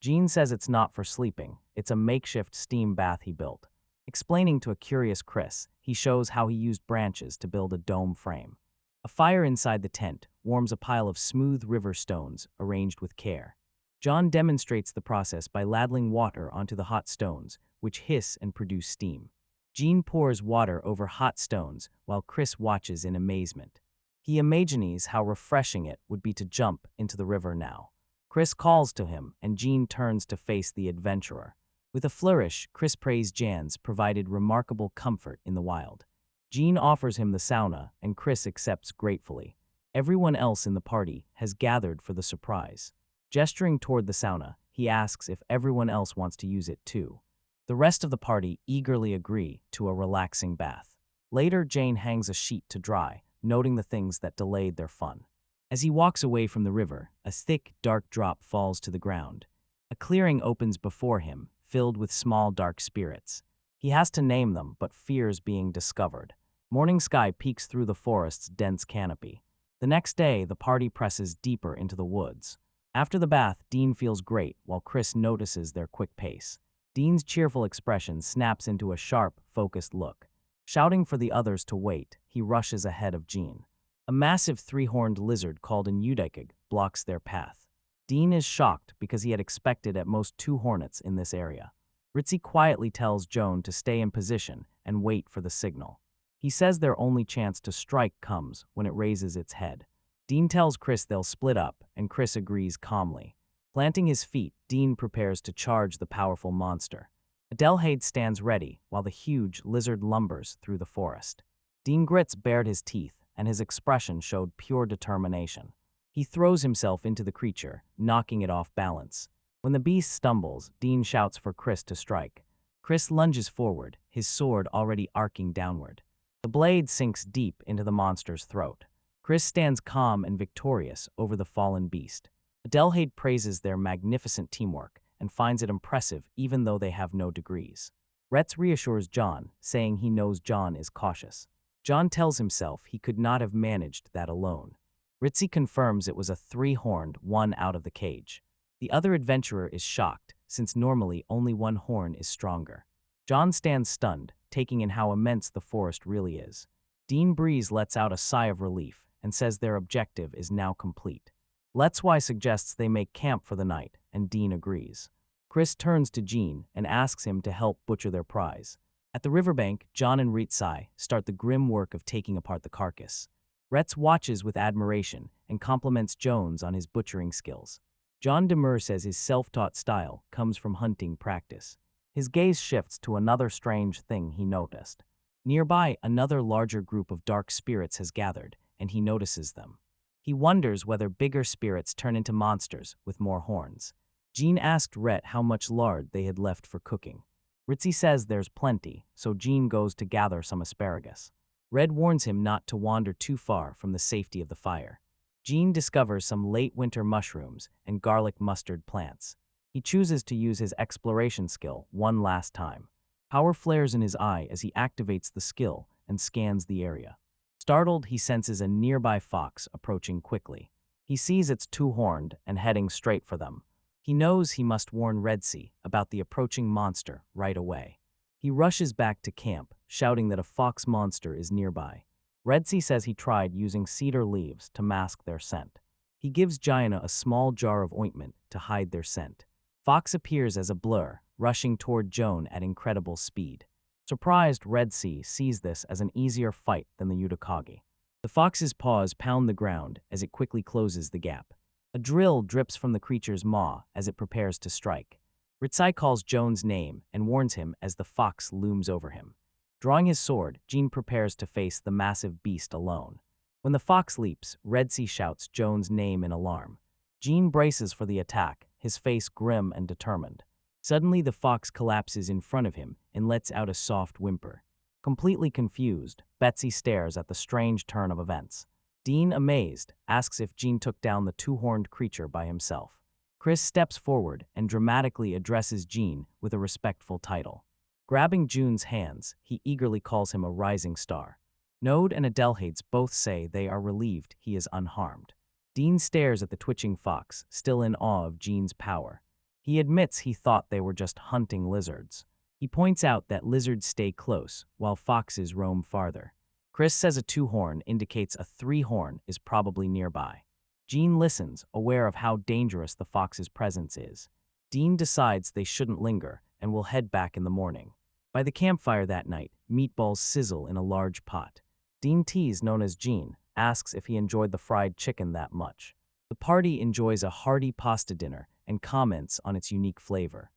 Jean says it's not for sleeping, it's a makeshift steam bath he built. Explaining to a curious Chris, he shows how he used branches to build a dome frame. A fire inside the tent warms a pile of smooth river stones arranged with care. John demonstrates the process by ladling water onto the hot stones, which hiss and produce steam. Jean pours water over hot stones while Chris watches in amazement. He imagines how refreshing it would be to jump into the river now. Chris calls to him, and Jean turns to face the adventurer. With a flourish, Chris prays Jan's provided remarkable comfort in the wild. Jean offers him the sauna, and Chris accepts gratefully. Everyone else in the party has gathered for the surprise. Gesturing toward the sauna, he asks if everyone else wants to use it too. The rest of the party eagerly agree to a relaxing bath. Later, Jane hangs a sheet to dry, noting the things that delayed their fun. As he walks away from the river, a thick, dark drop falls to the ground. A clearing opens before him, filled with small, dark spirits. He has to name them, but fears being discovered. Morning sky peeks through the forest's dense canopy. The next day, the party presses deeper into the woods. After the bath, Dean feels great, while Chris notices their quick pace. Dean's cheerful expression snaps into a sharp, focused look. Shouting for the others to wait, he rushes ahead of Jean. A massive three-horned lizard called an intrigue blocks their path. Dean is shocked because he had expected at most 2 hornets in this area. Ritzy quietly tells Joan to stay in position and wait for the signal. He says their only chance to strike comes when it raises its head. Dean tells Chris they'll split up, and Chris agrees calmly. Planting his feet, Dean prepares to charge the powerful monster. Adelhyde stands ready while the huge lizard lumbers through the forest. Dean grits bared his teeth, and his expression showed pure determination. He throws himself into the creature, knocking it off balance. When the beast stumbles, Dean shouts for Chris to strike. Chris lunges forward, his sword already arcing downward. The blade sinks deep into the monster's throat. Chris stands calm and victorious over the fallen beast. Adelhyde praises their magnificent teamwork and finds it impressive even though they have no degrees. Retz reassures John, saying he knows John is cautious. John tells himself he could not have managed that alone. Ritzy confirms it was a 3-horned one out of the cage. The other adventurer is shocked, since normally only 1 horn is stronger. John stands stunned, taking in how immense the forest really is. Dean Breeze lets out a sigh of relief and says their objective is now complete. Letzwy suggests they make camp for the night, and Dean agrees. Chris turns to Jean and asks him to help butcher their prize. At the riverbank, John and Ritzy start the grim work of taking apart the carcass. Retz watches with admiration and compliments Jones on his butchering skills. John Demur says his self-taught style comes from hunting practice. His gaze shifts to another strange thing he noticed. Nearby, another larger group of dark spirits has gathered, and he notices them. He wonders whether bigger spirits turn into monsters with more horns. Jean asked Rhett how much lard they had left for cooking. Ritzy says there's plenty, so Jean goes to gather some asparagus. Red warns him not to wander too far from the safety of the fire. Jean discovers some late winter mushrooms and garlic mustard plants. He chooses to use his exploration skill one last time. Power flares in his eye as he activates the skill and scans the area. Startled, he senses a nearby fox approaching quickly. He sees it's 2-horned and heading straight for them. He knows he must warn Ritzy about the approaching monster right away. He rushes back to camp, shouting that a fox monster is nearby. Ritzy says he tried using cedar leaves to mask their scent. He gives Jaina a small jar of ointment to hide their scent. Fox appears as a blur, rushing toward Joan at incredible speed. Surprised, Ritzy sees this as an easier fight than the Utakage. The fox's paws pound the ground as it quickly closes the gap. A drill drips from the creature's maw as it prepares to strike. Ritzy calls Joan's name and warns him as the fox looms over him. Drawing his sword, Jean prepares to face the massive beast alone. When the fox leaps, Ritzy shouts Joan's name in alarm. Jean braces for the attack, his face grim and determined. Suddenly, the fox collapses in front of him and lets out a soft whimper. Completely confused, Betsy stares at the strange turn of events. Dean, amazed, asks if Jean took down the 2-horned creature by himself. Chris steps forward and dramatically addresses Jean with a respectful title. Grabbing June's hands, he eagerly calls him a rising star. Node and Adelhyde both say they are relieved he is unharmed. Dean stares at the twitching fox, still in awe of Jean's power. He admits he thought they were just hunting lizards. He He points out that lizards stay close, while foxes roam farther. Chris says a 2-horn indicates a 3-horn is probably nearby. Jean listens, aware of how dangerous the fox's presence is. Dean decides they shouldn't linger and will head back in the morning. By the campfire that night, meatballs sizzle in a large pot. Dean Tease, known as Jean, asks if he enjoyed the fried chicken that much. The party enjoys a hearty pasta dinner and comments on its unique flavor.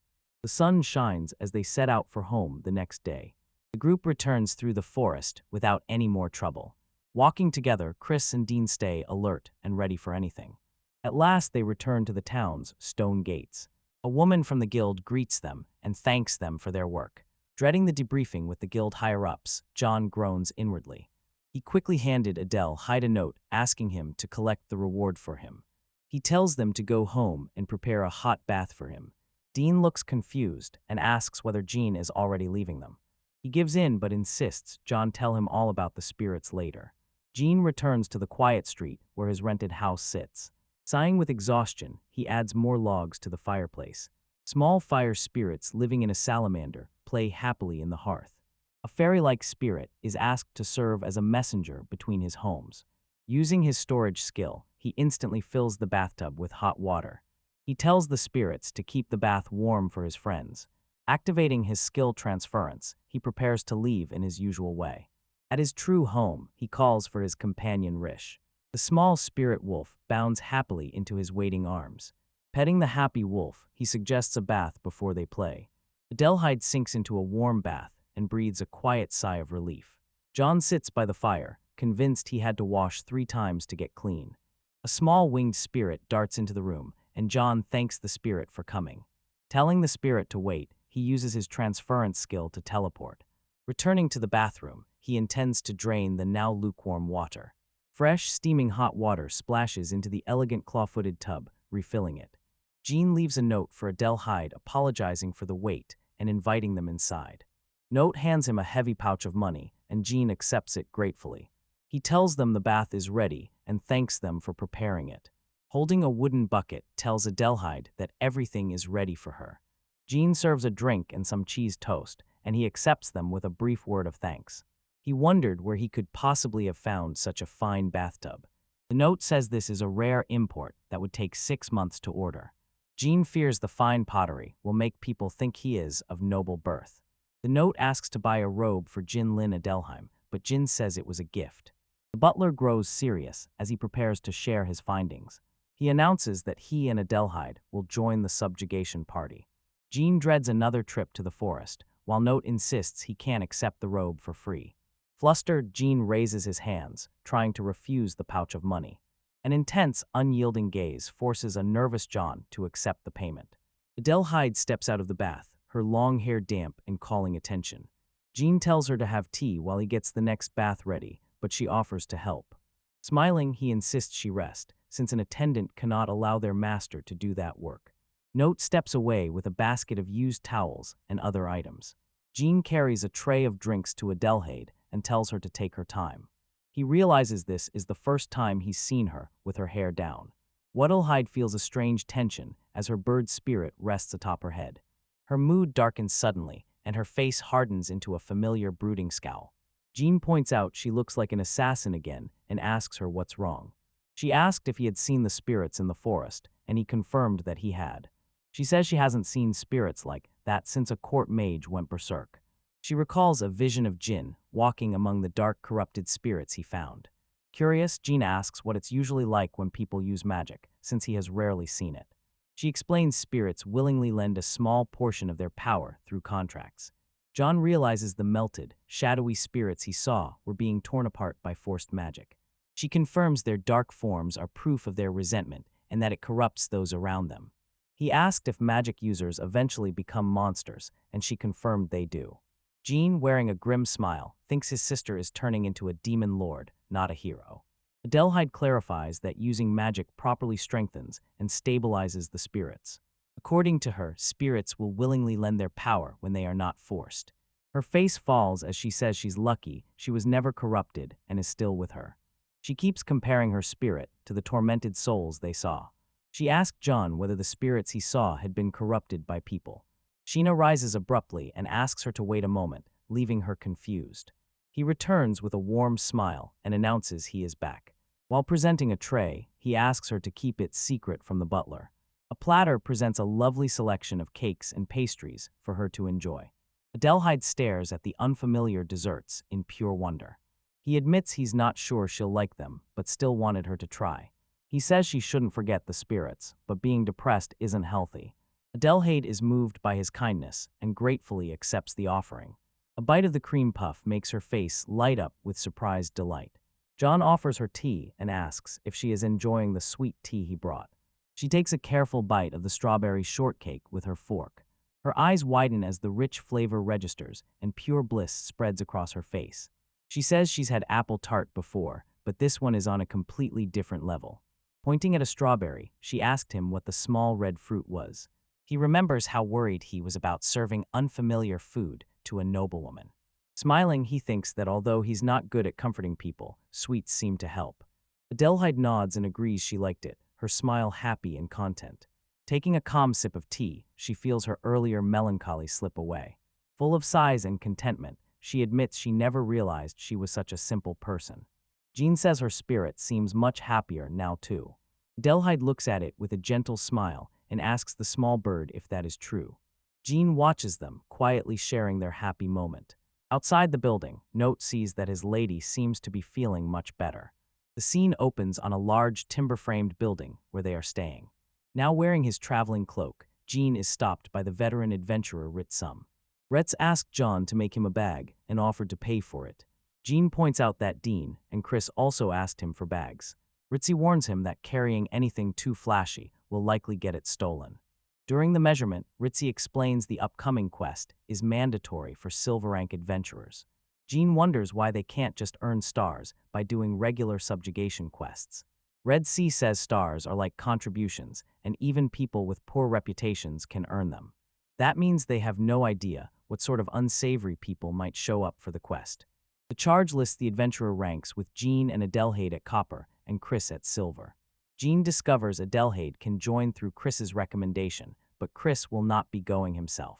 The sun shines as they set out for home the next day. The group returns through the forest without any more trouble. Walking together, Chris and Dean stay alert and ready for anything. At last, they return to the town's stone gates. A woman from the guild greets them and thanks them for their work. Dreading the debriefing with the guild higher-ups, John groans inwardly. He quickly handed Adelhyde a note asking him to collect the reward for him. He tells them to go home and prepare a hot bath for him. Dean looks confused and asks whether Jean is already leaving them. He gives in but insists John tell him all about the spirits later. Jean returns to the quiet street where his rented house sits. Sighing with exhaustion, he adds more logs to the fireplace. Small fire spirits living in a salamander play happily in the hearth. A fairy-like spirit is asked to serve as a messenger between his homes. Using his storage skill, he instantly fills the bathtub with hot water. He tells the spirits to keep the bath warm for his friends. Activating his skill transference, he prepares to leave in his usual way. At his true home, he calls for his companion Rish. The small spirit wolf bounds happily into his waiting arms. Petting the happy wolf, he suggests a bath before they play. Adelhyde sinks into a warm bath and breathes a quiet sigh of relief. John sits by the fire, convinced he had to wash 3 times to get clean. A small winged spirit darts into the room, and John thanks the spirit for coming. Telling the spirit to wait, he uses his transference skill to teleport. Returning to the bathroom, he intends to drain the now lukewarm water. Fresh, steaming hot water splashes into the elegant claw-footed tub, refilling it. Jean leaves a note for Adelhyde apologizing for the wait and inviting them inside. Note hands him a heavy pouch of money, and Jean accepts it gratefully. He tells them the bath is ready and thanks them for preparing it. Holding a wooden bucket, tells Adelhyde that everything is ready for her. Jean serves a drink and some cheese toast, and he accepts them with a brief word of thanks. He wondered where he could possibly have found such a fine bathtub. The note says this is a rare import that would take 6 months to order. Jean fears the fine pottery will make people think he is of noble birth. The note asks to buy a robe for Jin Lin Adelheim, but Jin says it was a gift. The butler grows serious as he prepares to share his findings. He announces that he and Adelhyde will join the subjugation party. Jean dreads another trip to the forest, while Note insists he can't accept the robe for free. Flustered, Jean raises his hands, trying to refuse the pouch of money. An intense, unyielding gaze forces a nervous John to accept the payment. Adelhyde steps out of the bath, her long hair damp and calling attention. Jean tells her to have tea while he gets the next bath ready, but she offers to help. Smiling, he insists she rest, since an attendant cannot allow their master to do that work. Note steps away with a basket of used towels and other items. Jean carries a tray of drinks to Adelhyde and tells her to take her time. He realizes this is the first time he's seen her with her hair down. Adelhyde feels a strange tension as her bird spirit rests atop her head. Her mood darkens suddenly, and her face hardens into a familiar brooding scowl. Jean points out she looks like an assassin again and asks her what's wrong. She asked if he had seen the spirits in the forest, and he confirmed that he had. She says she hasn't seen spirits like that since a court mage went berserk. She recalls a vision of Jin walking among the dark, corrupted spirits he found. Curious, Jean asks what it's usually like when people use magic, since he has rarely seen it. She explains spirits willingly lend a small portion of their power through contracts. John realizes the melted, shadowy spirits he saw were being torn apart by forced magic. She confirms their dark forms are proof of their resentment and that it corrupts those around them. He asked if magic users eventually become monsters, and she confirmed they do. Jean, wearing a grim smile, thinks his sister is turning into a demon lord, not a hero. Adelhyde clarifies that using magic properly strengthens and stabilizes the spirits. According to her, spirits will willingly lend their power when they are not forced. Her face falls as she says she's lucky she was never corrupted and is still with her. She keeps comparing her spirit to the tormented souls they saw. She asked John whether the spirits he saw had been corrupted by people. Sheena rises abruptly and asks her to wait a moment, leaving her confused. He returns with a warm smile and announces he is back. While presenting a tray, he asks her to keep it secret from the butler. A platter presents a lovely selection of cakes and pastries for her to enjoy. Adelhyde stares at the unfamiliar desserts in pure wonder. He admits he's not sure she'll like them, but still wanted her to try. He says she shouldn't forget the spirits, but being depressed isn't healthy. Adelhyde is moved by his kindness and gratefully accepts the offering. A bite of the cream puff makes her face light up with surprised delight. John offers her tea and asks if she is enjoying the sweet tea he brought. She takes a careful bite of the strawberry shortcake with her fork. Her eyes widen as the rich flavor registers and pure bliss spreads across her face. She says she's had apple tart before, but this one is on a completely different level. Pointing at a strawberry, she asked him what the small red fruit was. He remembers how worried he was about serving unfamiliar food to a noblewoman. Smiling, he thinks that although he's not good at comforting people, sweets seem to help. Adelhyde nods and agrees she liked it, her smile happy and content. Taking a calm sip of tea, she feels her earlier melancholy slip away. Full of sighs and contentment, she admits she never realized she was such a simple person. Jean says her spirit seems much happier now too. Adelhyde looks at it with a gentle smile and asks the small bird if that is true. Jean watches them, quietly sharing their happy moment. Outside the building, Note sees that his lady seems to be feeling much better. The scene opens on a large timber-framed building where they are staying. Now wearing his traveling cloak, Jean is stopped by the veteran adventurer Ritsum. Retz asked John to make him a bag and offered to pay for it. Jean points out that Dean and Chris also asked him for bags. Ritzy warns him that carrying anything too flashy will likely get it stolen. During the measurement, Ritzy explains the upcoming quest is mandatory for silver rank adventurers. Jean wonders why they can't just earn stars by doing regular subjugation quests. Red Sea says stars are like contributions, and even people with poor reputations can earn them. That means they have no idea what sort of unsavory people might show up for the quest. The charge lists the adventurer ranks with Jean and Adelhyde at copper and Chris at silver. Jean discovers Adelhyde can join through Chris's recommendation, but Chris will not be going himself.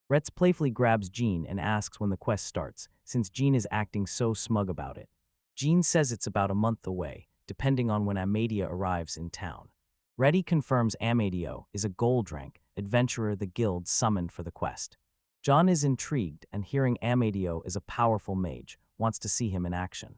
Retz playfully grabs Jean and asks when the quest starts, since Jean is acting so smug about it. Jean says it's about a month away, depending on when Amadio arrives in town. Reddy confirms Amadio is a gold rank adventurer the guild summoned for the quest. John is intrigued and hearing Amadio is a powerful mage, wants to see him in action.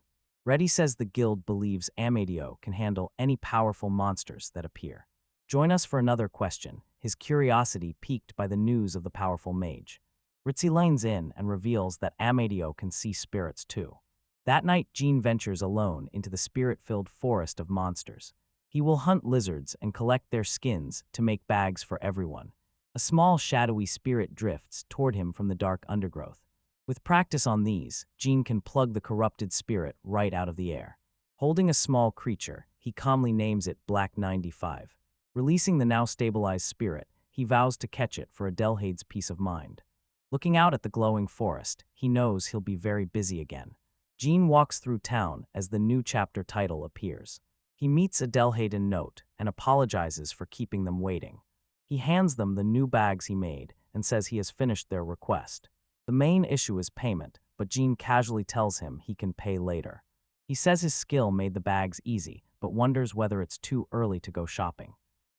Reddy says the guild believes Amadio can handle any powerful monsters that appear. Join us for another question, his curiosity piqued by the news of the powerful mage. Ritzy lanes in and reveals that Amadio can see spirits too. That night, Jean ventures alone into the spirit-filled forest of monsters. He will hunt lizards and collect their skins to make bags for everyone. A small shadowy spirit drifts toward him from the dark undergrowth. With practice on these, Jean can plug the corrupted spirit right out of the air. Holding a small creature, he calmly names it Black 95. Releasing the now stabilized spirit, he vows to catch it for Adelhyde's peace of mind. Looking out at the glowing forest, he knows he'll be very busy again. Jean walks through town as the new chapter title appears. He meets Adelhyde and Note and apologizes for keeping them waiting. He hands them the new bags he made and says he has finished their request. The main issue is payment, but Jean casually tells him he can pay later. He says his skill made the bags easy, but wonders whether it's too early to go shopping.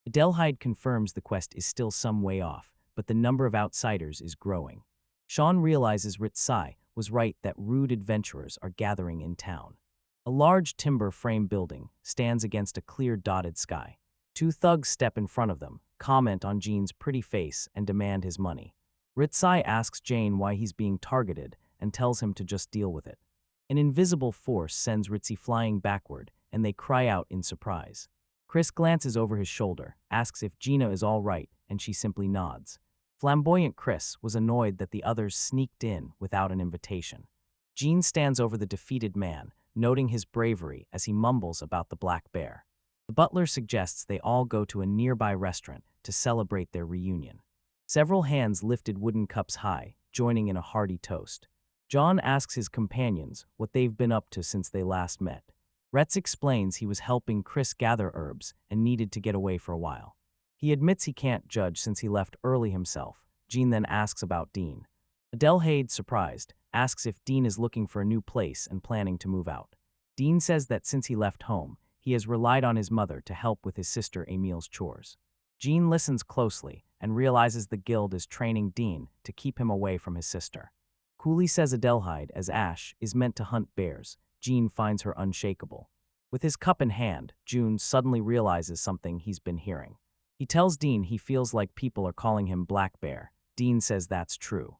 Adelhyde confirms the quest is still some way off, but the number of outsiders is growing. Sean realizes Ritsai was right that rude adventurers are gathering in town. A large timber frame building stands against a clear dotted sky. Two thugs step in front of them, comment on Jean's pretty face, and demand his money. Ritsai asks Jane why he's being targeted and tells him to just deal with it. An invisible force sends Ritzy flying backward, and they cry out in surprise. Chris glances over his shoulder, asks if Gina is all right, and she simply nods. Flamboyant Chris was annoyed that the others sneaked in without an invitation. Jean stands over the defeated man, noting his bravery as he mumbles about the black bear. The butler suggests they all go to a nearby restaurant to celebrate their reunion. Several hands lifted wooden cups high, joining in a hearty toast. John asks his companions what they've been up to since they last met. Retz explains he was helping Chris gather herbs and needed to get away for a while. He admits he can't judge since he left early himself, Jean then asks about Dean. Adelhyde, surprised, asks if Dean is looking for a new place and planning to move out. Dean says that since he left home, he has relied on his mother to help with his sister Emil's chores. Jean listens closely and realizes the guild is training Dean to keep him away from his sister. Coolly says Adelhyde, as Ash is meant to hunt bears, Jean finds her unshakable. With his cup in hand, June suddenly realizes something he's been hearing. He tells Dean he feels like people are calling him Black Bear. Dean says that's true.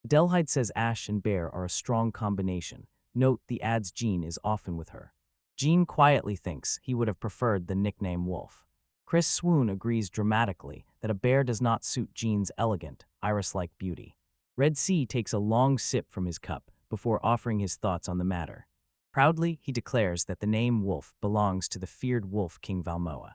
Adelhyde says Ash and Bear are a strong combination. Note the ad's Jean is often with her. Jean quietly thinks he would have preferred the nickname Wolf. Chris Swoon agrees dramatically that a bear does not suit Jean's elegant, iris-like beauty. Red Sea takes a long sip from his cup before offering his thoughts on the matter. Proudly, he declares that the name Wolf belongs to the feared wolf King Valmoa.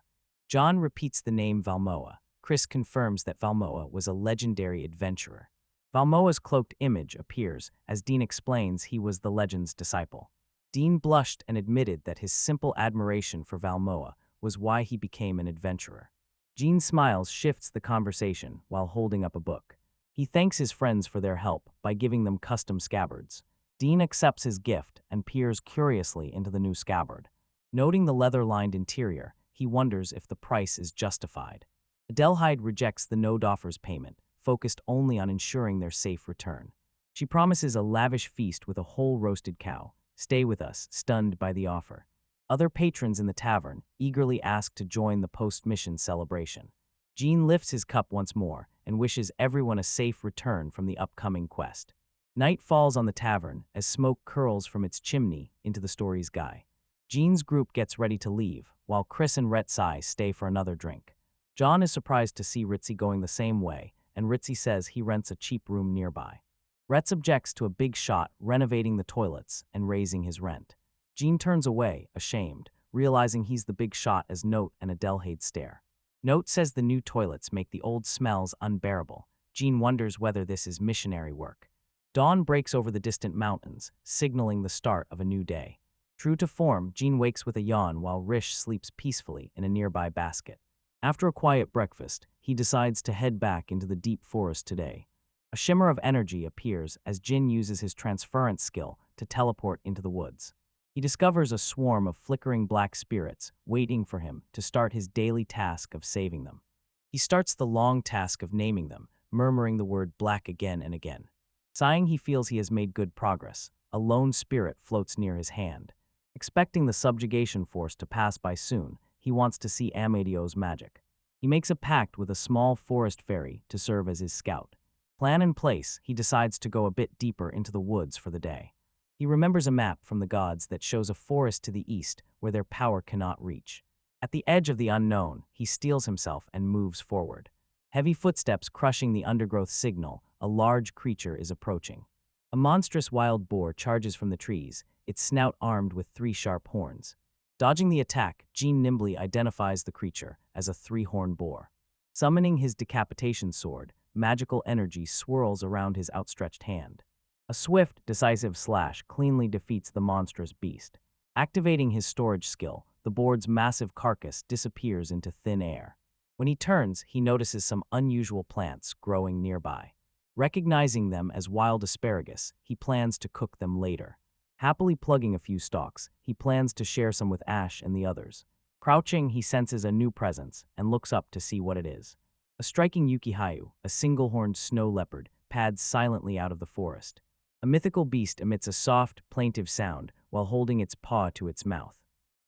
John repeats the name Valmoa. Chris confirms that Valmoa was a legendary adventurer. Valmoa's cloaked image appears as Dean explains he was the legend's disciple. Dean blushed and admitted that his simple admiration for Valmoa was why he became an adventurer. Jean smiles shifts the conversation while holding up a book. He thanks his friends for their help by giving them custom scabbards. Dean accepts his gift and peers curiously into the new scabbard. Noting the leather-lined interior, he wonders if the price is justified. Adelhyde rejects the no-doffers payment, focused only on ensuring their safe return. She promises a lavish feast with a whole roasted cow. Stay with us, stunned by the offer. Other patrons in the tavern eagerly ask to join the post-mission celebration. Jean lifts his cup once more and wishes everyone a safe return from the upcoming quest. Night falls on the tavern as smoke curls from its chimney into the story's sky. Jean's group gets ready to leave, while Chris and Retsai stay for another drink. John is surprised to see Ritzy going the same way, and Ritzy says he rents a cheap room nearby. Retz objects to a big shot renovating the toilets and raising his rent. Jean turns away, ashamed, realizing he's the big shot as Note and Adelhyde stare. Note says the new toilets make the old smells unbearable. Jean wonders whether this is missionary work. Dawn breaks over the distant mountains, signaling the start of a new day. True to form, Jean wakes with a yawn while Rish sleeps peacefully in a nearby basket. After a quiet breakfast, he decides to head back into the deep forest today. A shimmer of energy appears as Jin uses his transference skill to teleport into the woods. He discovers a swarm of flickering black spirits waiting for him to start his daily task of saving them. He starts the long task of naming them, murmuring the word black again and again. Sighing, he feels he has made good progress. A lone spirit floats near his hand. Expecting the subjugation force to pass by soon, he wants to see Amadio's magic. He makes a pact with a small forest fairy to serve as his scout. Plan in place, he decides to go a bit deeper into the woods for the day. He remembers a map from the gods that shows a forest to the east where their power cannot reach. At the edge of the unknown, he steels himself and moves forward. Heavy footsteps crushing the undergrowth signal a large creature is approaching. A monstrous wild boar charges from the trees, its snout armed with 3 sharp horns. Dodging the attack, Jean nimbly identifies the creature as a 3-horned boar. Summoning his decapitation sword, magical energy swirls around his outstretched hand. A swift, decisive slash cleanly defeats the monstrous beast. Activating his storage skill, the boar's massive carcass disappears into thin air. When he turns, he notices some unusual plants growing nearby. Recognizing them as wild asparagus, he plans to cook them later. Happily plugging a few stalks, he plans to share some with Ash and the others. Crouching, he senses a new presence and looks up to see what it is. A striking Yukihayu, a single-horned snow leopard, pads silently out of the forest. A mythical beast emits a soft, plaintive sound while holding its paw to its mouth.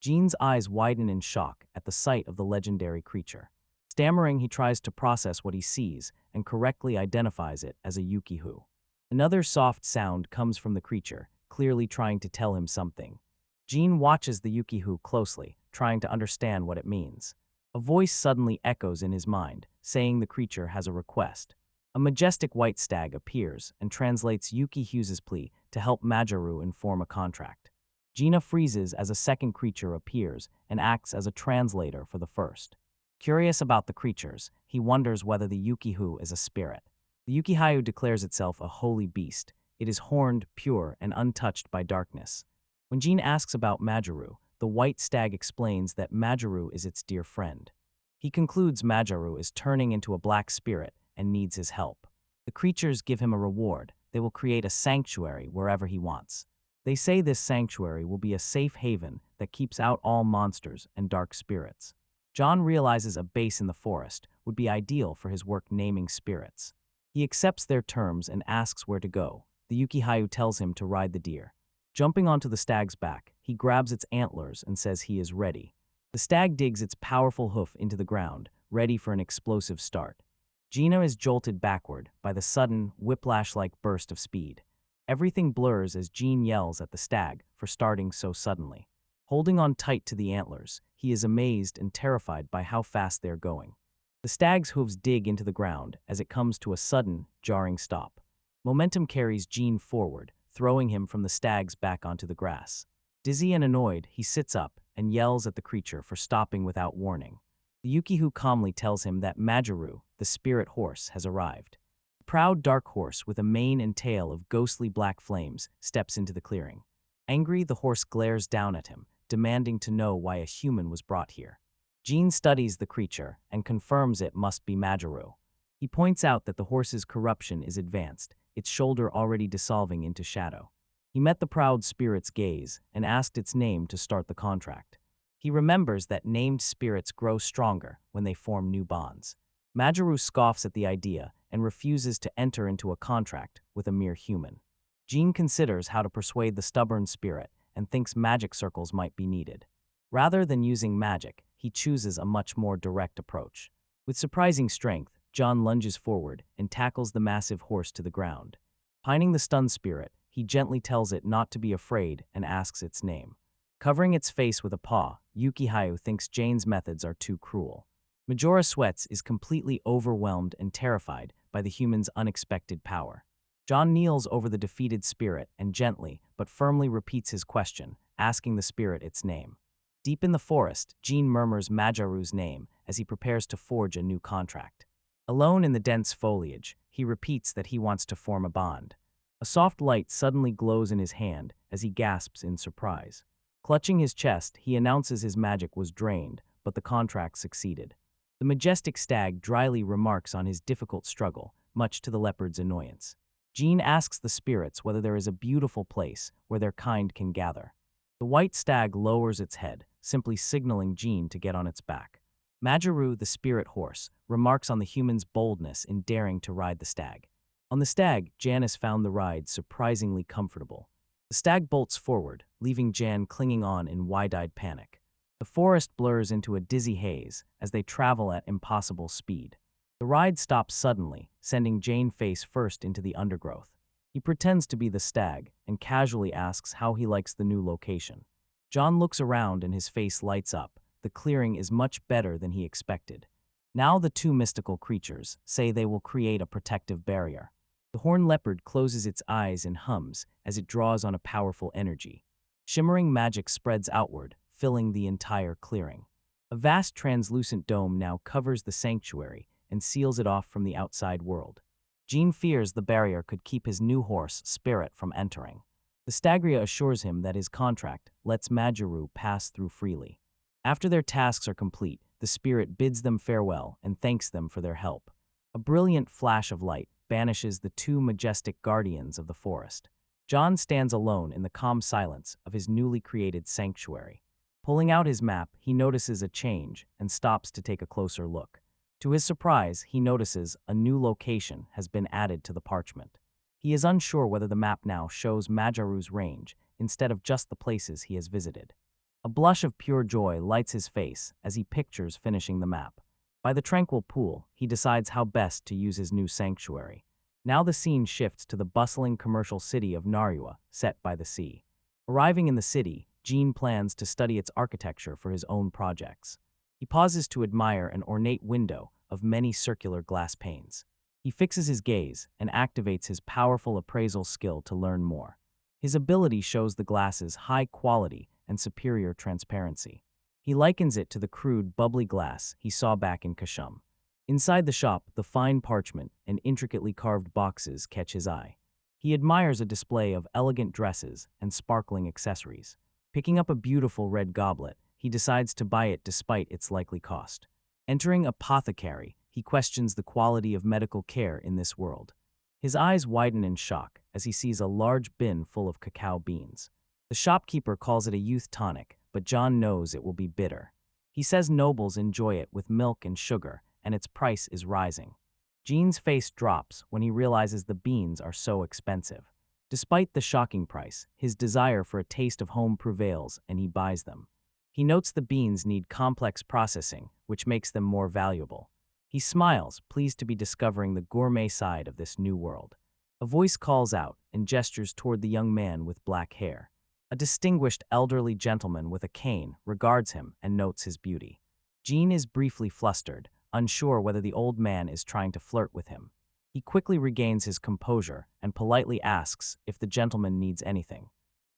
Jean's eyes widen in shock at the sight of the legendary creature. Stammering, he tries to process what he sees and correctly identifies it as a Yukihu. Another soft sound comes from the creature, clearly trying to tell him something. Jean watches the Yukihu closely, trying to understand what it means. A voice suddenly echoes in his mind, saying the creature has a request. A majestic white stag appears and translates Yuki Hughes's plea to help Majoru inform a contract. Gina freezes as a second creature appears and acts as a translator for the first. Curious about the creatures, he wonders whether the Yukihu is a spirit. The Yukihayu declares itself a holy beast. It is horned, pure, and untouched by darkness. When Jean asks about Majoru, the white stag explains that Majoru is its dear friend. He concludes Majoru is turning into a black spirit and needs his help. The creatures give him a reward. They will create a sanctuary wherever he wants. They say this sanctuary will be a safe haven that keeps out all monsters and dark spirits. John realizes a base in the forest would be ideal for his work naming spirits. He accepts their terms and asks where to go. The Ukihayu tells him to ride the deer. Jumping onto the stag's back, he grabs its antlers and says he is ready. The stag digs its powerful hoof into the ground, ready for an explosive start. Gina is jolted backward by the sudden, whiplash-like burst of speed. Everything blurs as Jean yells at the stag for starting so suddenly. Holding on tight to the antlers, he is amazed and terrified by how fast they are going. The stag's hooves dig into the ground as it comes to a sudden, jarring stop. Momentum carries Jean forward, throwing him from the stag's back onto the grass. Dizzy and annoyed, he sits up and yells at the creature for stopping without warning. The Ukihu calmly tells him that Majuru, the spirit horse, has arrived. A proud dark horse with a mane and tail of ghostly black flames steps into the clearing. Angry, the horse glares down at him, demanding to know why a human was brought here. Jean studies the creature and confirms it must be Majuru. He points out that the horse's corruption is advanced, its shoulder already dissolving into shadow. He met the proud spirit's gaze and asked its name to start the contract. He remembers that named spirits grow stronger when they form new bonds. Majuru scoffs at the idea and refuses to enter into a contract with a mere human. Jean considers how to persuade the stubborn spirit and thinks magic circles might be needed. Rather than using magic, he chooses a much more direct approach. With surprising strength, John lunges forward and tackles the massive horse to the ground. Pining the stunned spirit, he gently tells it not to be afraid and asks its name. Covering its face with a paw, Ukihayu thinks Jane's methods are too cruel. Majora Sweats is completely overwhelmed and terrified by the human's unexpected power. John kneels over the defeated spirit and gently but firmly repeats his question, asking the spirit its name. Deep in the forest, Jean murmurs Majaru's name as he prepares to forge a new contract. Alone in the dense foliage, he repeats that he wants to form a bond. A soft light suddenly glows in his hand as he gasps in surprise. Clutching his chest, he announces his magic was drained, but the contract succeeded. The majestic stag dryly remarks on his difficult struggle, much to the leopard's annoyance. Jean asks the spirits whether there is a beautiful place where their kind can gather. The white stag lowers its head, simply signaling Jean to get on its back. Majuru, the spirit horse, remarks on the human's boldness in daring to ride the stag. On the stag, Janice found the ride surprisingly comfortable. The stag bolts forward, leaving Jan clinging on in wide-eyed panic. The forest blurs into a dizzy haze as they travel at impossible speed. The ride stops suddenly, sending Jane face first into the undergrowth. He pretends to be the stag and casually asks how he likes the new location. John looks around and his face lights up. The clearing is much better than he expected. Now the two mystical creatures say they will create a protective barrier. The horned leopard closes its eyes and hums as it draws on a powerful energy. Shimmering magic spreads outward, filling the entire clearing. A vast translucent dome now covers the sanctuary and seals it off from the outside world. Jean fears the barrier could keep his new horse, Spirit, from entering. The Stagria assures him that his contract lets Majuru pass through freely. After their tasks are complete, the spirit bids them farewell and thanks them for their help. A brilliant flash of light banishes the two majestic guardians of the forest. John stands alone in the calm silence of his newly created sanctuary. Pulling out his map, he notices a change and stops to take a closer look. To his surprise, he notices a new location has been added to the parchment. He is unsure whether the map now shows Majaru's range instead of just the places he has visited. A blush of pure joy lights his face as he pictures finishing the map. By the tranquil pool, he decides how best to use his new sanctuary. Now the scene shifts to the bustling commercial city of Narua, set by the sea. Arriving in the city, Jean plans to study its architecture for his own projects. He pauses to admire an ornate window of many circular glass panes. He fixes his gaze and activates his powerful appraisal skill to learn more. His ability shows the glass's high quality and superior transparency. He likens it to the crude, bubbly glass he saw back in Kashum. Inside the shop, the fine parchment and intricately carved boxes catch his eye. He admires a display of elegant dresses and sparkling accessories. Picking up a beautiful red goblet, he decides to buy it despite its likely cost. Entering Apothecary, he questions the quality of medical care in this world. His eyes widen in shock as he sees a large bin full of cacao beans. The shopkeeper calls it a youth tonic, but John knows it will be bitter. He says nobles enjoy it with milk and sugar, and its price is rising. Jean's face drops when he realizes the beans are so expensive. Despite the shocking price, his desire for a taste of home prevails and he buys them. He notes the beans need complex processing, which makes them more valuable. He smiles, pleased to be discovering the gourmet side of this new world. A voice calls out and gestures toward the young man with black hair. A distinguished elderly gentleman with a cane regards him and notes his beauty. Jean is briefly flustered, unsure whether the old man is trying to flirt with him. He quickly regains his composure and politely asks if the gentleman needs anything.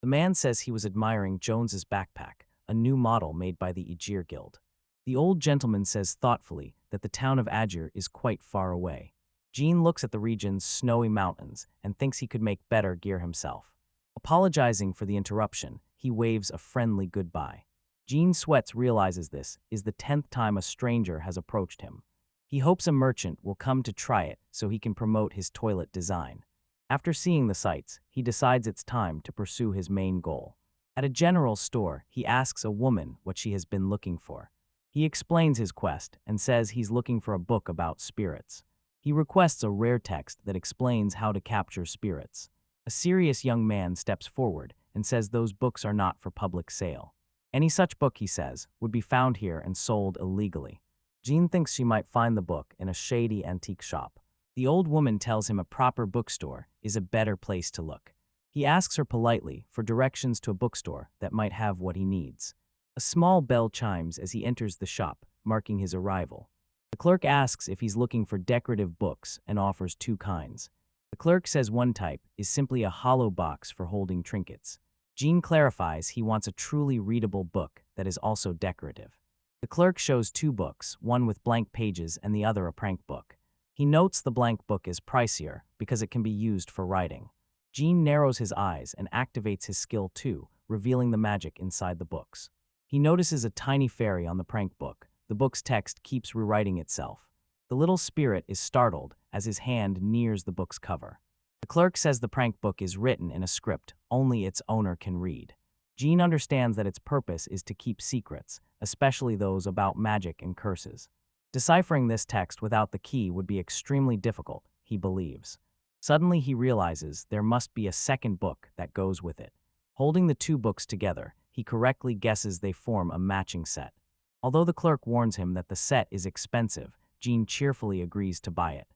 The man says he was admiring Jones's backpack, a new model made by the Azure Guild. The old gentleman says thoughtfully that the town of Azure is quite far away. Jean looks at the region's snowy mountains and thinks he could make better gear himself. Apologizing for the interruption, he waves a friendly goodbye. Jean Sweats realizes this is the 10th time a stranger has approached him. He hopes a merchant will come to try it so he can promote his toilet design. After seeing the sights, he decides it's time to pursue his main goal. At a general store, he asks a woman what she has been looking for. He explains his quest and says he's looking for a book about spirits. He requests a rare text that explains how to capture spirits. A serious young man steps forward and says those books are not for public sale. Any such book, he says, would be found here and sold illegally. Jean thinks she might find the book in a shady antique shop. The old woman tells him a proper bookstore is a better place to look. He asks her politely for directions to a bookstore that might have what he needs. A small bell chimes as he enters the shop, marking his arrival. The clerk asks if he's looking for decorative books and offers two kinds. The clerk says one type is simply a hollow box for holding trinkets. Jean clarifies he wants a truly readable book that is also decorative. The clerk shows two books, one with blank pages and the other a prank book. He notes the blank book is pricier because it can be used for writing. Jean narrows his eyes and activates his skill too, revealing the magic inside the books. He notices a tiny fairy on the prank book. The book's text keeps rewriting itself. The little spirit is startled as his hand nears the book's cover. The clerk says the prank book is written in a script only its owner can read. Jean understands that its purpose is to keep secrets, especially those about magic and curses. Deciphering this text without the key would be extremely difficult, he believes. Suddenly he realizes there must be a second book that goes with it. Holding the two books together, he correctly guesses they form a matching set. Although the clerk warns him that the set is expensive, Jean cheerfully agrees to buy it.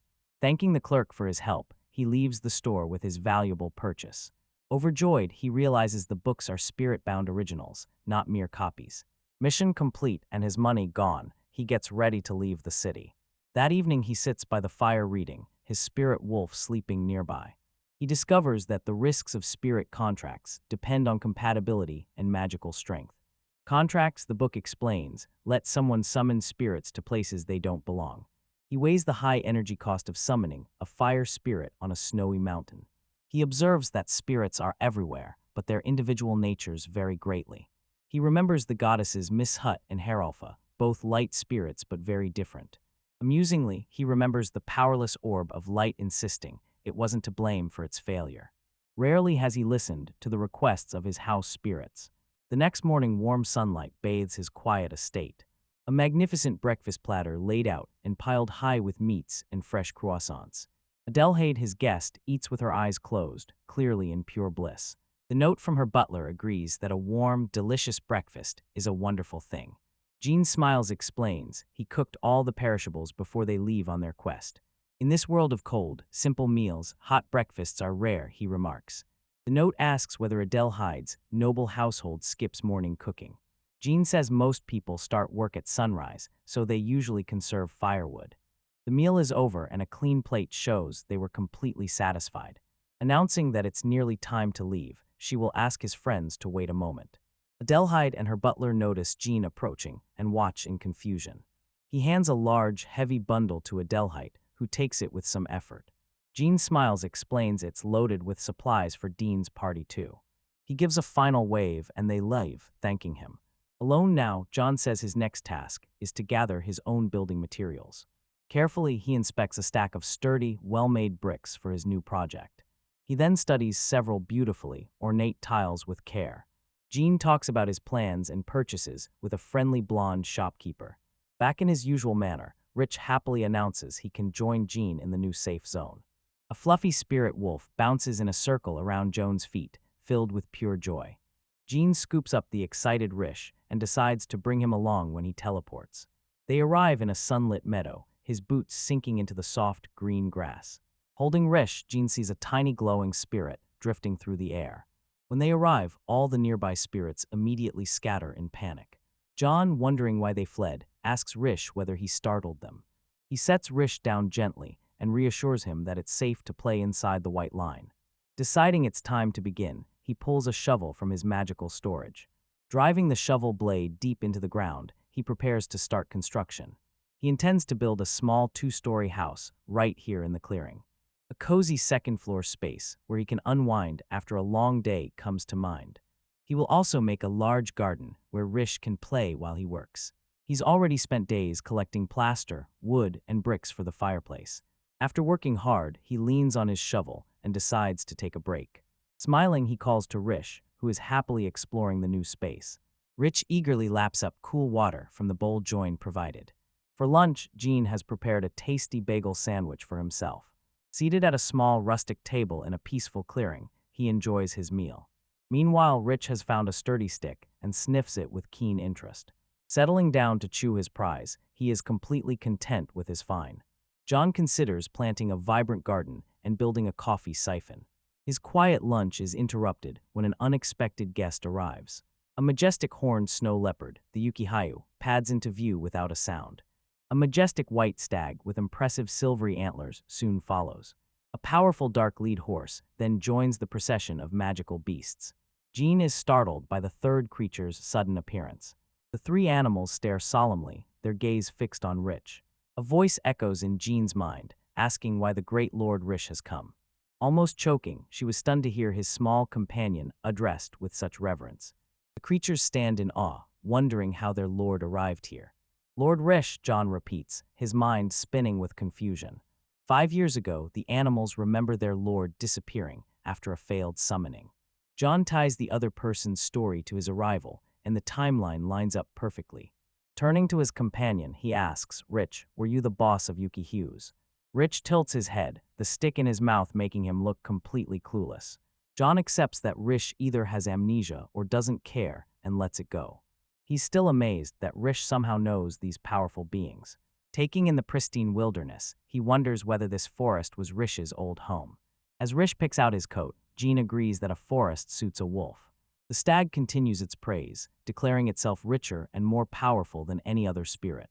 Thanking the clerk for his help, he leaves the store with his valuable purchase. Overjoyed, he realizes the books are spirit-bound originals, not mere copies. Mission complete and his money gone, he gets ready to leave the city. That evening he sits by the fire reading, his spirit wolf sleeping nearby. He discovers that the risks of spirit contracts depend on compatibility and magical strength. Contracts, the book explains, let someone summon spirits to places they don't belong. He weighs the high energy cost of summoning a fire spirit on a snowy mountain. He observes that spirits are everywhere, but their individual natures vary greatly. He remembers the goddesses Miss Hut and Heralfa, both light spirits but very different. Amusingly, he remembers the powerless orb of light insisting it wasn't to blame for its failure. Rarely has he listened to the requests of his house spirits. The next morning, warm sunlight bathes his quiet estate. A magnificent breakfast platter laid out and piled high with meats and fresh croissants. Adelhyde, his guest, eats with her eyes closed, clearly in pure bliss. The note from her butler agrees that a warm, delicious breakfast is a wonderful thing. Jean smiles, explains he cooked all the perishables before they leave on their quest. In this world of cold, simple meals, hot breakfasts are rare, he remarks. The note asks whether Adelhyde's noble household skips morning cooking. Jean says most people start work at sunrise, so they usually conserve firewood. The meal is over and a clean plate shows they were completely satisfied. Announcing that it's nearly time to leave, she will ask his friends to wait a moment. Adelhyde and her butler notice Jean approaching and watch in confusion. He hands a large, heavy bundle to Adelhyde, who takes it with some effort. Jean smiles, explains it's loaded with supplies for Dean's party too. He gives a final wave and they leave, thanking him. Alone now, John says his next task is to gather his own building materials. Carefully, he inspects a stack of sturdy, well-made bricks for his new project. He then studies several beautifully ornate tiles with care. Gene talks about his plans and purchases with a friendly blonde shopkeeper. Back in his usual manner, Rich happily announces he can join Gene in the new safe zone. A fluffy spirit wolf bounces in a circle around Joan's feet, filled with pure joy. Gene scoops up the excited Rish and decides to bring him along when he teleports. They arrive in a sunlit meadow, his boots sinking into the soft, green grass. Holding Rish, Gene sees a tiny glowing spirit drifting through the air. When they arrive, all the nearby spirits immediately scatter in panic. John, wondering why they fled, asks Rish whether he startled them. He sets Rish down gently and reassures him that it's safe to play inside the white line. Deciding it's time to begin, he pulls a shovel from his magical storage. Driving the shovel blade deep into the ground, he prepares to start construction. He intends to build a small 2-story house right here in the clearing. A cozy second-floor space where he can unwind after a long day comes to mind. He will also make a large garden where Rish can play while he works. He's already spent days collecting plaster, wood, and bricks for the fireplace. After working hard, he leans on his shovel and decides to take a break. Smiling, he calls to Rish, who is happily exploring the new space. Rich eagerly laps up cool water from the bowl Join provided. For lunch, Gene has prepared a tasty bagel sandwich for himself. Seated at a small rustic table in a peaceful clearing, he enjoys his meal. Meanwhile, Rich has found a sturdy stick and sniffs it with keen interest. Settling down to chew his prize, he is completely content with his find. John considers planting a vibrant garden and building a coffee siphon. His quiet lunch is interrupted when an unexpected guest arrives. A majestic horned snow leopard, the Yukihayu, pads into view without a sound. A majestic white stag with impressive silvery antlers soon follows. A powerful dark lead horse then joins the procession of magical beasts. Gene is startled by the third creature's sudden appearance. The three animals stare solemnly, their gaze fixed on Rich. A voice echoes in Gene's mind, asking why the great Lord Rish has come. Almost choking, she was stunned to hear his small companion addressed with such reverence. The creatures stand in awe, wondering how their lord arrived here. Lord Rish, John repeats, his mind spinning with confusion. 5 years ago, the animals remember their lord disappearing after a failed summoning. John ties the other person's story to his arrival, and the timeline lines up perfectly. Turning to his companion, he asks, Rich, were you the boss of Yuki Hughes? Rich tilts his head, the stick in his mouth making him look completely clueless. John accepts that Rish either has amnesia or doesn't care and lets it go. He's still amazed that Rish somehow knows these powerful beings. Taking in the pristine wilderness, he wonders whether this forest was Rish's old home. As Rish picks out his coat, Gene agrees that a forest suits a wolf. The stag continues its praise, declaring itself richer and more powerful than any other spirit.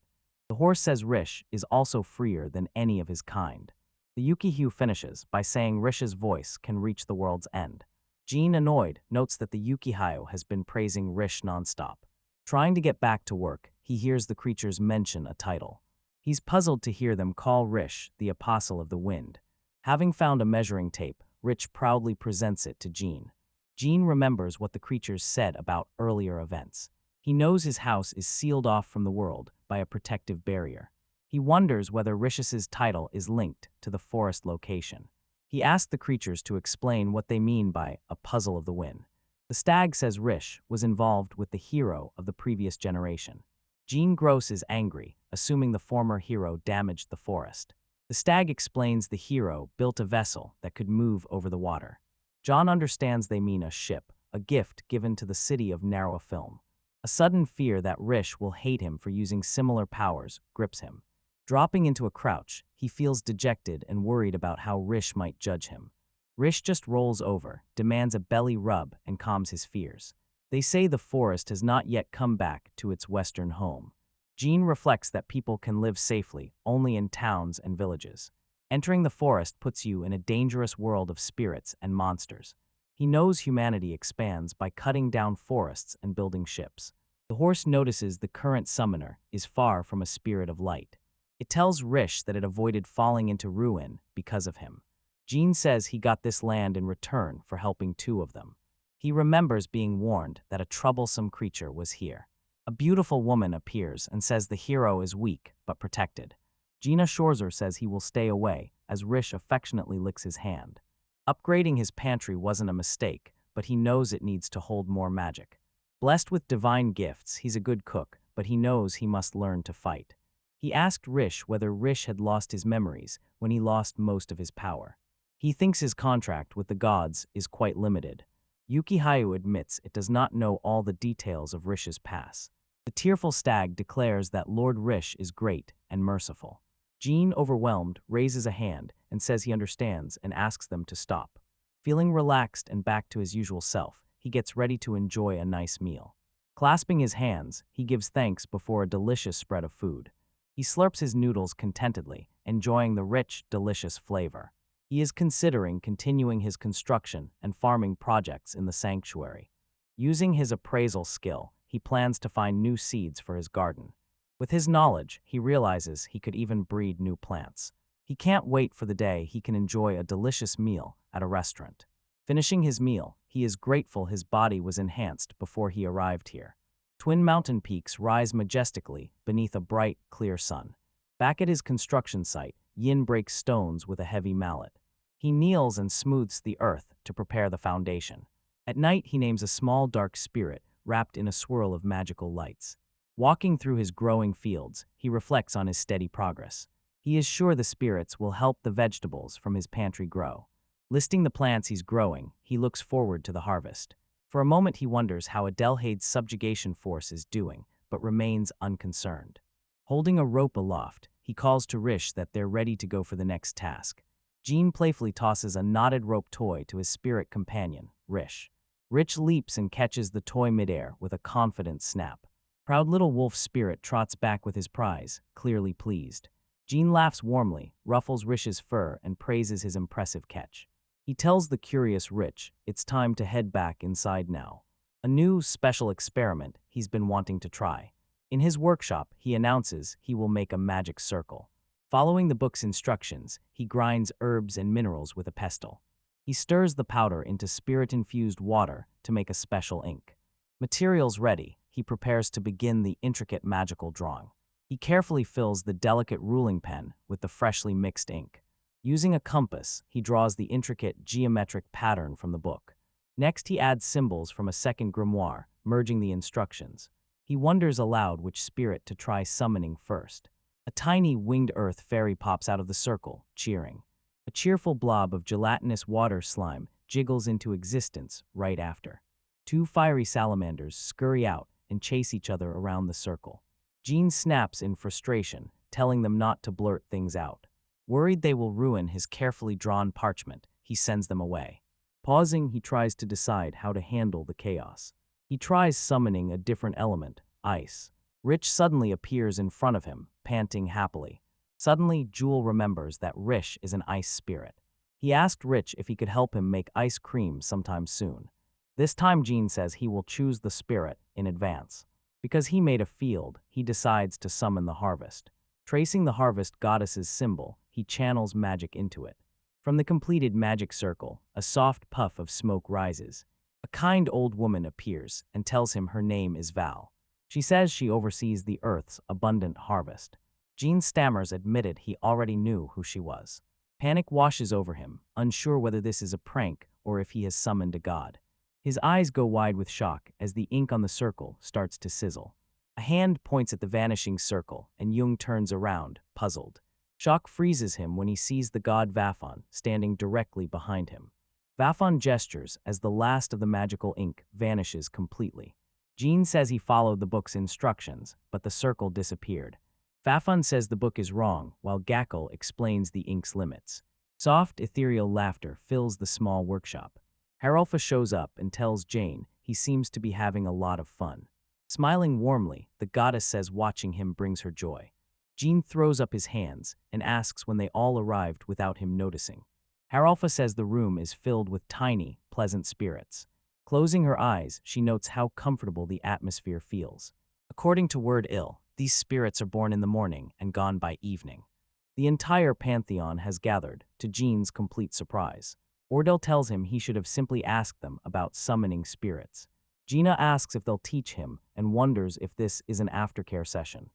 The horse says Rish is also freer than any of his kind. The Yukihu finishes by saying Rish's voice can reach the world's end. Gene, annoyed, notes that the Yukihayo has been praising Rish nonstop. Trying to get back to work, he hears the creatures mention a title. He's puzzled to hear them call Rish the Apostle of the Wind. Having found a measuring tape, Rich proudly presents it to Gene. Gene remembers what the creatures said about earlier events. He knows his house is sealed off from the world by a protective barrier. He wonders whether Rish's title is linked to the forest location. He asks the creatures to explain what they mean by a puzzle of the wind. The stag says Rish was involved with the hero of the previous generation. Gene Gross is angry, assuming the former hero damaged the forest. The stag explains the hero built a vessel that could move over the water. John understands they mean a ship, a gift given to the city of Narrow Film. A sudden fear that Rish will hate him for using similar powers grips him. Dropping into a crouch, he feels dejected and worried about how Rish might judge him. Rish just rolls over, demands a belly rub, and calms his fears. They say the forest has not yet come back to its western home. Gene reflects that people can live safely only in towns and villages. Entering the forest puts you in a dangerous world of spirits and monsters. He knows humanity expands by cutting down forests and building ships. The horse notices the current summoner is far from a spirit of light. It tells Rish that it avoided falling into ruin because of him. Gene says he got this land in return for helping 2 of them. He remembers being warned that a troublesome creature was here. A beautiful woman appears and says the hero is weak but protected. Gina Schorzer says he will stay away, as Rish affectionately licks his hand. Upgrading his pantry wasn't a mistake, but he knows it needs to hold more magic. Blessed with divine gifts, he's a good cook, but he knows he must learn to fight. He asked Rish whether Rish had lost his memories when he lost most of his power. He thinks his contract with the gods is quite limited. Yukihayu admits it does not know all the details of Rish's past. The tearful stag declares that Lord Rish is great and merciful. Jean, overwhelmed, raises a hand and says he understands and asks them to stop. Feeling relaxed and back to his usual self, he gets ready to enjoy a nice meal. Clasping his hands, he gives thanks before a delicious spread of food. He slurps his noodles contentedly, enjoying the rich, delicious flavor. He is considering continuing his construction and farming projects in the sanctuary. Using his appraisal skill, he plans to find new seeds for his garden. With his knowledge, he realizes he could even breed new plants. He can't wait for the day he can enjoy a delicious meal at a restaurant. Finishing his meal, he is grateful his body was enhanced before he arrived here. Twin mountain peaks rise majestically beneath a bright, clear sun. Back at his construction site, Yin breaks stones with a heavy mallet. He kneels and smooths the earth to prepare the foundation. At night, he names a small dark spirit wrapped in a swirl of magical lights. Walking through his growing fields, he reflects on his steady progress. He is sure the spirits will help the vegetables from his pantry grow. Listing the plants he's growing, he looks forward to the harvest. For a moment he wonders how Adelhyde's subjugation force is doing, but remains unconcerned. Holding a rope aloft, he calls to Rish that they're ready to go for the next task. Jean playfully tosses a knotted rope toy to his spirit companion, Rish. Rish leaps and catches the toy midair with a confident snap. Proud little wolf spirit trots back with his prize, clearly pleased. Jean laughs warmly, ruffles Rish's fur, and praises his impressive catch. He tells the curious Rish it's time to head back inside now. A new, special experiment he's been wanting to try. In his workshop, he announces he will make a magic circle. Following the book's instructions, he grinds herbs and minerals with a pestle. He stirs the powder into spirit-infused water to make a special ink. Materials ready, he prepares to begin the intricate magical drawing. He carefully fills the delicate ruling pen with the freshly mixed ink. Using a compass, he draws the intricate geometric pattern from the book. Next, he adds symbols from a second grimoire, merging the instructions. He wonders aloud which spirit to try summoning first. A tiny winged earth fairy pops out of the circle, cheering. A cheerful blob of gelatinous water slime jiggles into existence right after. Two fiery salamanders scurry out and chase each other around the circle. Jean snaps in frustration, telling them not to blurt things out. Worried they will ruin his carefully drawn parchment, he sends them away. Pausing, he tries to decide how to handle the chaos. He tries summoning a different element, ice. Rish suddenly appears in front of him, panting happily. Suddenly, Jewel remembers that Rish is an ice spirit. He asked Rish if he could help him make ice cream sometime soon. This time Jean says he will choose the spirit in advance. Because he made a field, he decides to summon the harvest. Tracing the harvest goddess's symbol, he channels magic into it. From the completed magic circle, a soft puff of smoke rises. A kind old woman appears and tells him her name is Val. She says she oversees the Earth's abundant harvest. Jean stammers admitted he already knew who she was. Panic washes over him, unsure whether this is a prank or if he has summoned a god. His eyes go wide with shock as the ink on the circle starts to sizzle. A hand points at the vanishing circle, and Jung turns around, puzzled. Shock freezes him when he sees the god Vafon standing directly behind him. Vafon gestures as the last of the magical ink vanishes completely. Jean says he followed the book's instructions, but the circle disappeared. Vafon says the book is wrong, while Gackle explains the ink's limits. Soft, ethereal laughter fills the small workshop. Harolfa shows up and tells Jane he seems to be having a lot of fun. Smiling warmly, the goddess says watching him brings her joy. Jean throws up his hands and asks when they all arrived without him noticing. Harolfa says the room is filled with tiny, pleasant spirits. Closing her eyes, she notes how comfortable the atmosphere feels. According to Word Ill, these spirits are born in the morning and gone by evening. The entire pantheon has gathered, to Jean's complete surprise. Ordell tells him he should have simply asked them about summoning spirits. Gina asks if they'll teach him and wonders if this is an aftercare session.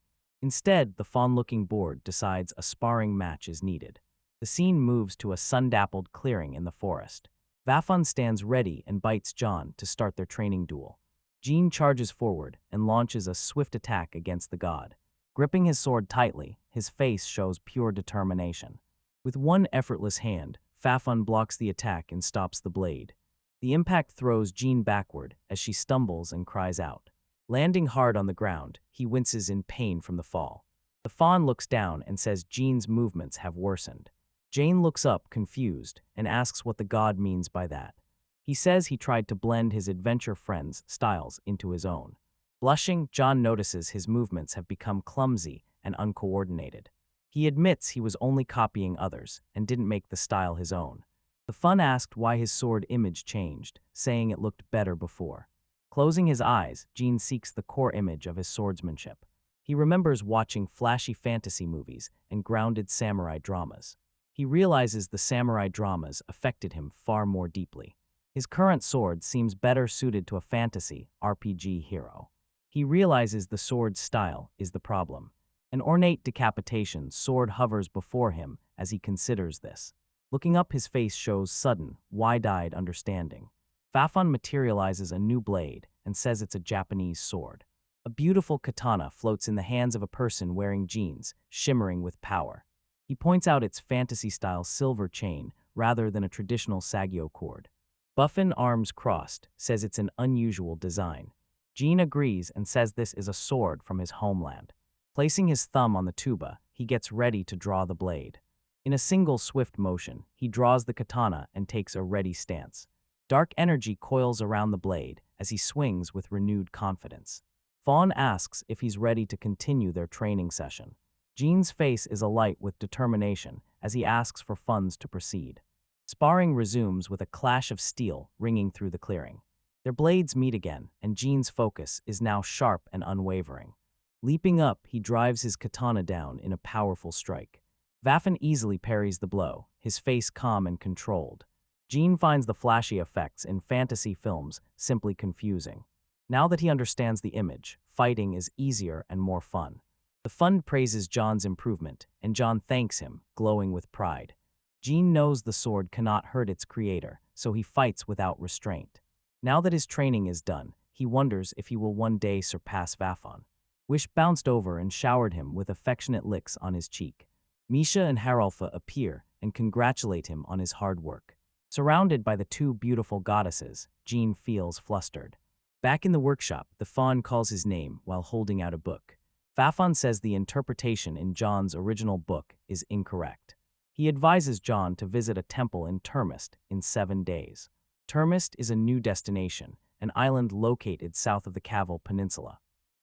Instead, the fawn-looking board decides a sparring match is needed. The scene moves to a sun-dappled clearing in the forest. Vafon stands ready and bites John to start their training duel. Jean charges forward and launches a swift attack against the god. Gripping his sword tightly, his face shows pure determination. With one effortless hand, Vafon blocks the attack and stops the blade. The impact throws Jean backward as she stumbles and cries out. Landing hard on the ground, he winces in pain from the fall. The fawn looks down and says Jean's movements have worsened. Jane looks up, confused, and asks what the god means by that. He says he tried to blend his adventure friend's styles into his own. Blushing, John notices his movements have become clumsy and uncoordinated. He admits he was only copying others and didn't make the style his own. The fawn asked why his sword image changed, saying it looked better before. Closing his eyes, Jean seeks the core image of his swordsmanship. He remembers watching flashy fantasy movies and grounded samurai dramas. He realizes the samurai dramas affected him far more deeply. His current sword seems better suited to a fantasy RPG hero. He realizes the sword's style is the problem. An ornate decapitation sword hovers before him as he considers this. Looking up, his face shows sudden, wide-eyed understanding. Vafon materializes a new blade and says it's a Japanese sword. A beautiful katana floats in the hands of a person wearing jeans, shimmering with power. He points out its fantasy-style silver chain rather than a traditional Saikyou cord. Buffin, arms crossed, says it's an unusual design. Jean agrees and says this is a sword from his homeland. Placing his thumb on the tuba, he gets ready to draw the blade. In a single swift motion, he draws the katana and takes a ready stance. Dark energy coils around the blade as he swings with renewed confidence. Fawn asks if he's ready to continue their training session. Jean's face is alight with determination as he asks for funds to proceed. Sparring resumes with a clash of steel ringing through the clearing. Their blades meet again, and Jean's focus is now sharp and unwavering. Leaping up, he drives his katana down in a powerful strike. Vafon easily parries the blow, his face calm and controlled. Jean finds the flashy effects in fantasy films simply confusing. Now that he understands the image, fighting is easier and more fun. The fund praises John's improvement, and John thanks him, glowing with pride. Jean knows the sword cannot hurt its creator, so he fights without restraint. Now that his training is done, he wonders if he will one day surpass Vafon. Wish bounced over and showered him with affectionate licks on his cheek. Misha and Haralfa appear and congratulate him on his hard work. Surrounded by the two beautiful goddesses, Jean feels flustered. Back in the workshop, the fawn calls his name while holding out a book. Vafon says the interpretation in John's original book is incorrect. He advises John to visit a temple in Termist in 7 days. Termist is a new destination, an island located south of the Caval Peninsula.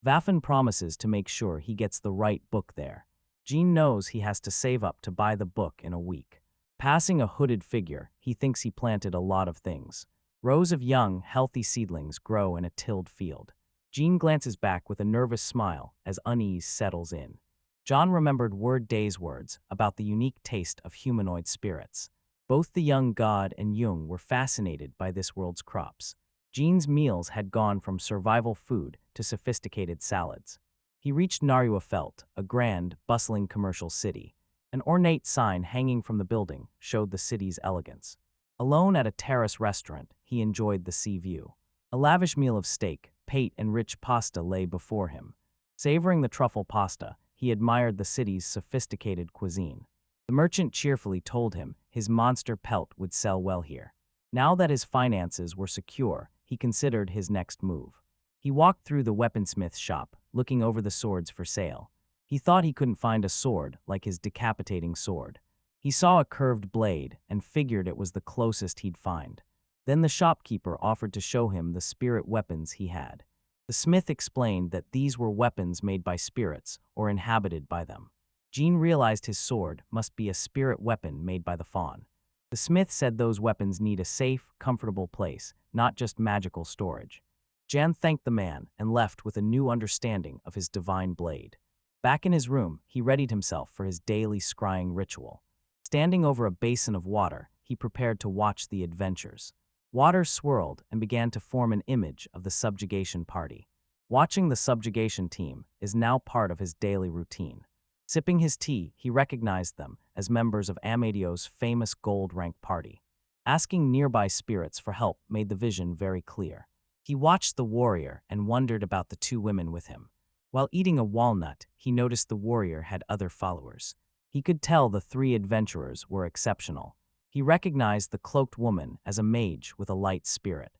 Vafon promises to make sure he gets the right book there. Jean knows he has to save up to buy the book in a week. Passing a hooded figure, he thinks he planted a lot of things. Rows of young, healthy seedlings grow in a tilled field. Jean glances back with a nervous smile as unease settles in. John remembered Word Day's words about the unique taste of humanoid spirits. Both the young god and Jung were fascinated by this world's crops. Jean's meals had gone from survival food to sophisticated salads. He reached Nariagaru, a grand, bustling commercial city. An ornate sign hanging from the building showed the city's elegance. Alone at a terrace restaurant, he enjoyed the sea view. A lavish meal of steak, pate, and rich pasta lay before him. Savoring the truffle pasta, he admired the city's sophisticated cuisine. The merchant cheerfully told him his monster pelt would sell well here. Now that his finances were secure, he considered his next move. He walked through the weaponsmith's shop, looking over the swords for sale. He thought he couldn't find a sword like his decapitating sword. He saw a curved blade and figured it was the closest he'd find. Then the shopkeeper offered to show him the spirit weapons he had. The smith explained that these were weapons made by spirits or inhabited by them. Jean realized his sword must be a spirit weapon made by the fawn. The smith said those weapons need a safe, comfortable place, not just magical storage. Jan thanked the man and left with a new understanding of his divine blade. Back in his room, he readied himself for his daily scrying ritual. Standing over a basin of water, he prepared to watch the adventures. Water swirled and began to form an image of the subjugation party. Watching the subjugation team is now part of his daily routine. Sipping his tea, he recognized them as members of Amadio's famous gold rank party. Asking nearby spirits for help made the vision very clear. He watched the warrior and wondered about the two women with him. While eating a walnut, he noticed the warrior had other followers. He could tell the three adventurers were exceptional. He recognized the cloaked woman as a mage with a light spirit.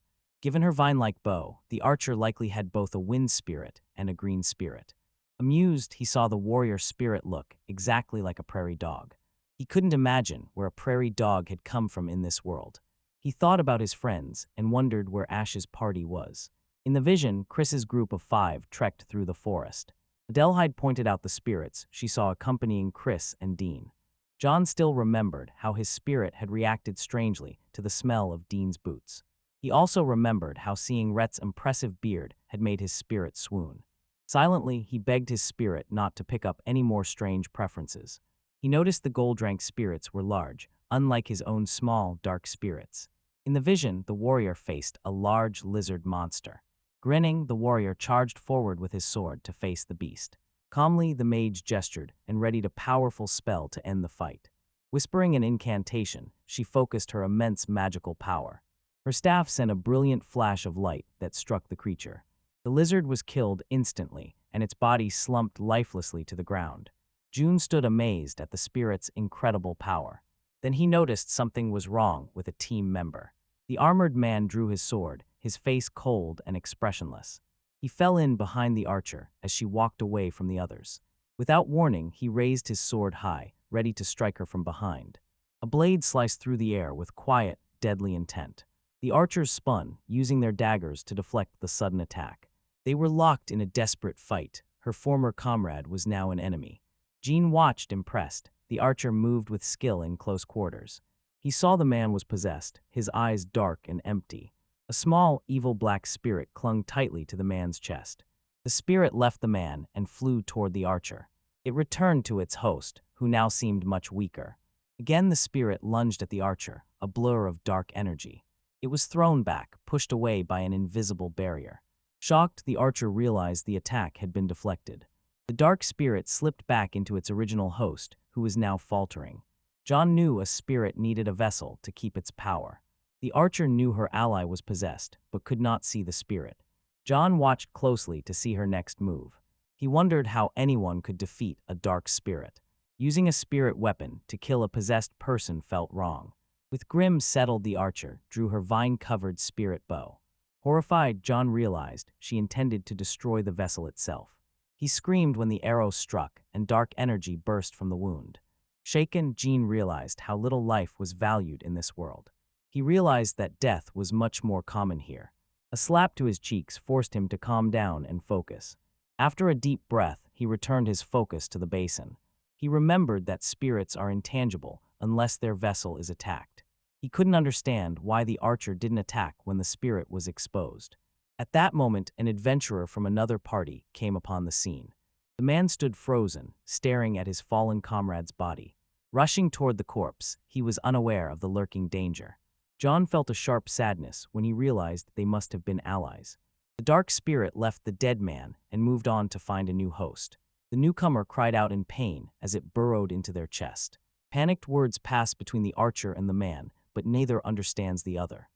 Given her vine-like bow, the archer likely had both a wind spirit and a green spirit. Amused, he saw the warrior spirit look exactly like a prairie dog. He couldn't imagine where a prairie dog had come from in this world. He thought about his friends and wondered where Ash's party was. In the vision, Chris's group of 5 trekked through the forest. Adelhyde pointed out the spirits she saw accompanying Chris and Dean. John still remembered how his spirit had reacted strangely to the smell of Dean's boots. He also remembered how seeing Rhett's impressive beard had made his spirit swoon. Silently, he begged his spirit not to pick up any more strange preferences. He noticed the gold-rank spirits were large, unlike his own small, dark spirits. In the vision, the warrior faced a large lizard monster. Grinning, the warrior charged forward with his sword to face the beast. Calmly, the mage gestured and readied a powerful spell to end the fight. Whispering an incantation, she focused her immense magical power. Her staff sent a brilliant flash of light that struck the creature. The lizard was killed instantly, and its body slumped lifelessly to the ground. June stood amazed at the spirit's incredible power. Then he noticed something was wrong with a team member. The armored man drew his sword, his face cold and expressionless. He fell in behind the archer as she walked away from the others. Without warning, he raised his sword high, ready to strike her from behind. A blade sliced through the air with quiet, deadly intent. The archers spun, using their daggers to deflect the sudden attack. They were locked in a desperate fight. Her former comrade was now an enemy. Jean watched, impressed. The archer moved with skill in close quarters. He saw the man was possessed, his eyes dark and empty. A small, evil black spirit clung tightly to the man's chest. The spirit left the man and flew toward the archer. It returned to its host, who now seemed much weaker. Again the spirit lunged at the archer, a blur of dark energy. It was thrown back, pushed away by an invisible barrier. Shocked, the archer realized the attack had been deflected. The dark spirit slipped back into its original host, who was now faltering. John knew a spirit needed a vessel to keep its power. The archer knew her ally was possessed, but could not see the spirit. John watched closely to see her next move. He wondered how anyone could defeat a dark spirit. Using a spirit weapon to kill a possessed person felt wrong. With grim settled, the archer drew her vine-covered spirit bow. Horrified, John realized she intended to destroy the vessel itself. He screamed when the arrow struck, and dark energy burst from the wound. Shaken, Jean realized how little life was valued in this world. He realized that death was much more common here. A slap to his cheeks forced him to calm down and focus. After a deep breath, he returned his focus to the basin. He remembered that spirits are intangible unless their vessel is attacked. He couldn't understand why the archer didn't attack when the spirit was exposed. At that moment, an adventurer from another party came upon the scene. The man stood frozen, staring at his fallen comrade's body. Rushing toward the corpse, he was unaware of the lurking danger. John felt a sharp sadness when he realized they must have been allies. The dark spirit left the dead man and moved on to find a new host. The newcomer cried out in pain as it burrowed into their chest. Panicked words passed between the archer and the man, but neither understands the other.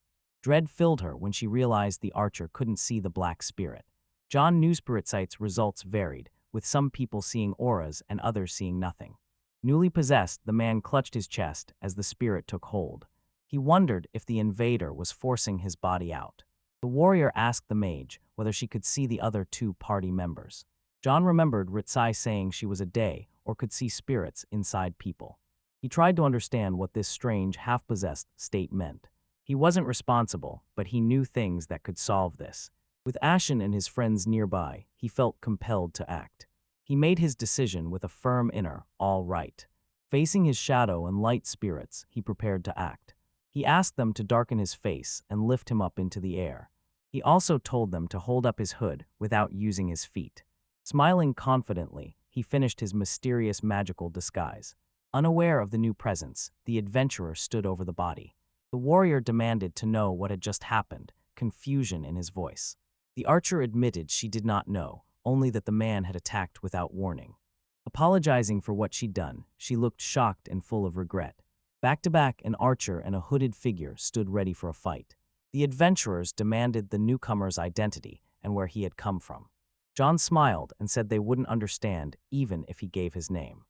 Dread filled her when she realized the archer couldn't see the black spirit. John knew spirit sight's results varied, with some people seeing auras and others seeing nothing. Newly possessed, the man clutched his chest as the spirit took hold. He wondered if the invader was forcing his body out. The warrior asked the mage whether she could see the other 2 party members. John remembered Ritsai saying she was a day or could see spirits inside people. He tried to understand what this strange, half-possessed state meant. He wasn't responsible, but he knew things that could solve this. With Ashen and his friends nearby, he felt compelled to act. He made his decision with a firm inner, all right. Facing his shadow and light spirits, he prepared to act. He asked them to darken his face and lift him up into the air. He also told them to hold up his hood without using his feet. Smiling confidently, he finished his mysterious magical disguise. Unaware of the new presence, the adventurer stood over the body. The warrior demanded to know what had just happened, confusion in his voice. The archer admitted she did not know, only that the man had attacked without warning. Apologizing for what she'd done, she looked shocked and full of regret. Back to back, an archer and a hooded figure stood ready for a fight. The adventurers demanded the newcomer's identity and where he had come from. John smiled and said they wouldn't understand even if he gave his name.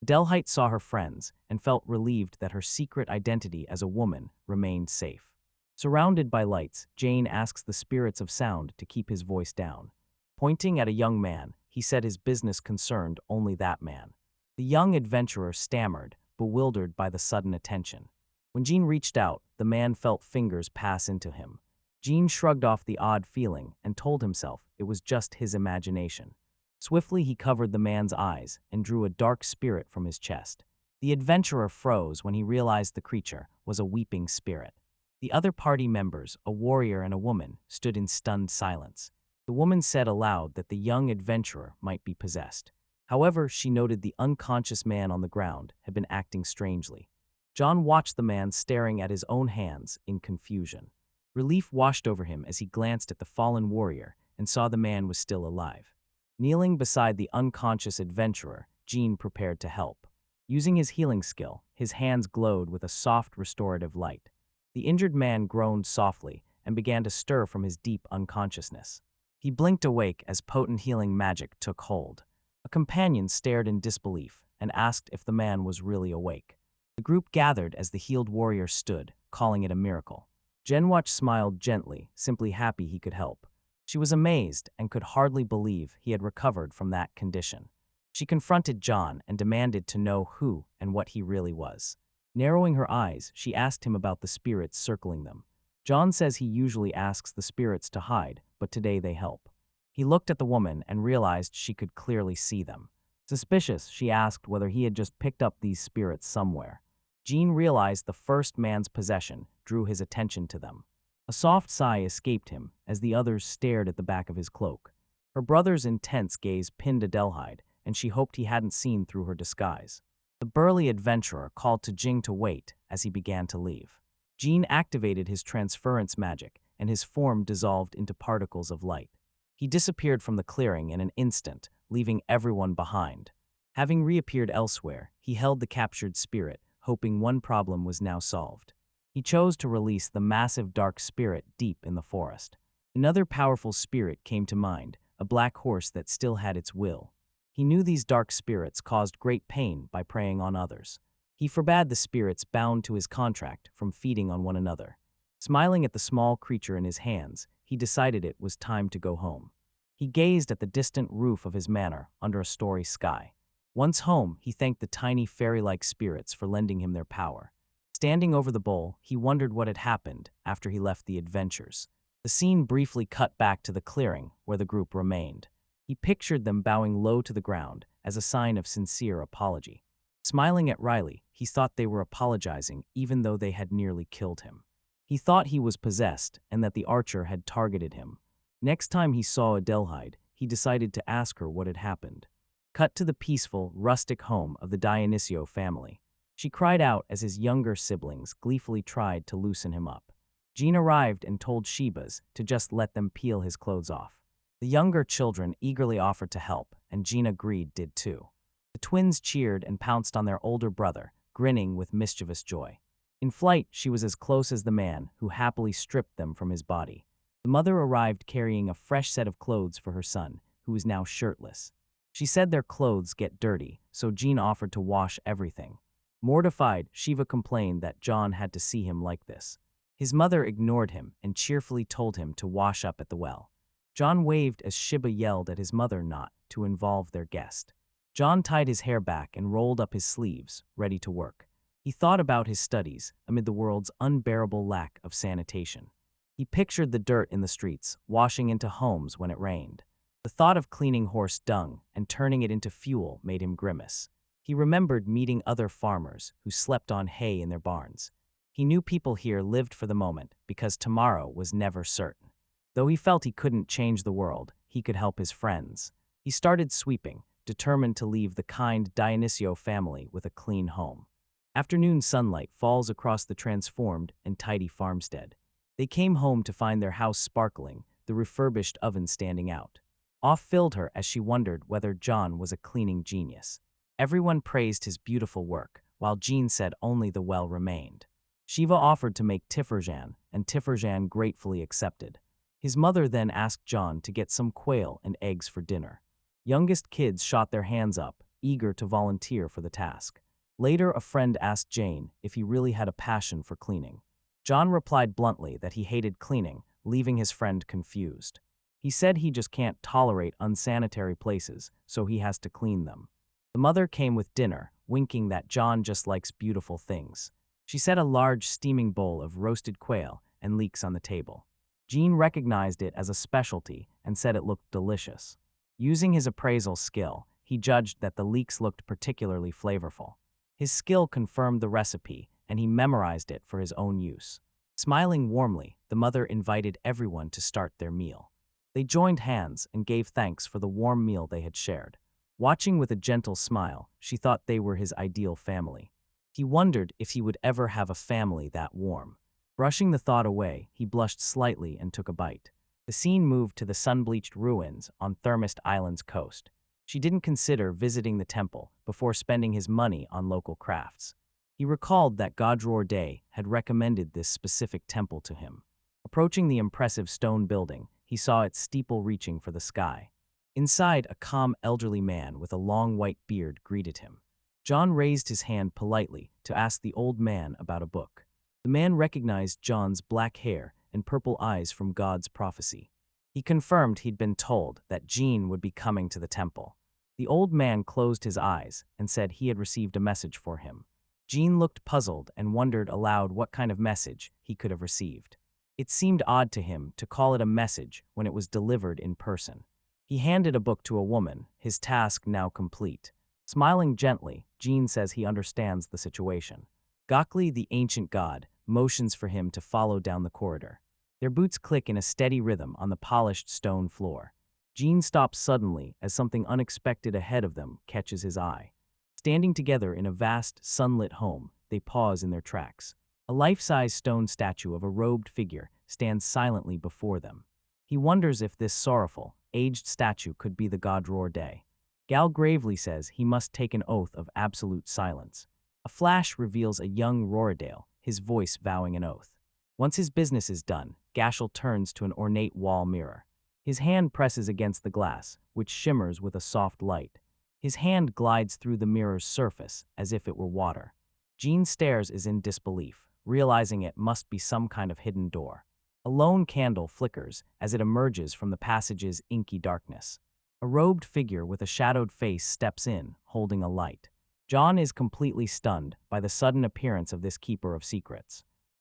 Adelhyde saw her friends and felt relieved that her secret identity as a woman remained safe. Surrounded by lights, Jane asks the spirits of sound to keep his voice down. Pointing at a young man, he said his business concerned only that man. The young adventurer stammered, bewildered by the sudden attention. When Jean reached out, the man felt fingers pass into him. Jean shrugged off the odd feeling and told himself it was just his imagination. Swiftly he covered the man's eyes and drew a dark spirit from his chest. The adventurer froze when he realized the creature was a weeping spirit. The other party members, a warrior and a woman, stood in stunned silence. The woman said aloud that the young adventurer might be possessed. However, she noted the unconscious man on the ground had been acting strangely. John watched the man staring at his own hands in confusion. Relief washed over him as he glanced at the fallen warrior and saw the man was still alive. Kneeling beside the unconscious adventurer, Jean prepared to help. Using his healing skill, his hands glowed with a soft restorative light. The injured man groaned softly and began to stir from his deep unconsciousness. He blinked awake as potent healing magic took hold. A companion stared in disbelief and asked if the man was really awake. The group gathered as the healed warrior stood, calling it a miracle. Genwatch smiled gently, simply happy he could help. She was amazed and could hardly believe he had recovered from that condition. She confronted John and demanded to know who and what he really was. Narrowing her eyes, she asked him about the spirits circling them. John says he usually asks the spirits to hide, but today they help. He looked at the woman and realized she could clearly see them. Suspicious, she asked whether he had just picked up these spirits somewhere. Jean realized the first man's possession drew his attention to them. A soft sigh escaped him as the others stared at the back of his cloak. Her brother's intense gaze pinned Adelhyde, and she hoped he hadn't seen through her disguise. The burly adventurer called to Jing to wait as he began to leave. Jean activated his transference magic, and his form dissolved into particles of light. He disappeared from the clearing in an instant, leaving everyone behind. Having reappeared elsewhere, he held the captured spirit, hoping one problem was now solved. He chose to release the massive dark spirit deep in the forest. Another powerful spirit came to mind, a black horse that still had its will. He knew these dark spirits caused great pain by preying on others. He forbade the spirits bound to his contract from feeding on one another. Smiling at the small creature in his hands, he decided it was time to go home. He gazed at the distant roof of his manor under a starry sky. Once home, he thanked the tiny fairy-like spirits for lending him their power. Standing over the bowl, he wondered what had happened after he left the adventures. The scene briefly cut back to the clearing where the group remained. He pictured them bowing low to the ground as a sign of sincere apology. Smiling at Riley, he thought they were apologizing even though they had nearly killed him. He thought he was possessed and that the archer had targeted him. Next time he saw Adelhyde, he decided to ask her what had happened. Cut to the peaceful, rustic home of the Dionio family. She cried out as his younger siblings gleefully tried to loosen him up. Jean arrived and told Shibas to just let them peel his clothes off. The younger children eagerly offered to help, and Jean agreed did too. The twins cheered and pounced on their older brother, grinning with mischievous joy. In flight, she was as close as the man who happily stripped them from his body. The mother arrived carrying a fresh set of clothes for her son, who was now shirtless. She said their clothes get dirty, so Jean offered to wash everything. Mortified, Shiva complained that John had to see him like this. His mother ignored him and cheerfully told him to wash up at the well. John waved as Shiba yelled at his mother not to involve their guest. John tied his hair back and rolled up his sleeves, ready to work. He thought about his studies amid the world's unbearable lack of sanitation. He pictured the dirt in the streets, washing into homes when it rained. The thought of cleaning horse dung and turning it into fuel made him grimace. He remembered meeting other farmers who slept on hay in their barns. He knew people here lived for the moment because tomorrow was never certain. Though he felt he couldn't change the world, he could help his friends. He started sweeping, determined to leave the kind Dionio family with a clean home. Afternoon sunlight falls across the transformed and tidy farmstead. They came home to find their house sparkling, the refurbished oven standing out. Awe filled her as she wondered whether John was a cleaning genius. Everyone praised his beautiful work, while Jean said only the well remained. Shiva offered to make Tifferjan, and Tifferjan gratefully accepted. His mother then asked John to get some quail and eggs for dinner. Youngest kids shot their hands up, eager to volunteer for the task. Later, a friend asked Jane if he really had a passion for cleaning. John replied bluntly that he hated cleaning, leaving his friend confused. He said he just can't tolerate unsanitary places, so he has to clean them. The mother came with dinner, winking that John just likes beautiful things. She set a large steaming bowl of roasted quail and leeks on the table. Jean recognized it as a specialty and said it looked delicious. Using his appraisal skill, he judged that the leeks looked particularly flavorful. His skill confirmed the recipe, and he memorized it for his own use. Smiling warmly, the mother invited everyone to start their meal. They joined hands and gave thanks for the warm meal they had shared. Watching with a gentle smile, she thought they were his ideal family. He wondered if he would ever have a family that warm. Brushing the thought away, he blushed slightly and took a bite. The scene moved to the sun-bleached ruins on Thermist Island's coast. She didn't consider visiting the temple before spending his money on local crafts. He recalled that Godroar Day had recommended this specific temple to him. Approaching the impressive stone building, he saw its steeple reaching for the sky. Inside, a calm elderly man with a long white beard greeted him. John raised his hand politely to ask the old man about a book. The man recognized John's black hair and purple eyes from God's prophecy. He confirmed he'd been told that Jean would be coming to the temple. The old man closed his eyes and said he had received a message for him. Jean looked puzzled and wondered aloud what kind of message he could have received. It seemed odd to him to call it a message when it was delivered in person. He handed a book to a woman, his task now complete. Smiling gently, Jean says he understands the situation. Gokli, the ancient god, motions for him to follow down the corridor. Their boots click in a steady rhythm on the polished stone floor. Jean stops suddenly as something unexpected ahead of them catches his eye. Standing together in a vast, sunlit home, they pause in their tracks. A life-size stone statue of a robed figure stands silently before them. He wonders if this sorrowful, aged statue could be the Godroar Day. Gal gravely says he must take an oath of absolute silence. A flash reveals a young Roradale, his voice vowing an oath. Once his business is done, Gashel turns to an ornate wall mirror. His hand presses against the glass, which shimmers with a soft light. His hand glides through the mirror's surface as if it were water. Jean stares as in disbelief, realizing it must be some kind of hidden door. A lone candle flickers as it emerges from the passage's inky darkness. A robed figure with a shadowed face steps in, holding a light. John is completely stunned by the sudden appearance of this keeper of secrets.